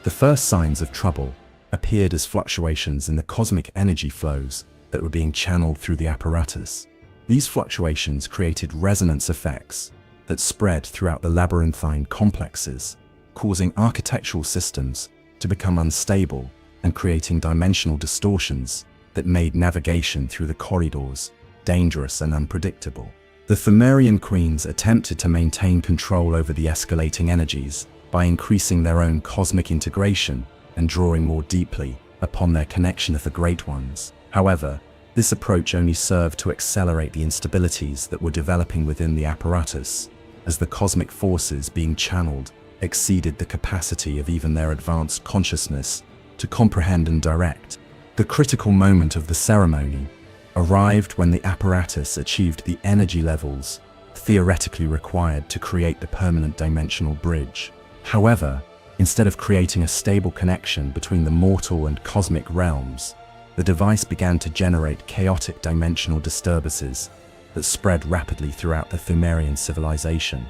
The first signs of trouble appeared as fluctuations in the cosmic energy flows that were being channeled through the apparatus. These fluctuations created resonance effects that spread throughout the labyrinthine complexes, causing architectural systems to become unstable and creating dimensional distortions that made navigation through the corridors dangerous and unpredictable. The Pthumerian queens attempted to maintain control over the escalating energies by increasing their own cosmic integration and drawing more deeply upon their connection with the Great Ones. However, this approach only served to accelerate the instabilities that were developing within the apparatus, as the cosmic forces being channeled exceeded the capacity of even their advanced consciousness to comprehend and direct. The critical moment of the ceremony arrived when the apparatus achieved the energy levels theoretically required to create the permanent dimensional bridge. However, instead of creating a stable connection between the mortal and cosmic realms, the device began to generate chaotic dimensional disturbances that spread rapidly throughout the Pthumerian civilization.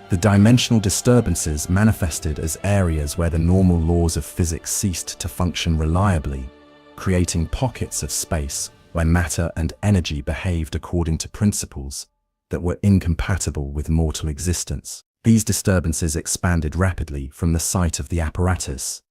The dimensional disturbances manifested as areas where the normal laws of physics ceased to function reliably, creating pockets of space where matter and energy behaved according to principles that were incompatible with mortal existence. These disturbances expanded rapidly from the site of the apparatus,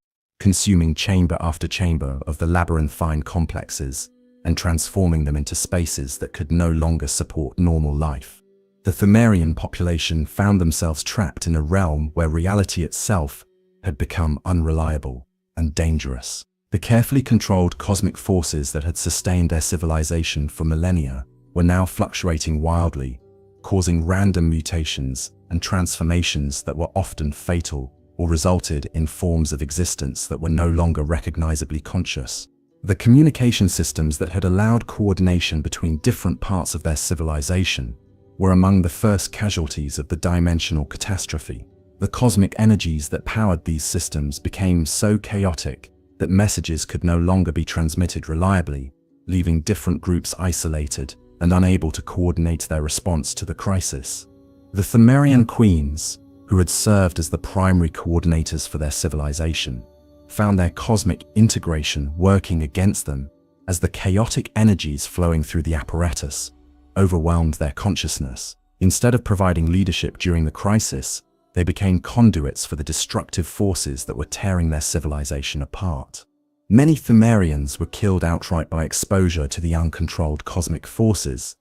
consuming chamber after chamber of the labyrinthine complexes and transforming them into spaces that could no longer support normal life. The Pthumerian population found themselves trapped in a realm where reality itself had become unreliable and dangerous. The carefully controlled cosmic forces that had sustained their civilization for millennia were now fluctuating wildly, causing random mutations and transformations that were often fatal or resulted in forms of existence that were no longer recognizably conscious. The communication systems that had allowed coordination between different parts of their civilization were among the first casualties of the dimensional catastrophe. The cosmic energies that powered these systems became so chaotic that messages could no longer be transmitted reliably, leaving different groups isolated and unable to coordinate their response to the crisis. The Pthumerian queens, who had served as the primary coordinators for their civilization, found their cosmic integration working against them as the chaotic energies flowing through the apparatus overwhelmed their consciousness. Instead of providing leadership during the crisis, they became conduits for the destructive forces that were tearing their civilization apart. Many Pthumerians were killed outright by exposure to the uncontrolled cosmic forces,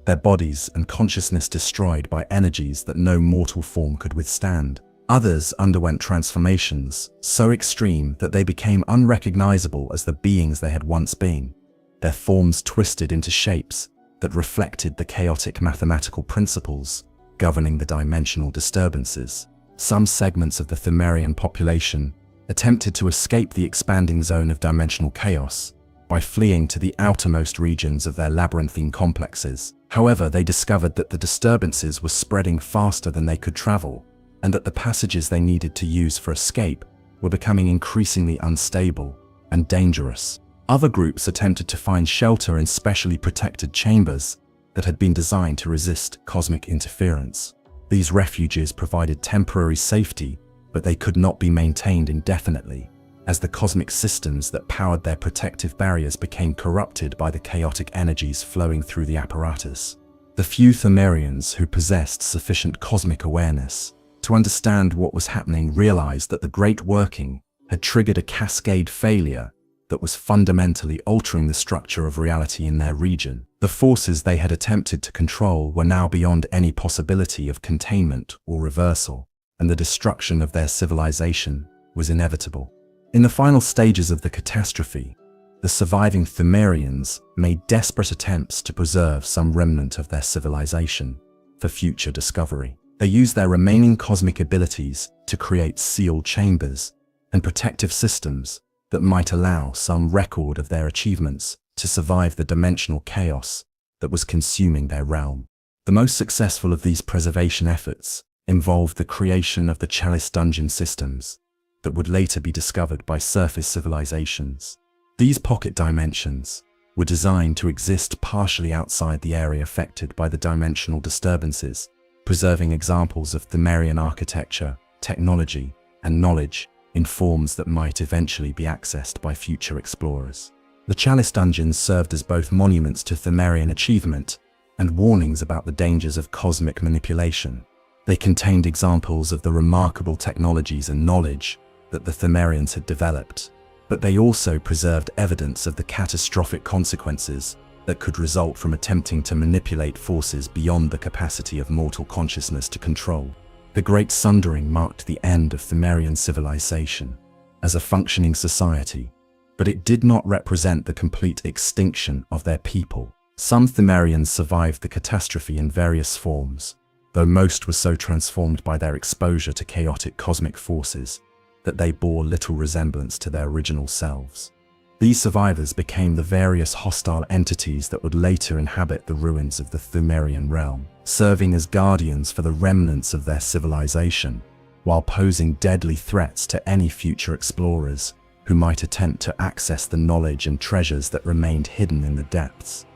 their bodies and consciousness destroyed by energies that no mortal form could withstand. Others underwent transformations so extreme that they became unrecognizable as the beings they had once been, their forms twisted into shapes that reflected the chaotic mathematical principles governing the dimensional disturbances. Some segments of the Pthumerian population attempted to escape the expanding zone of dimensional chaos by fleeing to the outermost regions of their labyrinthine complexes. However, they discovered that the disturbances were spreading faster than they could travel, and that the passages they needed to use for escape were becoming increasingly unstable and dangerous. Other groups attempted to find shelter in specially protected chambers that had been designed to resist cosmic interference. These refuges provided temporary safety, but they could not be maintained indefinitely, as the cosmic systems that powered their protective barriers became corrupted by the chaotic energies flowing through the apparatus. The few Pthumerians who possessed sufficient cosmic awareness to understand what was happening realized that the Great Working had triggered a cascade failure that was fundamentally altering the structure of reality in their region. The forces they had attempted to control were now beyond any possibility of containment or reversal, and the destruction of their civilization was inevitable. In the final stages of the catastrophe, the surviving Pthumerians made desperate attempts to preserve some remnant of their civilization. for future discovery. They use their remaining cosmic abilities to create sealed chambers and protective systems that might allow some record of their achievements to survive the dimensional chaos that was consuming their realm. The most successful of these preservation efforts involved the creation of the Chalice dungeon systems that would later be discovered by surface civilizations. These pocket dimensions were designed to exist partially outside the area affected by the dimensional disturbances, preserving examples of Pthumerian architecture, technology, and knowledge in forms that might eventually be accessed by future explorers. The Chalice dungeons served as both monuments to Pthumerian achievement and warnings about the dangers of cosmic manipulation. They contained examples of the remarkable technologies and knowledge that the Pthumerians had developed, but they also preserved evidence of the catastrophic consequences that could result from attempting to manipulate forces beyond the capacity of mortal consciousness to control. The Great Sundering marked the end of Pthumerian civilization as a functioning society, but it did not represent the complete extinction of their people. Some Pthumerians survived the catastrophe in various forms, though most were so transformed by their exposure to chaotic cosmic forces that they bore little resemblance to their original selves. These survivors became the various hostile entities that would later inhabit the ruins of the Pthumerian realm, serving as guardians for the remnants of their civilization, while posing deadly threats to any future explorers who might attempt to access the knowledge and treasures that remained hidden in the depths.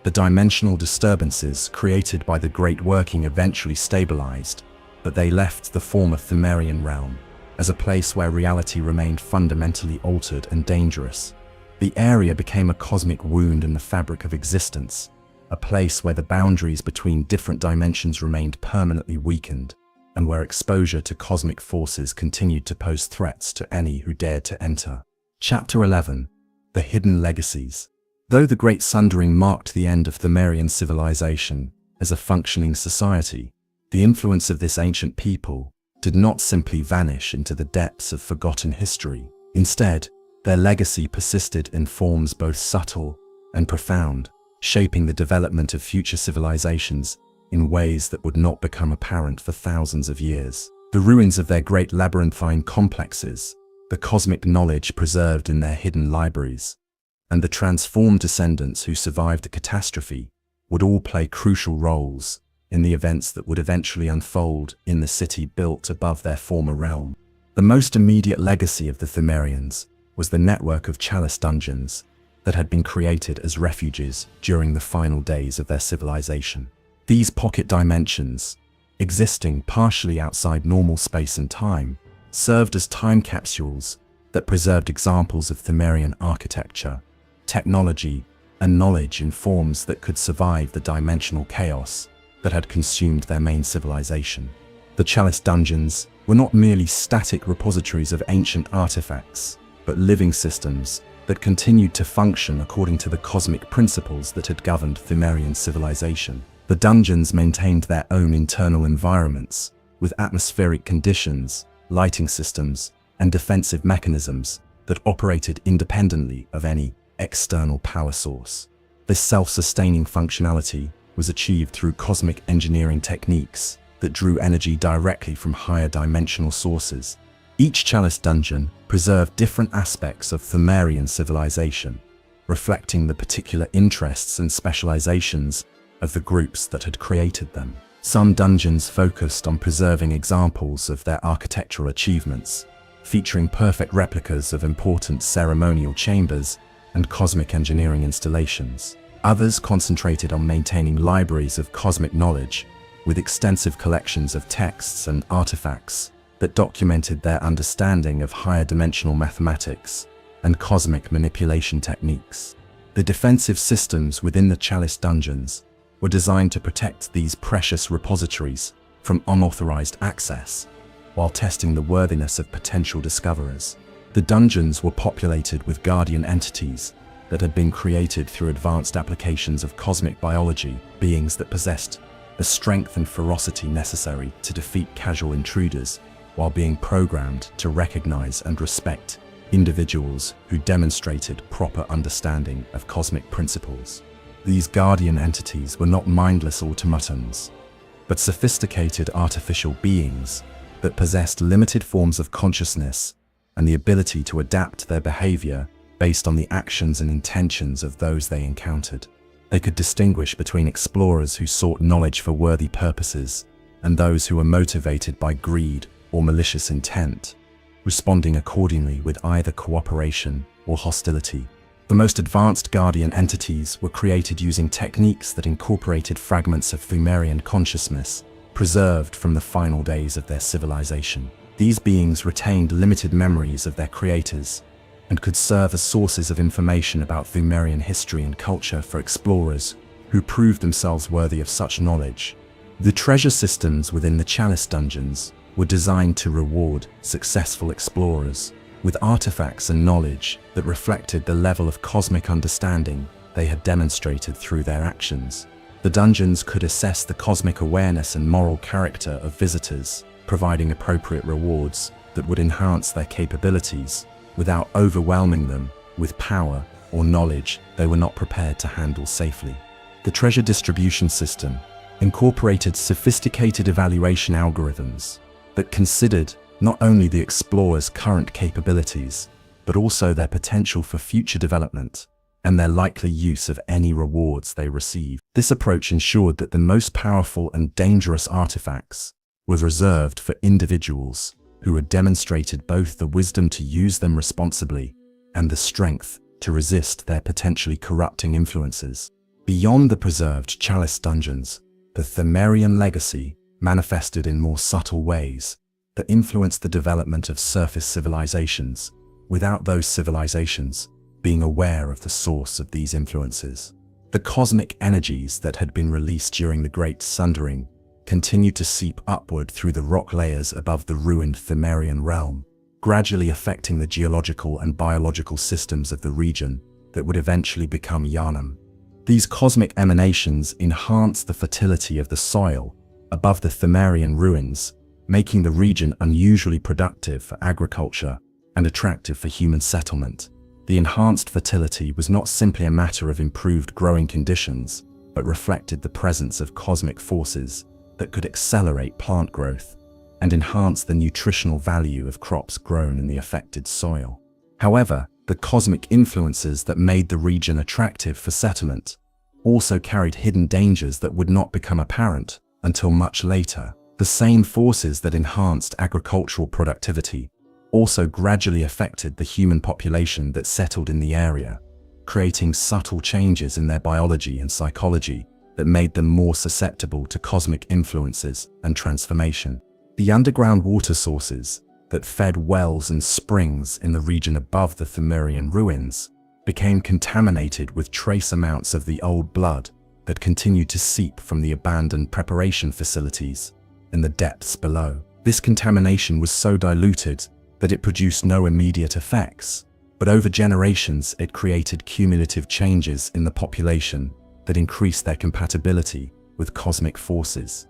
The dimensional disturbances created by the Great Working eventually stabilized, but they left the former Pthumerian realm as a place where reality remained fundamentally altered and dangerous. The area became a cosmic wound in the fabric of existence, a place where the boundaries between different dimensions remained permanently weakened, and where exposure to cosmic forces continued to pose threats to any who dared to enter. Chapter 11. The Hidden Legacies. Though the Great Sundering marked the end of Pthumerian civilization as a functioning society, the influence of this ancient people did not simply vanish into the depths of forgotten history. Instead, their legacy persisted in forms both subtle and profound, shaping the development of future civilizations in ways that would not become apparent for thousands of years. The ruins of their great labyrinthine complexes, the cosmic knowledge preserved in their hidden libraries, and the transformed descendants who survived the catastrophe would all play crucial roles in the events that would eventually unfold in the city built above their former realm. The most immediate legacy of the Pthumerians was the network of Chalice dungeons that had been created as refuges during the final days of their civilization. These pocket dimensions, existing partially outside normal space and time, served as time capsules that preserved examples of Pthumerian architecture, technology, and knowledge in forms that could survive the dimensional chaos that had consumed their main civilization. The Chalice dungeons were not merely static repositories of ancient artifacts, but living systems that continued to function according to the cosmic principles that had governed Pthumerian civilization. The dungeons maintained their own internal environments, with atmospheric conditions, lighting systems, and defensive mechanisms that operated independently of any external power source. This self-sustaining functionality was achieved through cosmic engineering techniques that drew energy directly from higher dimensional sources. Each Chalice dungeon preserved different aspects of Pthumerian civilization, reflecting the particular interests and specializations of the groups that had created them. Some dungeons focused on preserving examples of their architectural achievements, featuring perfect replicas of important ceremonial chambers and cosmic engineering installations. Others concentrated on maintaining libraries of cosmic knowledge, with extensive collections of texts and artifacts that documented their understanding of higher dimensional mathematics and cosmic manipulation techniques. The defensive systems within the Chalice dungeons were designed to protect these precious repositories from unauthorized access, while testing the worthiness of potential discoverers. The dungeons were populated with guardian entities that had been created through advanced applications of cosmic biology, beings that possessed the strength and ferocity necessary to defeat casual intruders, while being programmed to recognize and respect individuals who demonstrated proper understanding of cosmic principles. These guardian entities were not mindless automatons. but sophisticated artificial beings that possessed limited forms of consciousness and the ability to adapt their behavior based on the actions and intentions of those they encountered. They could distinguish between explorers who sought knowledge for worthy purposes and those who were motivated by greed or malicious intent, responding accordingly with either cooperation or hostility. The most advanced guardian entities were created using techniques that incorporated fragments of Pthumerian consciousness preserved from the final days of their civilization. These beings retained limited memories of their creators and could serve as sources of information about Pthumerian history and culture for explorers who proved themselves worthy of such knowledge. The treasure systems within the Chalice dungeons were designed to reward successful explorers with artifacts and knowledge that reflected the level of cosmic understanding they had demonstrated through their actions. The dungeons could assess the cosmic awareness and moral character of visitors, providing appropriate rewards that would enhance their capabilities without overwhelming them with power or knowledge they were not prepared to handle safely. The treasure distribution system incorporated sophisticated evaluation algorithms that considered not only the explorer's current capabilities, but also their potential for future development and their likely use of any rewards they receive. This approach ensured that the most powerful and dangerous artifacts were reserved for individuals who had demonstrated both the wisdom to use them responsibly and the strength to resist their potentially corrupting influences. Beyond the preserved Chalice dungeons, the Pthumerian legacy manifested in more subtle ways that influenced the development of surface civilizations, without those civilizations being aware of the source of these influences. The cosmic energies that had been released during the Great Sundering continued to seep upward through the rock layers above the ruined Pthumerian realm, gradually affecting the geological and biological systems of the region that would eventually become Yharnam. These cosmic emanations enhanced the fertility of the soil above the Pthumerian ruins, making the region unusually productive for agriculture and attractive for human settlement. The enhanced fertility was not simply a matter of improved growing conditions, but reflected the presence of cosmic forces that could accelerate plant growth and enhance the nutritional value of crops grown in the affected soil. However, the cosmic influences that made the region attractive for settlement also carried hidden dangers that would not become apparent until much later. The same forces that enhanced agricultural productivity also gradually affected the human population that settled in the area, creating subtle changes in their biology and psychology that made them more susceptible to cosmic influences and transformation. The underground water sources that fed wells and springs in the region above the Pthumerian ruins became contaminated with trace amounts of the old blood that continued to seep from the abandoned preparation facilities in the depths below. This contamination was so diluted that it produced no immediate effects, but over generations it created cumulative changes in the population that increased their compatibility with cosmic forces.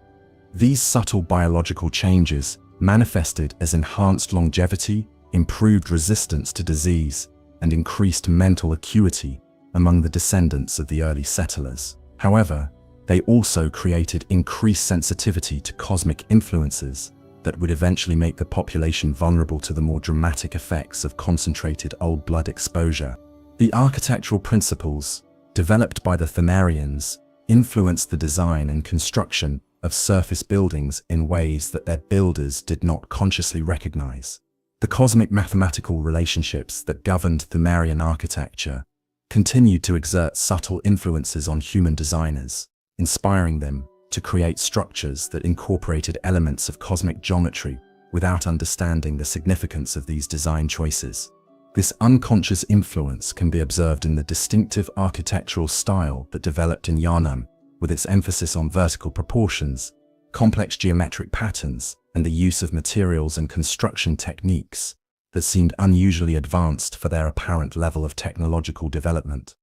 These subtle biological changes manifested as enhanced longevity, improved resistance to disease, and increased mental acuity among the descendants of the early settlers. However, they also created increased sensitivity to cosmic influences that would eventually make the population vulnerable to the more dramatic effects of concentrated old blood exposure. The architectural principles developed by the Pthumerians influenced the design and construction of surface buildings in ways that their builders did not consciously recognize. The cosmic mathematical relationships that governed Pthumerian architecture continued to exert subtle influences on human designers, inspiring them to create structures that incorporated elements of cosmic geometry without understanding the significance of these design choices. This unconscious influence can be observed in the distinctive architectural style that developed in Yharnam, with its emphasis on vertical proportions, complex geometric patterns, and the use of materials and construction techniques that seemed unusually advanced for their apparent level of technological development.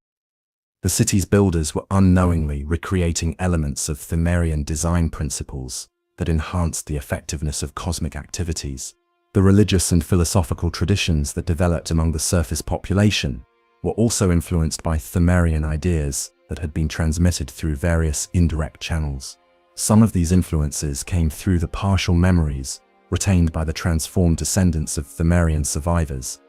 The city's builders were unknowingly recreating elements of Pthumerian design principles that enhanced the effectiveness of cosmic activities. The religious and philosophical traditions that developed among the surface population were also influenced by Pthumerian ideas that had been transmitted through various indirect channels. Some of these influences came through the partial memories retained by the transformed descendants of Pthumerian survivors,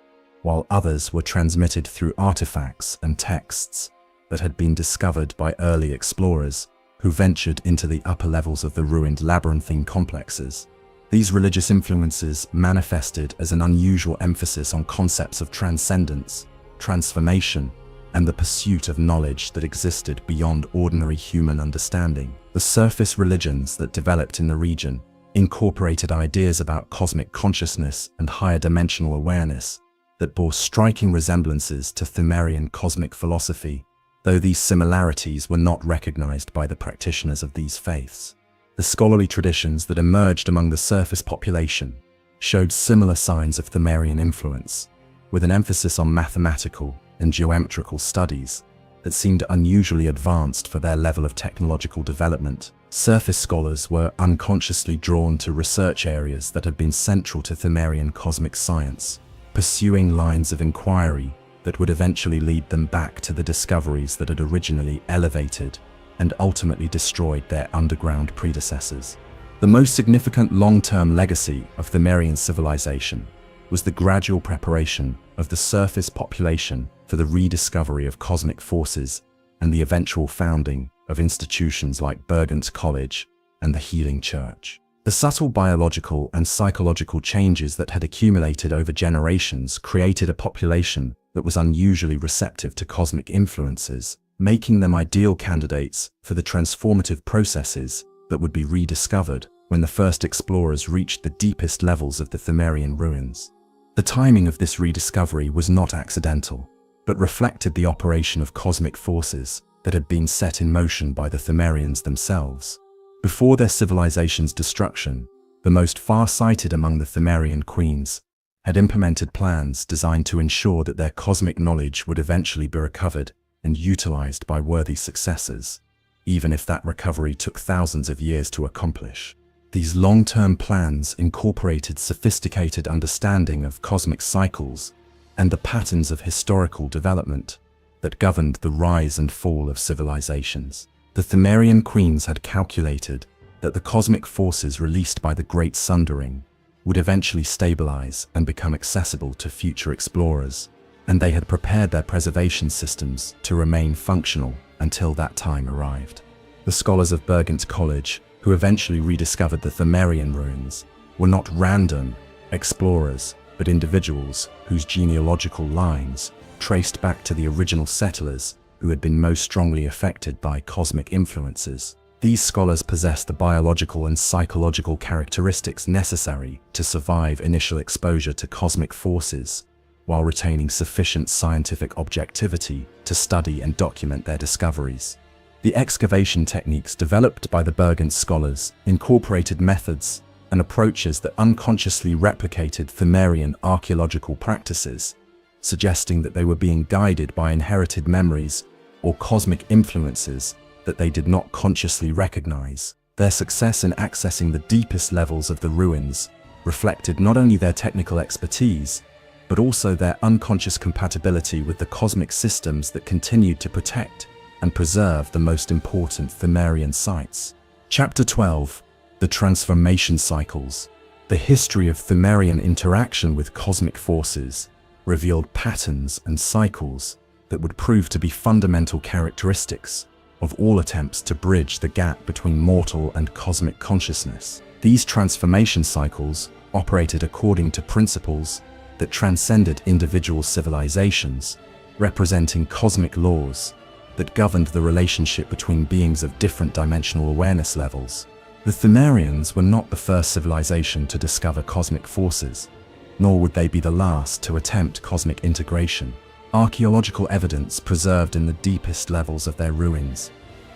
while others were transmitted through artifacts and texts that had been discovered by early explorers who ventured into the upper levels of the ruined labyrinthine complexes. These religious influences manifested as an unusual emphasis on concepts of transcendence, transformation, and the pursuit of knowledge that existed beyond ordinary human understanding. The surface religions that developed in the region incorporated ideas about cosmic consciousness and higher dimensional awareness that bore striking resemblances to Pthumerian cosmic philosophy, though these similarities were not recognized by the practitioners of these faiths. The scholarly traditions that emerged among the surface population showed similar signs of Pthumerian influence, with an emphasis on mathematical and geometrical studies that seemed unusually advanced for their level of technological development. Surface scholars were unconsciously drawn to research areas that had been central to Pthumerian cosmic science, pursuing lines of inquiry that would eventually lead them back to the discoveries that had originally elevated and ultimately destroyed their underground predecessors. The most significant long-term legacy of Pthumerian civilization was the gradual preparation of the surface population for the rediscovery of cosmic forces and the eventual founding of institutions like Burgant College and the Healing Church. The subtle biological and psychological changes that had accumulated over generations created a population that was unusually receptive to cosmic influences, making them ideal candidates for the transformative processes that would be rediscovered when the first explorers reached the deepest levels of the Pthumerian ruins. The timing of this rediscovery was not accidental, but reflected the operation of cosmic forces that had been set in motion by the Pthumerians themselves. Before their civilization's destruction, the most far-sighted among the Pthumerian queens had implemented plans designed to ensure that their cosmic knowledge would eventually be recovered and utilized by worthy successors, even if that recovery took thousands of years to accomplish. These long-term plans incorporated sophisticated understanding of cosmic cycles and the patterns of historical development that governed the rise and fall of civilizations. The Pthumerian queens had calculated that the cosmic forces released by the Great Sundering would eventually stabilize and become accessible to future explorers, and they had prepared their preservation systems to remain functional until that time arrived. The scholars of Burgant College, who eventually rediscovered the Pthumerian ruins, were not random explorers, but individuals whose genealogical lines traced back to the original settlers who had been most strongly affected by cosmic influences. These scholars possessed the biological and psychological characteristics necessary to survive initial exposure to cosmic forces, while retaining sufficient scientific objectivity to study and document their discoveries. The excavation techniques developed by the Burgant scholars incorporated methods and approaches that unconsciously replicated Pthumerian archaeological practices, suggesting that they were being guided by inherited memories or cosmic influences that they did not consciously recognize. Their success in accessing the deepest levels of the ruins reflected not only their technical expertise, but also their unconscious compatibility with the cosmic systems that continued to protect and preserve the most important Pthumerian sites. Chapter 12. The Transformation Cycles. The history of Pthumerian interaction with cosmic forces revealed patterns and cycles that would prove to be fundamental characteristics of all attempts to bridge the gap between mortal and cosmic consciousness. These transformation cycles operated according to principles that transcended individual civilizations, representing cosmic laws that governed the relationship between beings of different dimensional awareness levels. The Pthumerians were not the first civilization to discover cosmic forces, nor would they be the last to attempt cosmic integration. Archaeological evidence preserved in the deepest levels of their ruins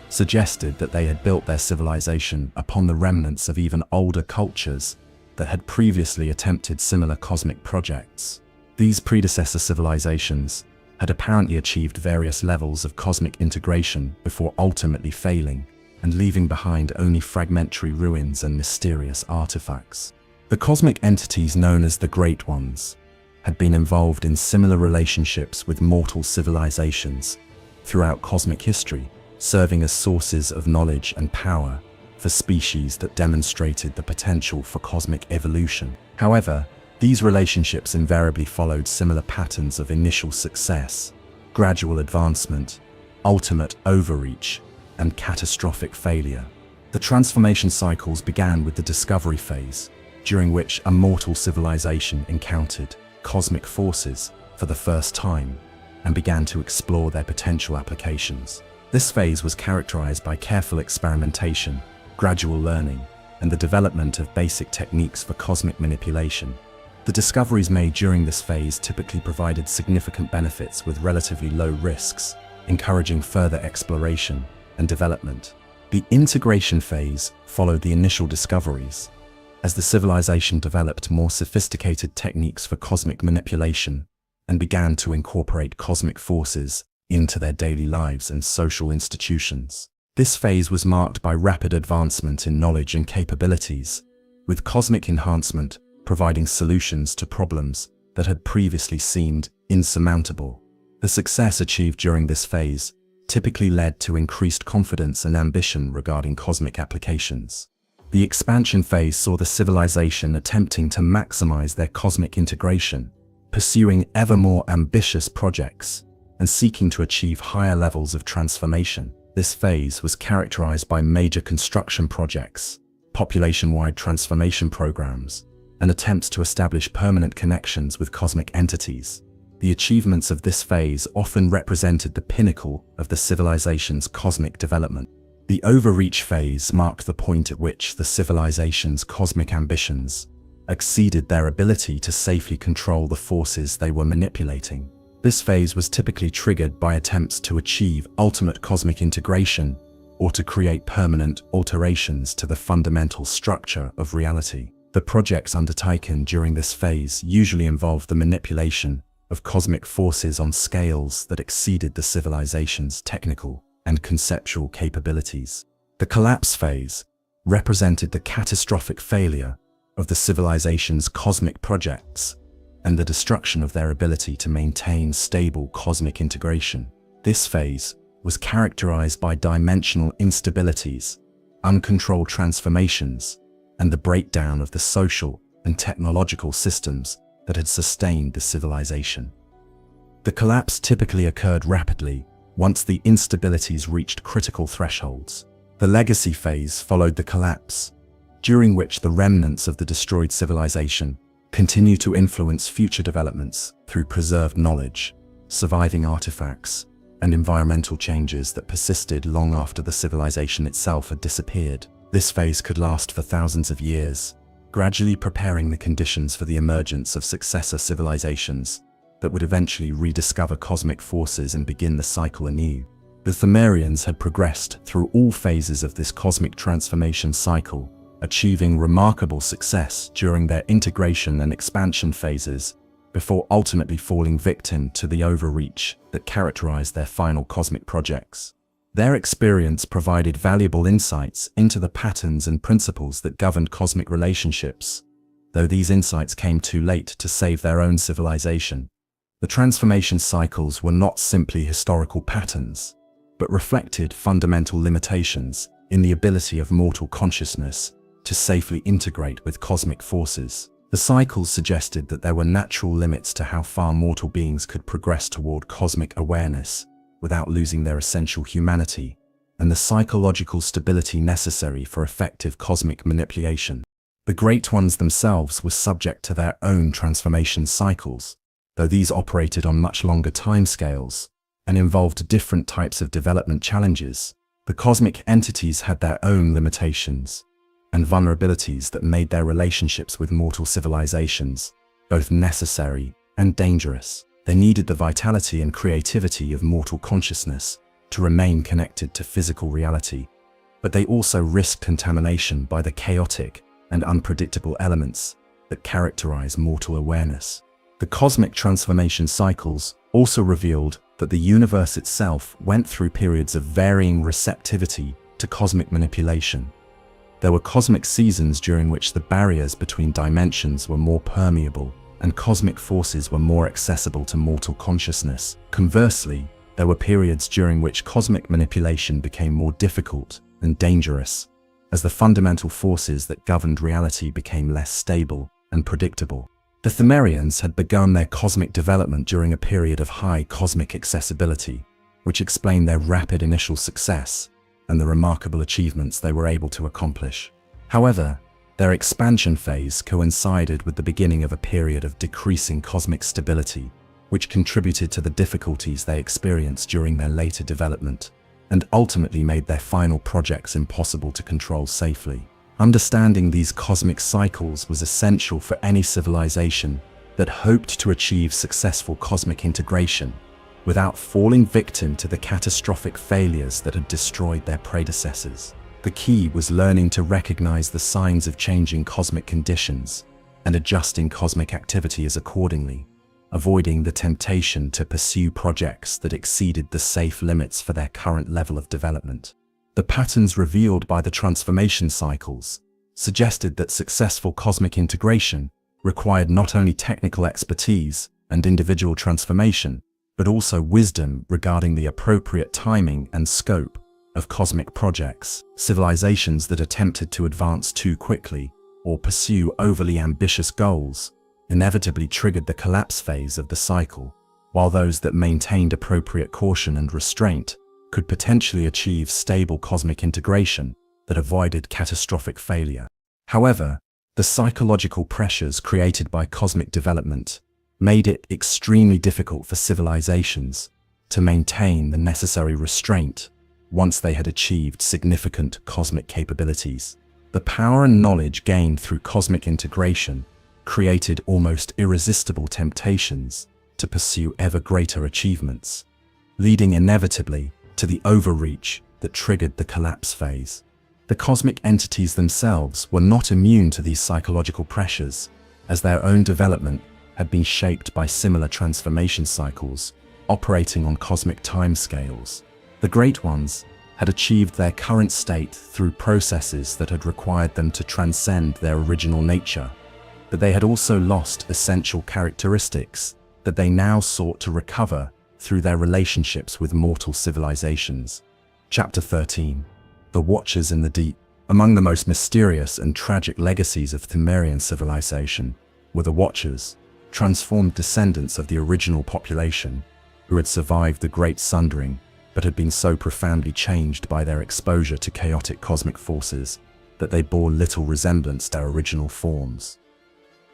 suggested that they had built their civilization upon the remnants of even older cultures that had previously attempted similar cosmic projects. These predecessor civilizations had apparently achieved various levels of cosmic integration before ultimately failing and leaving behind only fragmentary ruins and mysterious artifacts. The cosmic entities known as the Great Ones had been involved in similar relationships with mortal civilizations throughout cosmic history, serving as sources of knowledge and power for species that demonstrated the potential for cosmic evolution. However, these relationships invariably followed similar patterns of initial success, gradual advancement, ultimate overreach, and catastrophic failure. The transformation cycles began with the discovery phase, during which a mortal civilization encountered cosmic forces for the first time and began to explore their potential applications. This phase was characterized by careful experimentation, gradual learning, and the development of basic techniques for cosmic manipulation. The discoveries made during this phase typically provided significant benefits with relatively low risks, encouraging further exploration and development. The integration phase followed the initial discoveries, as the civilization developed more sophisticated techniques for cosmic manipulation and began to incorporate cosmic forces into their daily lives and social institutions. This phase was marked by rapid advancement in knowledge and capabilities, with cosmic enhancement providing solutions to problems that had previously seemed insurmountable. The success achieved during this phase typically led to increased confidence and ambition regarding cosmic applications. The expansion phase saw the civilization attempting to maximize their cosmic integration, pursuing ever more ambitious projects, and seeking to achieve higher levels of transformation. This phase was characterized by major construction projects, population-wide transformation programs, and attempts to establish permanent connections with cosmic entities. The achievements of this phase often represented the pinnacle of the civilization's cosmic development. The overreach phase marked the point at which the civilization's cosmic ambitions exceeded their ability to safely control the forces they were manipulating. This phase was typically triggered by attempts to achieve ultimate cosmic integration or to create permanent alterations to the fundamental structure of reality. The projects undertaken during this phase usually involved the manipulation of cosmic forces on scales that exceeded the civilization's technical and conceptual capabilities. The collapse phase represented the catastrophic failure of the civilization's cosmic projects and the destruction of their ability to maintain stable cosmic integration. This phase was characterized by dimensional instabilities, uncontrolled transformations, and the breakdown of the social and technological systems that had sustained the civilization. The collapse typically occurred rapidly once the instabilities reached critical thresholds. The legacy phase followed the collapse, during which the remnants of the destroyed civilization continue to influence future developments through preserved knowledge, surviving artifacts, and environmental changes that persisted long after the civilization itself had disappeared. This phase could last for thousands of years, gradually preparing the conditions for the emergence of successor civilizations that would eventually rediscover cosmic forces and begin the cycle anew. The Pthumerians had progressed through all phases of this cosmic transformation cycle, achieving remarkable success during their integration and expansion phases, before ultimately falling victim to the overreach that characterized their final cosmic projects. Their experience provided valuable insights into the patterns and principles that governed cosmic relationships, though these insights came too late to save their own civilization. The transformation cycles were not simply historical patterns, but reflected fundamental limitations in the ability of mortal consciousness to safely integrate with cosmic forces. The cycles suggested that there were natural limits to how far mortal beings could progress toward cosmic awareness without losing their essential humanity and the psychological stability necessary for effective cosmic manipulation. The Great Ones themselves were subject to their own transformation cycles, though these operated on much longer timescales and involved different types of development challenges. The cosmic entities had their own limitations and vulnerabilities that made their relationships with mortal civilizations both necessary and dangerous. They needed the vitality and creativity of mortal consciousness to remain connected to physical reality, but they also risked contamination by the chaotic and unpredictable elements that characterize mortal awareness. The cosmic transformation cycles also revealed that the universe itself went through periods of varying receptivity to cosmic manipulation. There were cosmic seasons during which the barriers between dimensions were more permeable and cosmic forces were more accessible to mortal consciousness. Conversely, there were periods during which cosmic manipulation became more difficult and dangerous, as the fundamental forces that governed reality became less stable and predictable. The Pthumerians had begun their cosmic development during a period of high cosmic accessibility, which explained their rapid initial success and the remarkable achievements they were able to accomplish. However, their expansion phase coincided with the beginning of a period of decreasing cosmic stability, which contributed to the difficulties they experienced during their later development, and ultimately made their final projects impossible to control safely. Understanding these cosmic cycles was essential for any civilization that hoped to achieve successful cosmic integration without falling victim to the catastrophic failures that had destroyed their predecessors. The key was learning to recognize the signs of changing cosmic conditions and adjusting cosmic activities accordingly, avoiding the temptation to pursue projects that exceeded the safe limits for their current level of development. The patterns revealed by the transformation cycles suggested that successful cosmic integration required not only technical expertise and individual transformation, but also wisdom regarding the appropriate timing and scope of cosmic projects. Civilizations that attempted to advance too quickly or pursue overly ambitious goals inevitably triggered the collapse phase of the cycle, while those that maintained appropriate caution and restraint could potentially achieve stable cosmic integration that avoided catastrophic failure. However, the psychological pressures created by cosmic development made it extremely difficult for civilizations to maintain the necessary restraint once they had achieved significant cosmic capabilities. The power and knowledge gained through cosmic integration created almost irresistible temptations to pursue ever greater achievements, leading inevitably to the overreach that triggered the collapse phase. The cosmic entities themselves were not immune to these psychological pressures, as their own development had been shaped by similar transformation cycles operating on cosmic timescales. The Great Ones had achieved their current state through processes that had required them to transcend their original nature, but they had also lost essential characteristics that they now sought to recover through their relationships with mortal civilizations. Chapter 13. The Watchers in the Deep. Among the most mysterious and tragic legacies of Pthumerian civilization were the Watchers, transformed descendants of the original population who had survived the Great Sundering but had been so profoundly changed by their exposure to chaotic cosmic forces that they bore little resemblance to their original forms.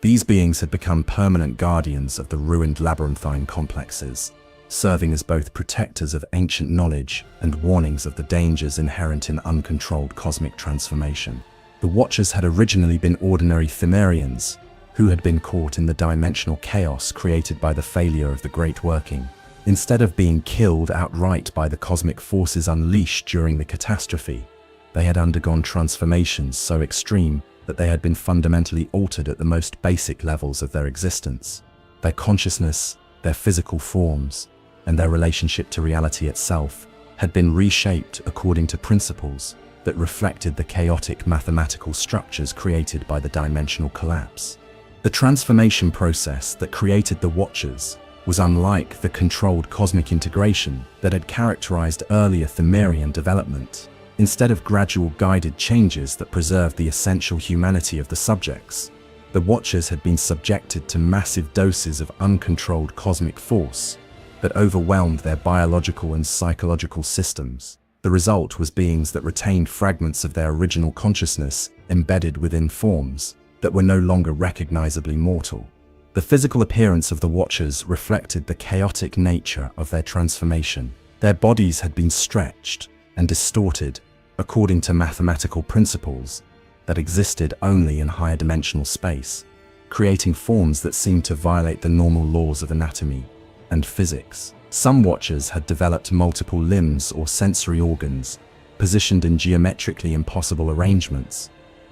These beings had become permanent guardians of the ruined labyrinthine complexes, serving as both protectors of ancient knowledge and warnings of the dangers inherent in uncontrolled cosmic transformation. The Watchers had originally been ordinary Pthumerians who had been caught in the dimensional chaos created by the failure of the Great Working. Instead of being killed outright by the cosmic forces unleashed during the catastrophe, they had undergone transformations so extreme that they had been fundamentally altered at the most basic levels of their existence. Their consciousness, their physical forms, and their relationship to reality itself had been reshaped according to principles that reflected the chaotic mathematical structures created by the dimensional collapse. The transformation process that created the Watchers was unlike the controlled cosmic integration that had characterized earlier Pthumerian development. Instead of gradual guided changes that preserved the essential humanity of the subjects, the Watchers had been subjected to massive doses of uncontrolled cosmic force that overwhelmed their biological and psychological systems. The result was beings that retained fragments of their original consciousness embedded within forms that were no longer recognizably mortal. The physical appearance of the Watchers reflected the chaotic nature of their transformation. Their bodies had been stretched and distorted according to mathematical principles that existed only in higher dimensional space, creating forms that seemed to violate the normal laws of anatomy and physics. Some Watchers had developed multiple limbs or sensory organs, positioned in geometrically impossible arrangements,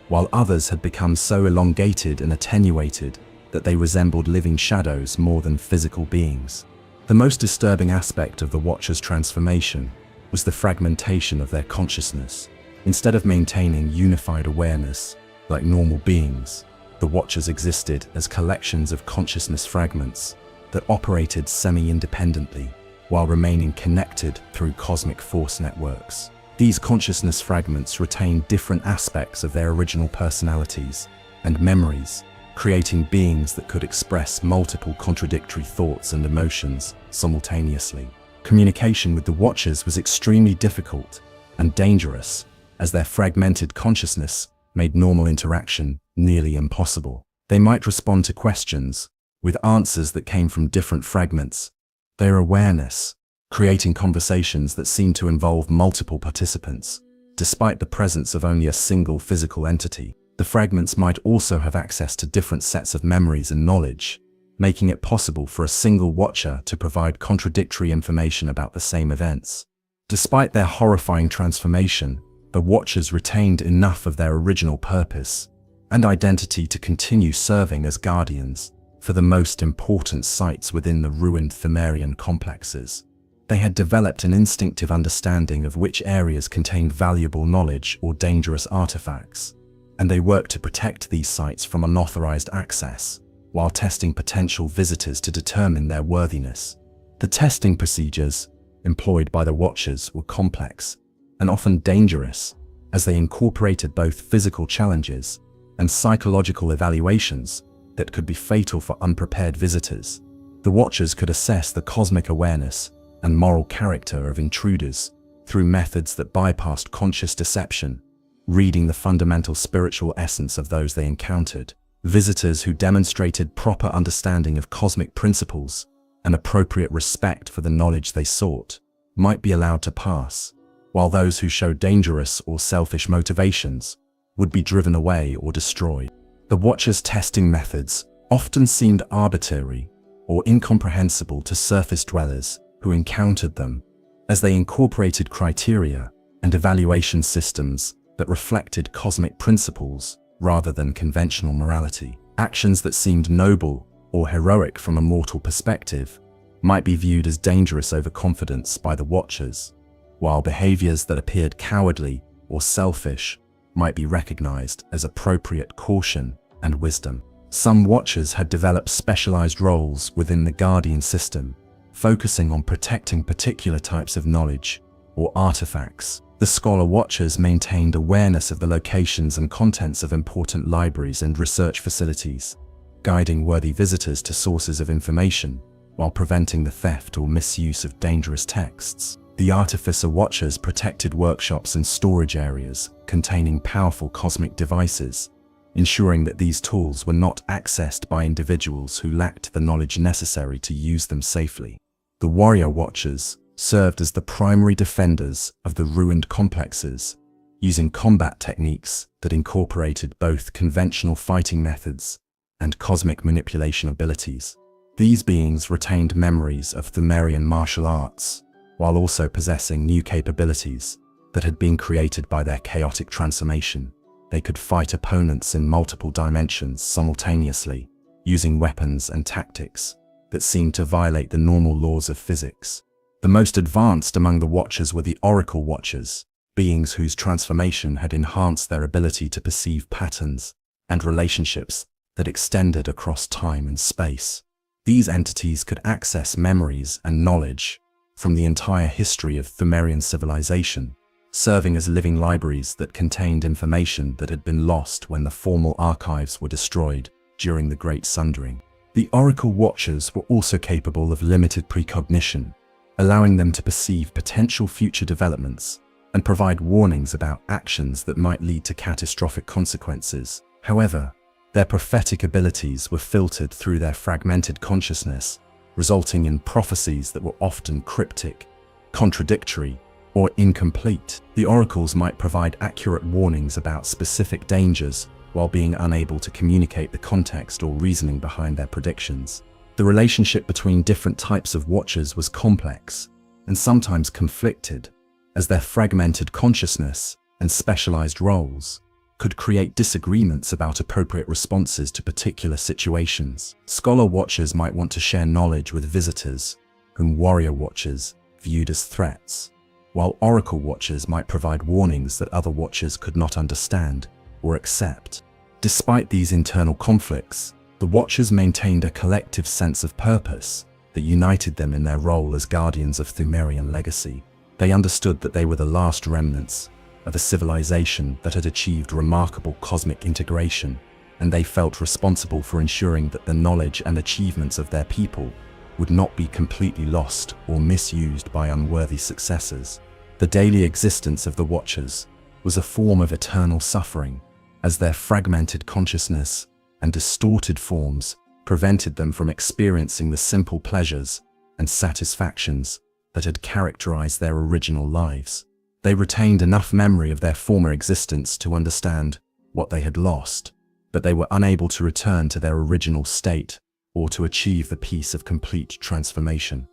while others had become so elongated and attenuated that they resembled living shadows more than physical beings. The most disturbing aspect of the Watchers' transformation was the fragmentation of their consciousness. Instead of maintaining unified awareness like normal beings, the Watchers existed as collections of consciousness fragments that operated semi-independently while remaining connected through cosmic force networks. These consciousness fragments retain different aspects of their original personalities and memories, creating beings that could express multiple contradictory thoughts and emotions simultaneously. Communication with the Watchers was extremely difficult and dangerous, as their fragmented consciousness made normal interaction nearly impossible. They might respond to questions with answers that came from different fragments, their awareness creating conversations that seemed to involve multiple participants. Despite the presence of only a single physical entity, the fragments might also have access to different sets of memories and knowledge, making it possible for a single Watcher to provide contradictory information about the same events. Despite their horrifying transformation, the Watchers retained enough of their original purpose and identity to continue serving as guardians for the most important sites within the ruined Pthumerian complexes. They had developed an instinctive understanding of which areas contained valuable knowledge or dangerous artifacts, and they worked to protect these sites from unauthorized access, while testing potential visitors to determine their worthiness. The testing procedures employed by the Watchers were complex and often dangerous, as they incorporated both physical challenges and psychological evaluations that could be fatal for unprepared visitors. The Watchers could assess the cosmic awareness and moral character of intruders through methods that bypassed conscious deception, reading the fundamental spiritual essence of those they encountered. Visitors who demonstrated proper understanding of cosmic principles and appropriate respect for the knowledge they sought might be allowed to pass, while those who showed dangerous or selfish motivations would be driven away or destroyed. The Watchers' testing methods often seemed arbitrary or incomprehensible to surface dwellers who encountered them, as they incorporated criteria and evaluation systems that reflected cosmic principles rather than conventional morality. Actions that seemed noble or heroic from a mortal perspective might be viewed as dangerous overconfidence by the Watchers, while behaviors that appeared cowardly or selfish might be recognized as appropriate caution and wisdom. Some Watchers had developed specialized roles within the Guardian system, focusing on protecting particular types of knowledge or artifacts. The Scholar Watchers maintained awareness of the locations and contents of important libraries and research facilities, guiding worthy visitors to sources of information while preventing the theft or misuse of dangerous texts. The Artificer Watchers protected workshops and storage areas containing powerful cosmic devices, ensuring that these tools were not accessed by individuals who lacked the knowledge necessary to use them safely. The Warrior Watchers served as the primary defenders of the ruined complexes, using combat techniques that incorporated both conventional fighting methods and cosmic manipulation abilities. These beings retained memories of Pthumerian martial arts, while also possessing new capabilities that had been created by their chaotic transformation. They could fight opponents in multiple dimensions simultaneously, using weapons and tactics that seemed to violate the normal laws of physics. The most advanced among the Watchers were the Oracle Watchers, beings whose transformation had enhanced their ability to perceive patterns and relationships that extended across time and space. These entities could access memories and knowledge from the entire history of Pthumerian civilization, serving as living libraries that contained information that had been lost when the formal archives were destroyed during the Great Sundering. The Oracle Watchers were also capable of limited precognition, allowing them to perceive potential future developments and provide warnings about actions that might lead to catastrophic consequences. However, their prophetic abilities were filtered through their fragmented consciousness, resulting in prophecies that were often cryptic, contradictory, or incomplete. The oracles might provide accurate warnings about specific dangers while being unable to communicate the context or reasoning behind their predictions. The relationship between different types of Watchers was complex and sometimes conflicted, as their fragmented consciousness and specialized roles could create disagreements about appropriate responses to particular situations. Scholar Watchers might want to share knowledge with visitors, whom Warrior Watchers viewed as threats, while Oracle Watchers might provide warnings that other Watchers could not understand or accept. Despite these internal conflicts, the Watchers maintained a collective sense of purpose that united them in their role as guardians of Pthumerian legacy. They understood that they were the last remnants of a civilization that had achieved remarkable cosmic integration, and they felt responsible for ensuring that the knowledge and achievements of their people would not be completely lost or misused by unworthy successors. The daily existence of the Watchers was a form of eternal suffering, as their fragmented consciousness and distorted forms prevented them from experiencing the simple pleasures and satisfactions that had characterized their original lives. They retained enough memory of their former existence to understand what they had lost, but they were unable to return to their original state or to achieve the peace of complete transformation.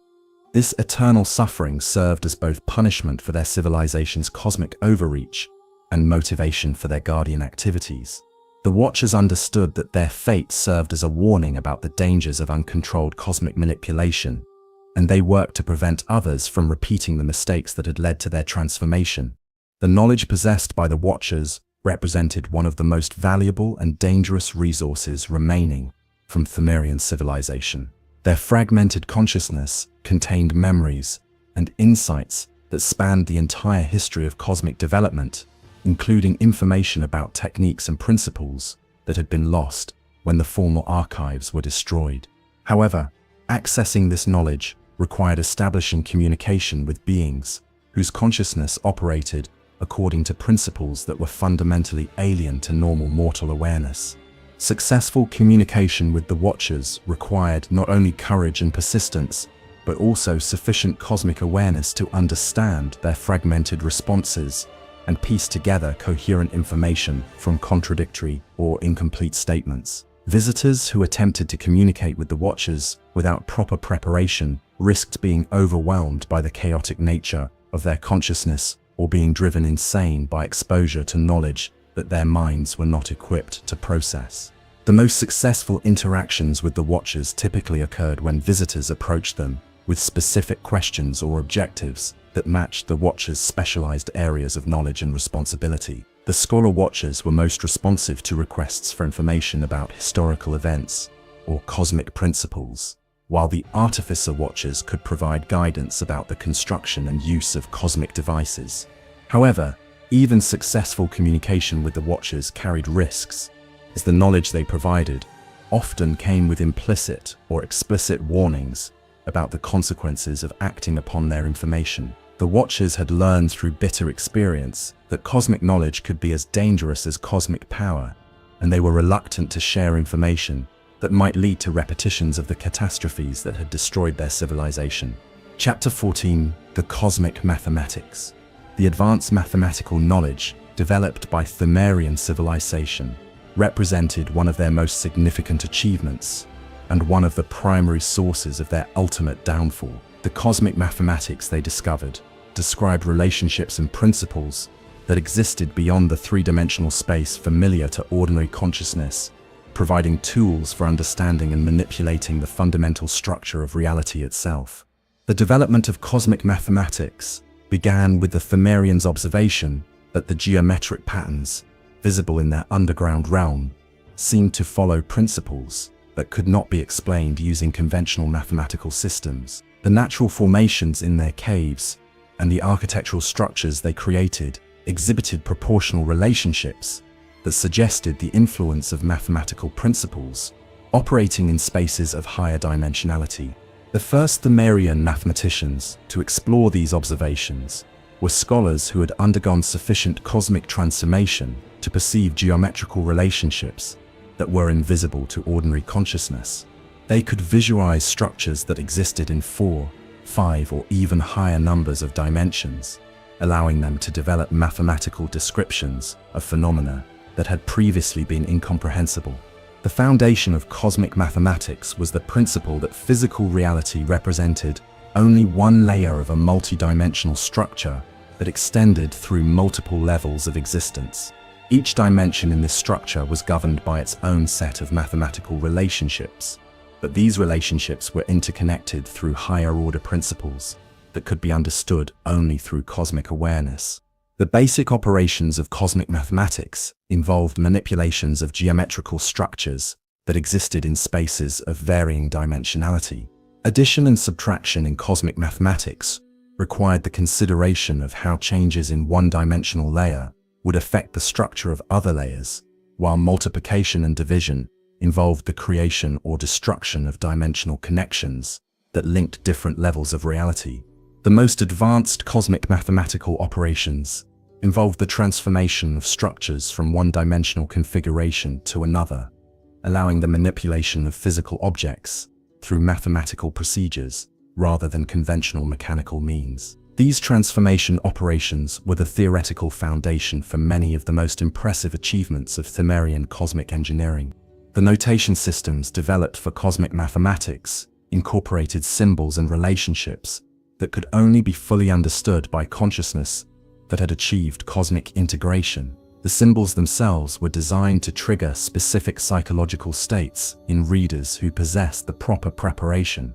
This eternal suffering served as both punishment for their civilization's cosmic overreach and motivation for their guardian activities. The Watchers understood that their fate served as a warning about the dangers of uncontrolled cosmic manipulation, and they worked to prevent others from repeating the mistakes that had led to their transformation. The knowledge possessed by the Watchers represented one of the most valuable and dangerous resources remaining from Pthumerian civilization. Their fragmented consciousness contained memories and insights that spanned the entire history of cosmic development, including information about techniques and principles that had been lost when the formal archives were destroyed. However, accessing this knowledge required establishing communication with beings whose consciousness operated according to principles that were fundamentally alien to normal mortal awareness. Successful communication with the Watchers required not only courage and persistence, but also sufficient cosmic awareness to understand their fragmented responses and piece together coherent information from contradictory or incomplete statements. Visitors who attempted to communicate with the Watchers without proper preparation risked being overwhelmed by the chaotic nature of their consciousness or being driven insane by exposure to knowledge that their minds were not equipped to process. The most successful interactions with the Watchers typically occurred when visitors approached them with specific questions or objectives that matched the Watchers' specialized areas of knowledge and responsibility. The Scholar Watchers were most responsive to requests for information about historical events or cosmic principles, while the Artificer Watchers could provide guidance about the construction and use of cosmic devices. However, even successful communication with the Watchers carried risks, as the knowledge they provided often came with implicit or explicit warnings about the consequences of acting upon their information. The Watchers had learned through bitter experience that cosmic knowledge could be as dangerous as cosmic power, and they were reluctant to share information that might lead to repetitions of the catastrophes that had destroyed their civilization. Chapter 14: The Cosmic Mathematics. The advanced mathematical knowledge developed by Pthumerian civilization represented one of their most significant achievements and one of the primary sources of their ultimate downfall. The cosmic mathematics they discovered described relationships and principles that existed beyond the three-dimensional space familiar to ordinary consciousness, providing tools for understanding and manipulating the fundamental structure of reality itself. The development of cosmic mathematics began with the Pthumerians' observation that the geometric patterns visible in their underground realm seemed to follow principles that could not be explained using conventional mathematical systems. The natural formations in their caves and the architectural structures they created exhibited proportional relationships that suggested the influence of mathematical principles operating in spaces of higher dimensionality. The first Pthumerian mathematicians to explore these observations were scholars who had undergone sufficient cosmic transformation to perceive geometrical relationships that were invisible to ordinary consciousness. They could visualize structures that existed in 4, 5, or even higher numbers of dimensions, allowing them to develop mathematical descriptions of phenomena that had previously been incomprehensible. The foundation of cosmic mathematics was the principle that physical reality represented only one layer of a multidimensional structure that extended through multiple levels of existence. Each dimension in this structure was governed by its own set of mathematical relationships, but these relationships were interconnected through higher-order principles that could be understood only through cosmic awareness. The basic operations of cosmic mathematics involved manipulations of geometrical structures that existed in spaces of varying dimensionality. Addition and subtraction in cosmic mathematics required the consideration of how changes in one-dimensional layer would affect the structure of other layers, while multiplication and division involved the creation or destruction of dimensional connections that linked different levels of reality. The most advanced cosmic mathematical operations involved the transformation of structures from one-dimensional configuration to another, allowing the manipulation of physical objects through mathematical procedures rather than conventional mechanical means. These transformation operations were the theoretical foundation for many of the most impressive achievements of Pthumerian cosmic engineering. The notation systems developed for cosmic mathematics incorporated symbols and relationships that could only be fully understood by consciousness that had achieved cosmic integration. The symbols themselves were designed to trigger specific psychological states in readers who possessed the proper preparation,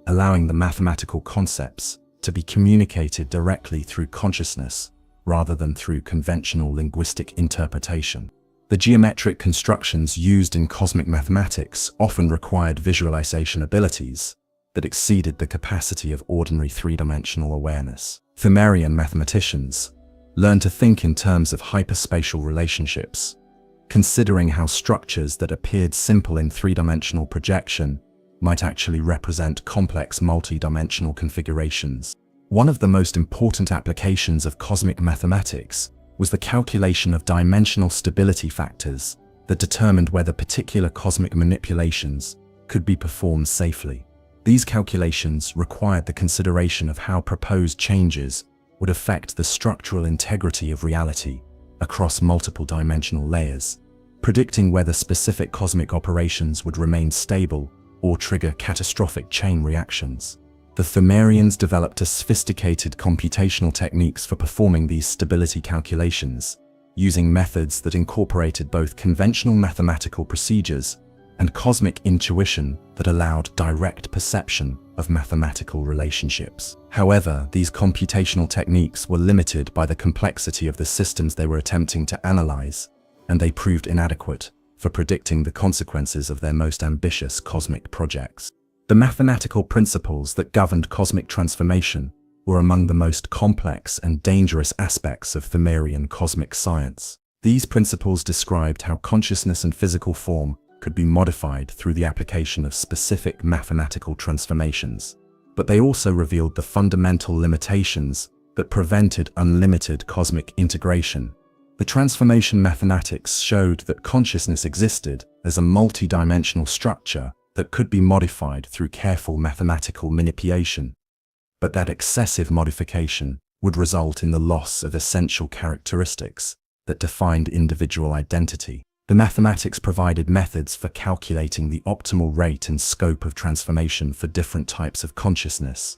allowing the mathematical concepts to be communicated directly through consciousness rather than through conventional linguistic interpretation. The geometric constructions used in cosmic mathematics often required visualization abilities that exceeded the capacity of ordinary three-dimensional awareness. Pthumerian mathematicians learned to think in terms of hyperspatial relationships, considering how structures that appeared simple in three-dimensional projection might actually represent complex multi-dimensional configurations. One of the most important applications of cosmic mathematics was the calculation of dimensional stability factors that determined whether particular cosmic manipulations could be performed safely. These calculations required the consideration of how proposed changes would affect the structural integrity of reality across multiple dimensional layers, predicting whether specific cosmic operations would remain stable or trigger catastrophic chain reactions. The Pthumerians developed sophisticated computational techniques for performing these stability calculations, using methods that incorporated both conventional mathematical procedures and cosmic intuition that allowed direct perception of mathematical relationships. However, these computational techniques were limited by the complexity of the systems they were attempting to analyze, and they proved inadequate for predicting the consequences of their most ambitious cosmic projects. The mathematical principles that governed cosmic transformation were among the most complex and dangerous aspects of Pthumerian cosmic science. These principles described how consciousness and physical form could be modified through the application of specific mathematical transformations, but they also revealed the fundamental limitations that prevented unlimited cosmic integration. The transformation mathematics showed that consciousness existed as a multi-dimensional structure that could be modified through careful mathematical manipulation, but that excessive modification would result in the loss of essential characteristics that defined individual identity. The mathematics provided methods for calculating the optimal rate and scope of transformation for different types of consciousness,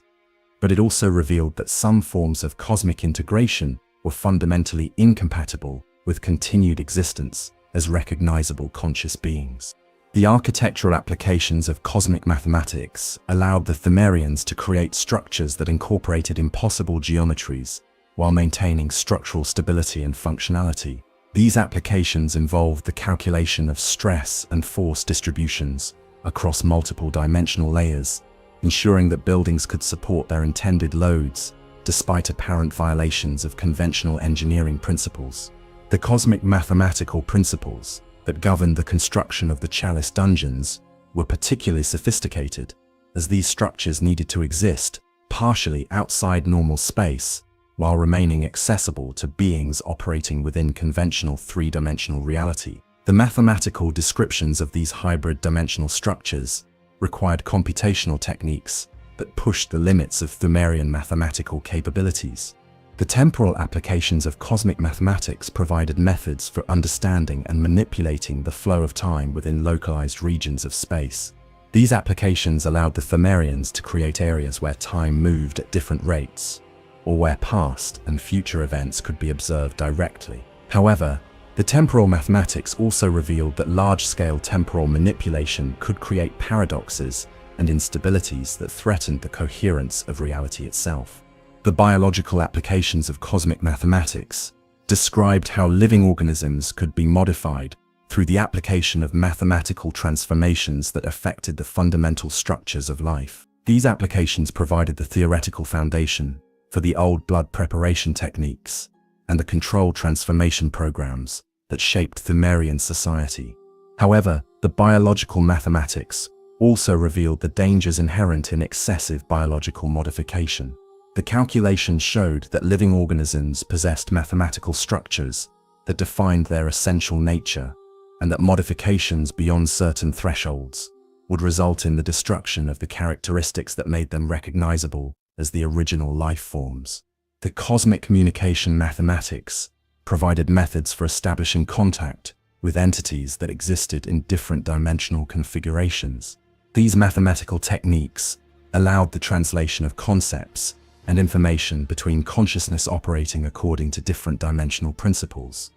but it also revealed that some forms of cosmic integration were fundamentally incompatible with continued existence as recognizable conscious beings. The architectural applications of cosmic mathematics allowed the Pthumerians to create structures that incorporated impossible geometries while maintaining structural stability and functionality. These applications involved the calculation of stress and force distributions across multiple dimensional layers, ensuring that buildings could support their intended loads despite apparent violations of conventional engineering principles. The cosmic mathematical principles that governed the construction of the Chalice dungeons were particularly sophisticated, as these structures needed to exist partially outside normal space while remaining accessible to beings operating within conventional three-dimensional reality. The mathematical descriptions of these hybrid dimensional structures required computational techniques that pushed the limits of Pthumerian mathematical capabilities. The temporal applications of cosmic mathematics provided methods for understanding and manipulating the flow of time within localized regions of space. These applications allowed the Pthumerians to create areas where time moved at different rates, or where past and future events could be observed directly. However, the temporal mathematics also revealed that large-scale temporal manipulation could create paradoxes and instabilities that threatened the coherence of reality itself. The biological applications of cosmic mathematics described how living organisms could be modified through the application of mathematical transformations that affected the fundamental structures of life. These applications provided the theoretical foundation for the old blood preparation techniques and the controlled transformation programs that shaped Pthumerian society. However, the biological mathematics also revealed the dangers inherent in excessive biological modification. The calculations showed that living organisms possessed mathematical structures that defined their essential nature, and that modifications beyond certain thresholds would result in the destruction of the characteristics that made them recognizable as the original life forms. The cosmic communication mathematics provided methods for establishing contact with entities that existed in different dimensional configurations. These mathematical techniques allowed the translation of concepts and information between consciousness operating according to different dimensional principles,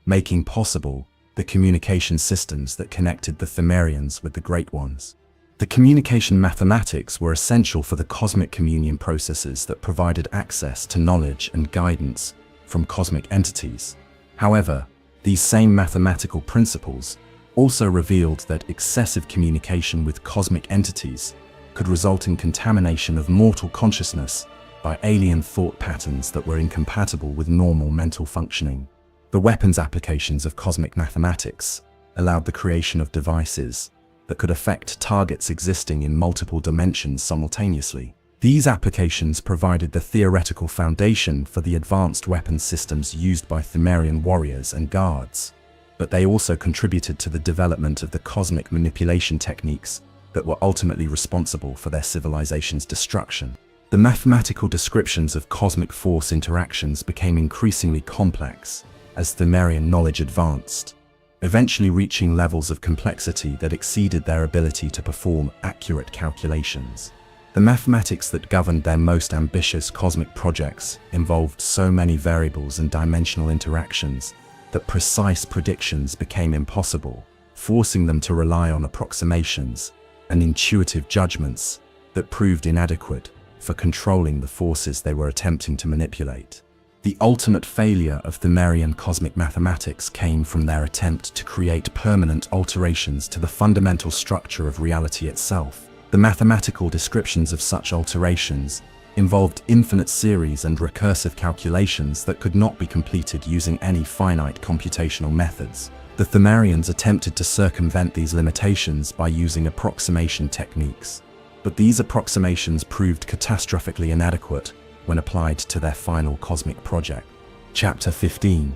making possible the communication systems that connected the Pthumerians with the Great Ones. The communication mathematics were essential for the cosmic communion processes that provided access to knowledge and guidance from cosmic entities. However, these same mathematical principles also revealed that excessive communication with cosmic entities could result in contamination of mortal consciousness by alien thought patterns that were incompatible with normal mental functioning. The weapons applications of cosmic mathematics allowed the creation of devices that could affect targets existing in multiple dimensions simultaneously. These applications provided the theoretical foundation for the advanced weapons systems used by Pthumerian warriors and guards, but they also contributed to the development of the cosmic manipulation techniques that were ultimately responsible for their civilization's destruction. The mathematical descriptions of cosmic force interactions became increasingly complex as Pthumerian knowledge advanced, eventually reaching levels of complexity that exceeded their ability to perform accurate calculations. The mathematics that governed their most ambitious cosmic projects involved so many variables and dimensional interactions that precise predictions became impossible, forcing them to rely on approximations and intuitive judgments that proved inadequate for controlling the forces they were attempting to manipulate. The ultimate failure of Pthumerian cosmic mathematics came from their attempt to create permanent alterations to the fundamental structure of reality itself. The mathematical descriptions of such alterations involved infinite series and recursive calculations that could not be completed using any finite computational methods. The Pthumerians attempted to circumvent these limitations by using approximation techniques, but these approximations proved catastrophically inadequate when applied to their final cosmic project. Chapter 15.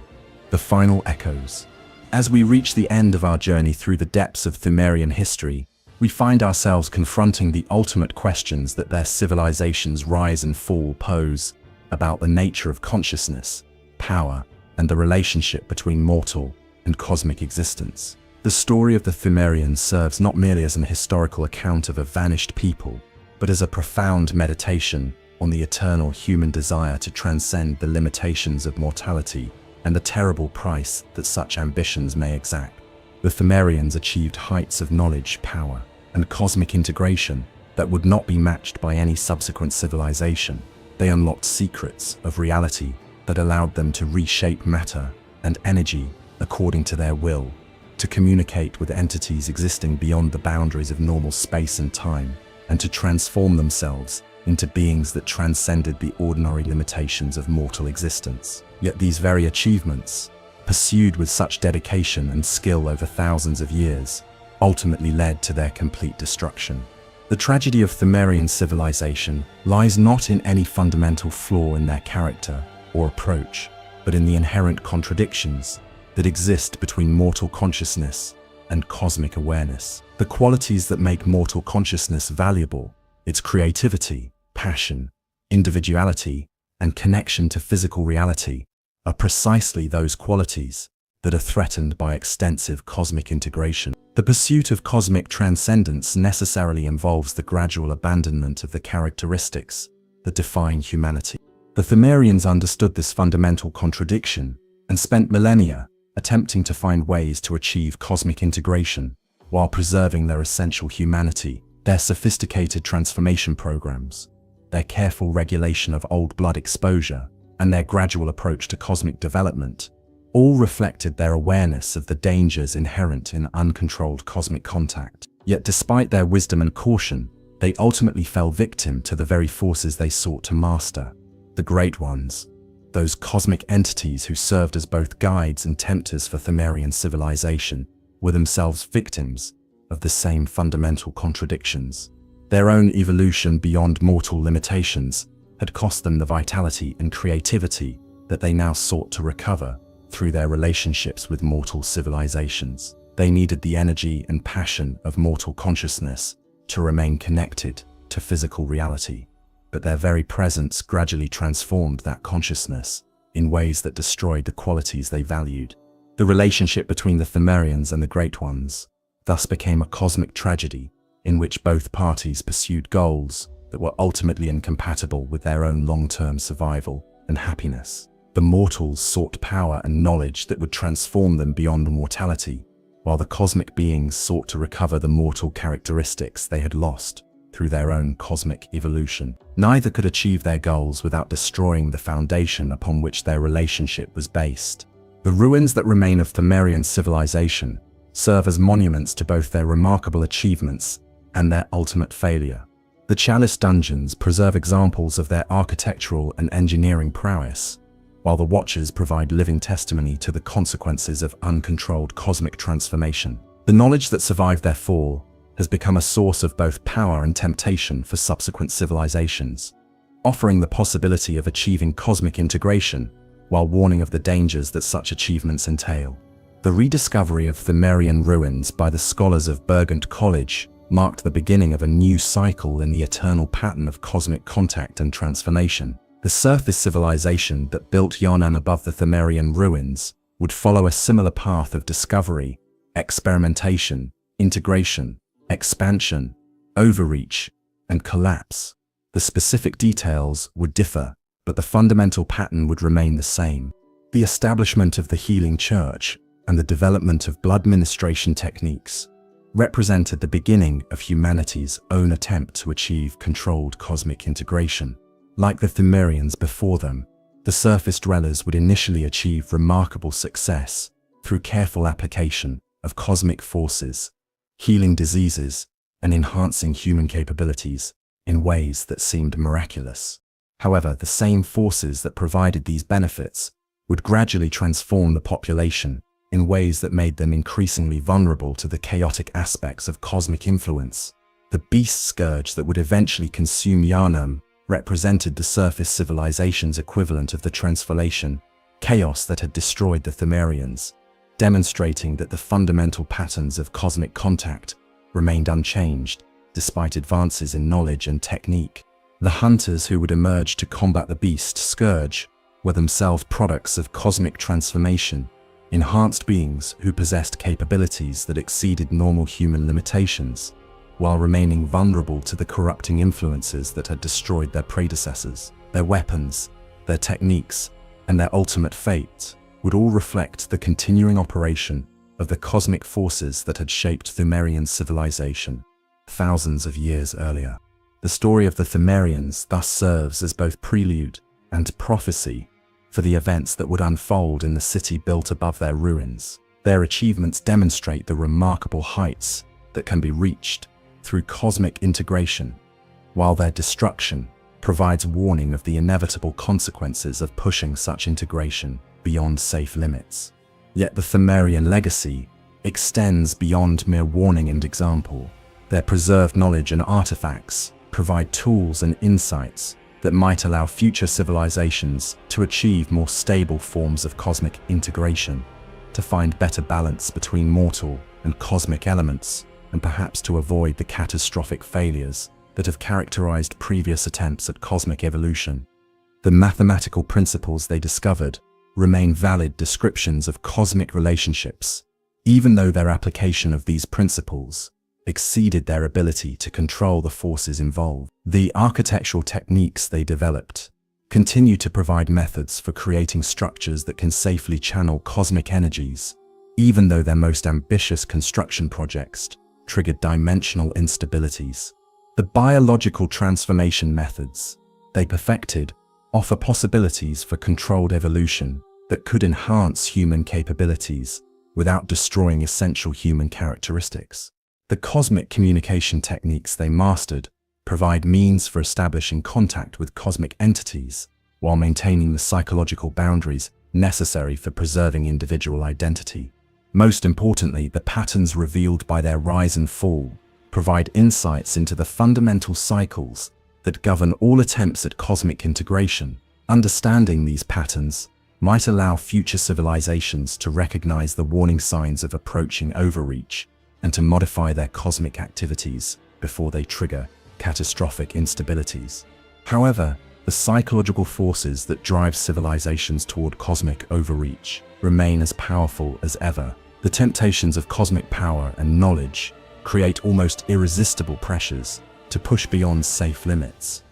The Final Echoes. As we reach the end of our journey through the depths of Pthumerian history, we find ourselves confronting the ultimate questions that their civilization's rise and fall pose about the nature of consciousness, power, and the relationship between mortal and cosmic existence. The story of the Pthumerians serves not merely as an historical account of a vanished people, but as a profound meditation on the eternal human desire to transcend the limitations of mortality and the terrible price that such ambitions may exact. The Pthumerians achieved heights of knowledge, power, and cosmic integration that would not be matched by any subsequent civilization. They unlocked secrets of reality that allowed them to reshape matter and energy according to their will, to communicate with entities existing beyond the boundaries of normal space and time, and to transform themselves into beings that transcended the ordinary limitations of mortal existence. Yet these very achievements, pursued with such dedication and skill over thousands of years, ultimately led to their complete destruction. The tragedy of Pthumerian civilization lies not in any fundamental flaw in their character or approach, but in the inherent contradictions that exist between mortal consciousness and cosmic awareness. The qualities that make mortal consciousness valuable, its creativity, passion, individuality, and connection to physical reality, are precisely those qualities that are threatened by extensive cosmic integration. The pursuit of cosmic transcendence necessarily involves the gradual abandonment of the characteristics that define humanity. The Pthumerians understood this fundamental contradiction and spent millennia attempting to find ways to achieve cosmic integration while preserving their essential humanity. Their sophisticated transformation programs, their careful regulation of old blood exposure, and their gradual approach to cosmic development all reflected their awareness of the dangers inherent in uncontrolled cosmic contact. Yet despite their wisdom and caution, they ultimately fell victim to the very forces they sought to master. The Great Ones, those cosmic entities who served as both guides and tempters for Pthumerian civilization, were themselves victims of the same fundamental contradictions. Their own evolution beyond mortal limitations had cost them the vitality and creativity that they now sought to recover through their relationships with mortal civilizations. They needed the energy and passion of mortal consciousness to remain connected to physical reality, but their very presence gradually transformed that consciousness in ways that destroyed the qualities they valued. The relationship between the Pthumerians and the Great Ones thus became a cosmic tragedy in which both parties pursued goals that were ultimately incompatible with their own long-term survival and happiness. The mortals sought power and knowledge that would transform them beyond mortality, while the cosmic beings sought to recover the mortal characteristics they had lost through their own cosmic evolution. Neither could achieve their goals without destroying the foundation upon which their relationship was based. The ruins that remain of Pthumerian civilization serve as monuments to both their remarkable achievements and their ultimate failure. The Chalice dungeons preserve examples of their architectural and engineering prowess, while the Watchers provide living testimony to the consequences of uncontrolled cosmic transformation. The knowledge that survived their fall has become a source of both power and temptation for subsequent civilizations, offering the possibility of achieving cosmic integration while warning of the dangers that such achievements entail. The rediscovery of Pthumerian ruins by the scholars of Burgund College marked the beginning of a new cycle in the eternal pattern of cosmic contact and transformation. The surface civilization that built Yharnam above the Pthumerian ruins would follow a similar path of discovery, experimentation, integration, expansion, overreach, and collapse. The specific details would differ, but the fundamental pattern would remain the same. The establishment of the healing church and the development of blood ministration techniques represented the beginning of humanity's own attempt to achieve controlled cosmic integration. Like the Pthumerians before them, the surface dwellers would initially achieve remarkable success through careful application of cosmic forces, healing diseases, and enhancing human capabilities in ways that seemed miraculous. However, the same forces that provided these benefits would gradually transform the population in ways that made them increasingly vulnerable to the chaotic aspects of cosmic influence. The beast scourge that would eventually consume Yharnam represented the surface civilization's equivalent of the transformation chaos that had destroyed the Pthumerians, demonstrating that the fundamental patterns of cosmic contact remained unchanged despite advances in knowledge and technique. The hunters who would emerge to combat the beast scourge were themselves products of cosmic transformation, enhanced beings who possessed capabilities that exceeded normal human limitations, while remaining vulnerable to the corrupting influences that had destroyed their predecessors. Their weapons, their techniques, and their ultimate fate would all reflect the continuing operation of the cosmic forces that had shaped Pthumerian civilization thousands of years earlier. The story of the Pthumerians thus serves as both prelude and prophecy for the events that would unfold in the city built above their ruins. Their achievements demonstrate the remarkable heights that can be reached through cosmic integration, while their destruction provides warning of the inevitable consequences of pushing such integration beyond safe limits. Yet the Pthumerian legacy extends beyond mere warning and example. Their preserved knowledge and artifacts provide tools and insights that might allow future civilizations to achieve more stable forms of cosmic integration, to find better balance between mortal and cosmic elements, and perhaps to avoid the catastrophic failures that have characterized previous attempts at cosmic evolution. The mathematical principles they discovered remain valid descriptions of cosmic relationships, even though their application of these principles exceeded their ability to control the forces involved. The architectural techniques they developed continue to provide methods for creating structures that can safely channel cosmic energies, even though their most ambitious construction projects triggered dimensional instabilities. The biological transformation methods they perfected offer possibilities for controlled evolution that could enhance human capabilities without destroying essential human characteristics. The cosmic communication techniques they mastered provide means for establishing contact with cosmic entities while maintaining the psychological boundaries necessary for preserving individual identity. Most importantly, the patterns revealed by their rise and fall provide insights into the fundamental cycles that govern all attempts at cosmic integration. Understanding these patterns might allow future civilizations to recognize the warning signs of approaching overreach and to modify their cosmic activities before they trigger catastrophic instabilities. However, the psychological forces that drive civilizations toward cosmic overreach remain as powerful as ever. The temptations of cosmic power and knowledge create almost irresistible pressures to push beyond safe limits,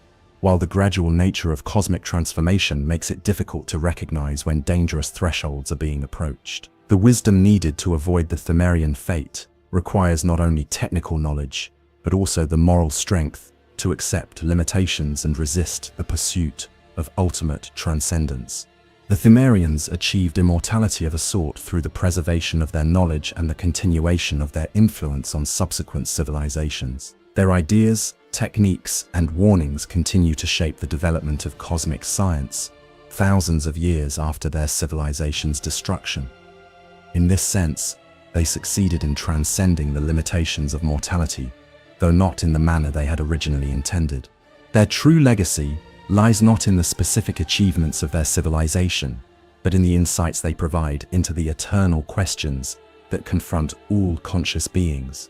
while the gradual nature of cosmic transformation makes it difficult to recognize when dangerous thresholds are being approached. The wisdom needed to avoid the Pthumerian fate requires not only technical knowledge, but also the moral strength to accept limitations and resist the pursuit of ultimate transcendence. The Pthumerians achieved immortality of a sort through the preservation of their knowledge and the continuation of their influence on subsequent civilizations. Their ideas, techniques, and warnings continue to shape the development of cosmic science thousands of years after their civilization's destruction. In this sense, they succeeded in transcending the limitations of mortality, though not in the manner they had originally intended. Their true legacy lies not in the specific achievements of their civilization, but in the insights they provide into the eternal questions that confront all conscious beings.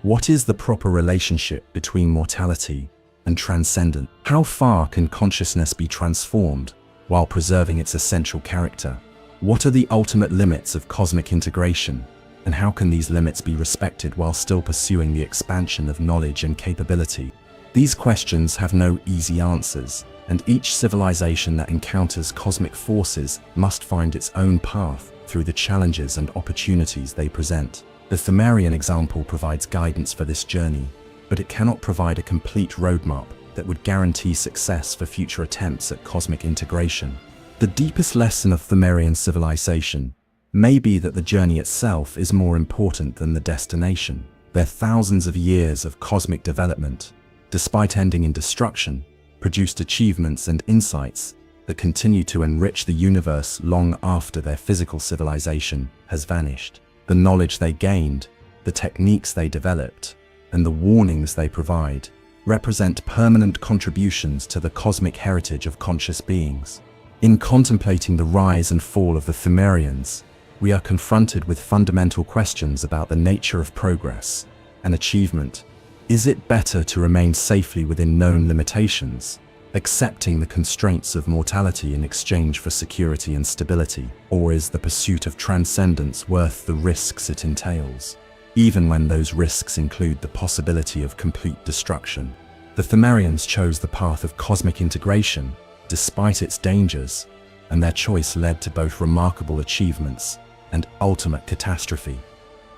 What is the proper relationship between mortality and transcendence? How far can consciousness be transformed while preserving its essential character? What are the ultimate limits of cosmic integration, and how can these limits be respected while still pursuing the expansion of knowledge and capability? These questions have no easy answers, and each civilization that encounters cosmic forces must find its own path through the challenges and opportunities they present. The Pthumerian example provides guidance for this journey, but it cannot provide a complete roadmap that would guarantee success for future attempts at cosmic integration. The deepest lesson of Pthumerian civilization may be that the journey itself is more important than the destination. Their thousands of years of cosmic development, despite ending in destruction, produced achievements and insights that continue to enrich the universe long after their physical civilization has vanished. The knowledge they gained, the techniques they developed, and the warnings they provide represent permanent contributions to the cosmic heritage of conscious beings. In contemplating the rise and fall of the Pthumerians, we are confronted with fundamental questions about the nature of progress and achievement. Is it better to remain safely within known limitations, accepting the constraints of mortality in exchange for security and stability? Or is the pursuit of transcendence worth the risks it entails, even when those risks include the possibility of complete destruction? The Pthumerians chose the path of cosmic integration despite its dangers, and their choice led to both remarkable achievements and ultimate catastrophe.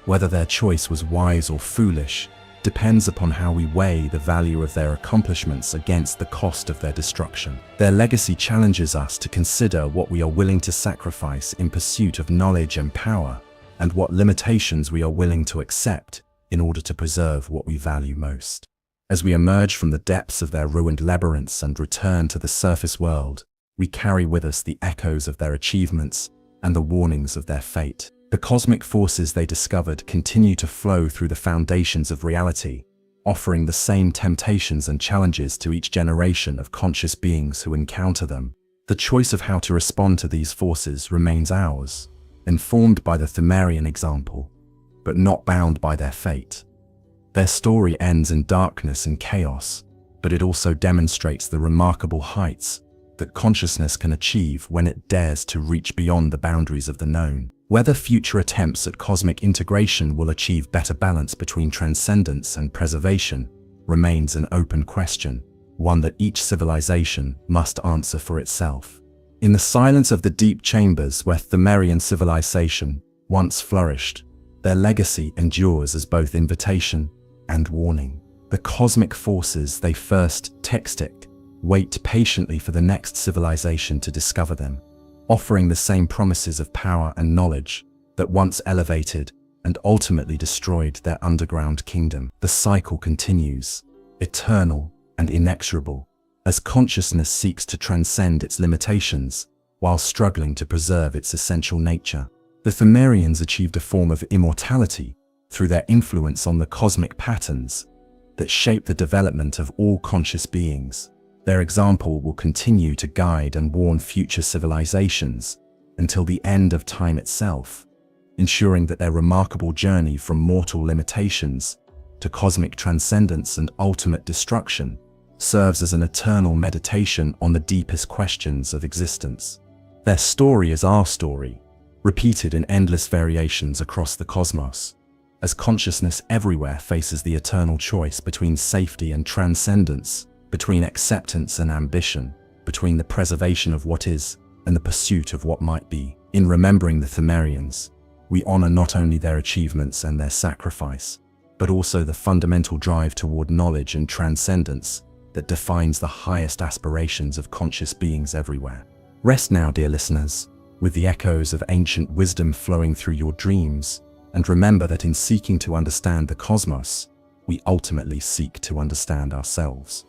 Whether their choice was wise or foolish depends upon how we weigh the value of their accomplishments against the cost of their destruction. Their legacy challenges us to consider what we are willing to sacrifice in pursuit of knowledge and power, and what limitations we are willing to accept in order to preserve what we value most. As we emerge from the depths of their ruined labyrinths and return to the surface world, we carry with us the echoes of their achievements and the warnings of their fate. The cosmic forces they discovered continue to flow through the foundations of reality, offering the same temptations and challenges to each generation of conscious beings who encounter them. The choice of how to respond to these forces remains ours, informed by the Pthumerian example, but not bound by their fate. Their story ends in darkness and chaos, but it also demonstrates the remarkable heights that consciousness can achieve when it dares to reach beyond the boundaries of the known. Whether future attempts at cosmic integration will achieve better balance between transcendence and preservation remains an open question, one that each civilization must answer for itself. In the silence of the deep chambers where Pthumerian civilization once flourished, their legacy endures as both invitation and warning. The cosmic forces they first texted wait patiently for the next civilization to discover them, offering the same promises of power and knowledge that once elevated and ultimately destroyed their underground kingdom. The cycle continues, eternal and inexorable, as consciousness seeks to transcend its limitations while struggling to preserve its essential nature. The Pthumerians achieved a form of immortality through their influence on the cosmic patterns that shape the development of all conscious beings. Their example will continue to guide and warn future civilizations until the end of time itself, ensuring that their remarkable journey from mortal limitations to cosmic transcendence and ultimate destruction serves as an eternal meditation on the deepest questions of existence. Their story is our story, repeated in endless variations across the cosmos, as consciousness everywhere faces the eternal choice between safety and transcendence, between acceptance and ambition, between the preservation of what is and the pursuit of what might be. In remembering the Pthumerians, we honor not only their achievements and their sacrifice, but also the fundamental drive toward knowledge and transcendence that defines the highest aspirations of conscious beings everywhere. Rest now, dear listeners, with the echoes of ancient wisdom flowing through your dreams, and remember that in seeking to understand the cosmos, we ultimately seek to understand ourselves.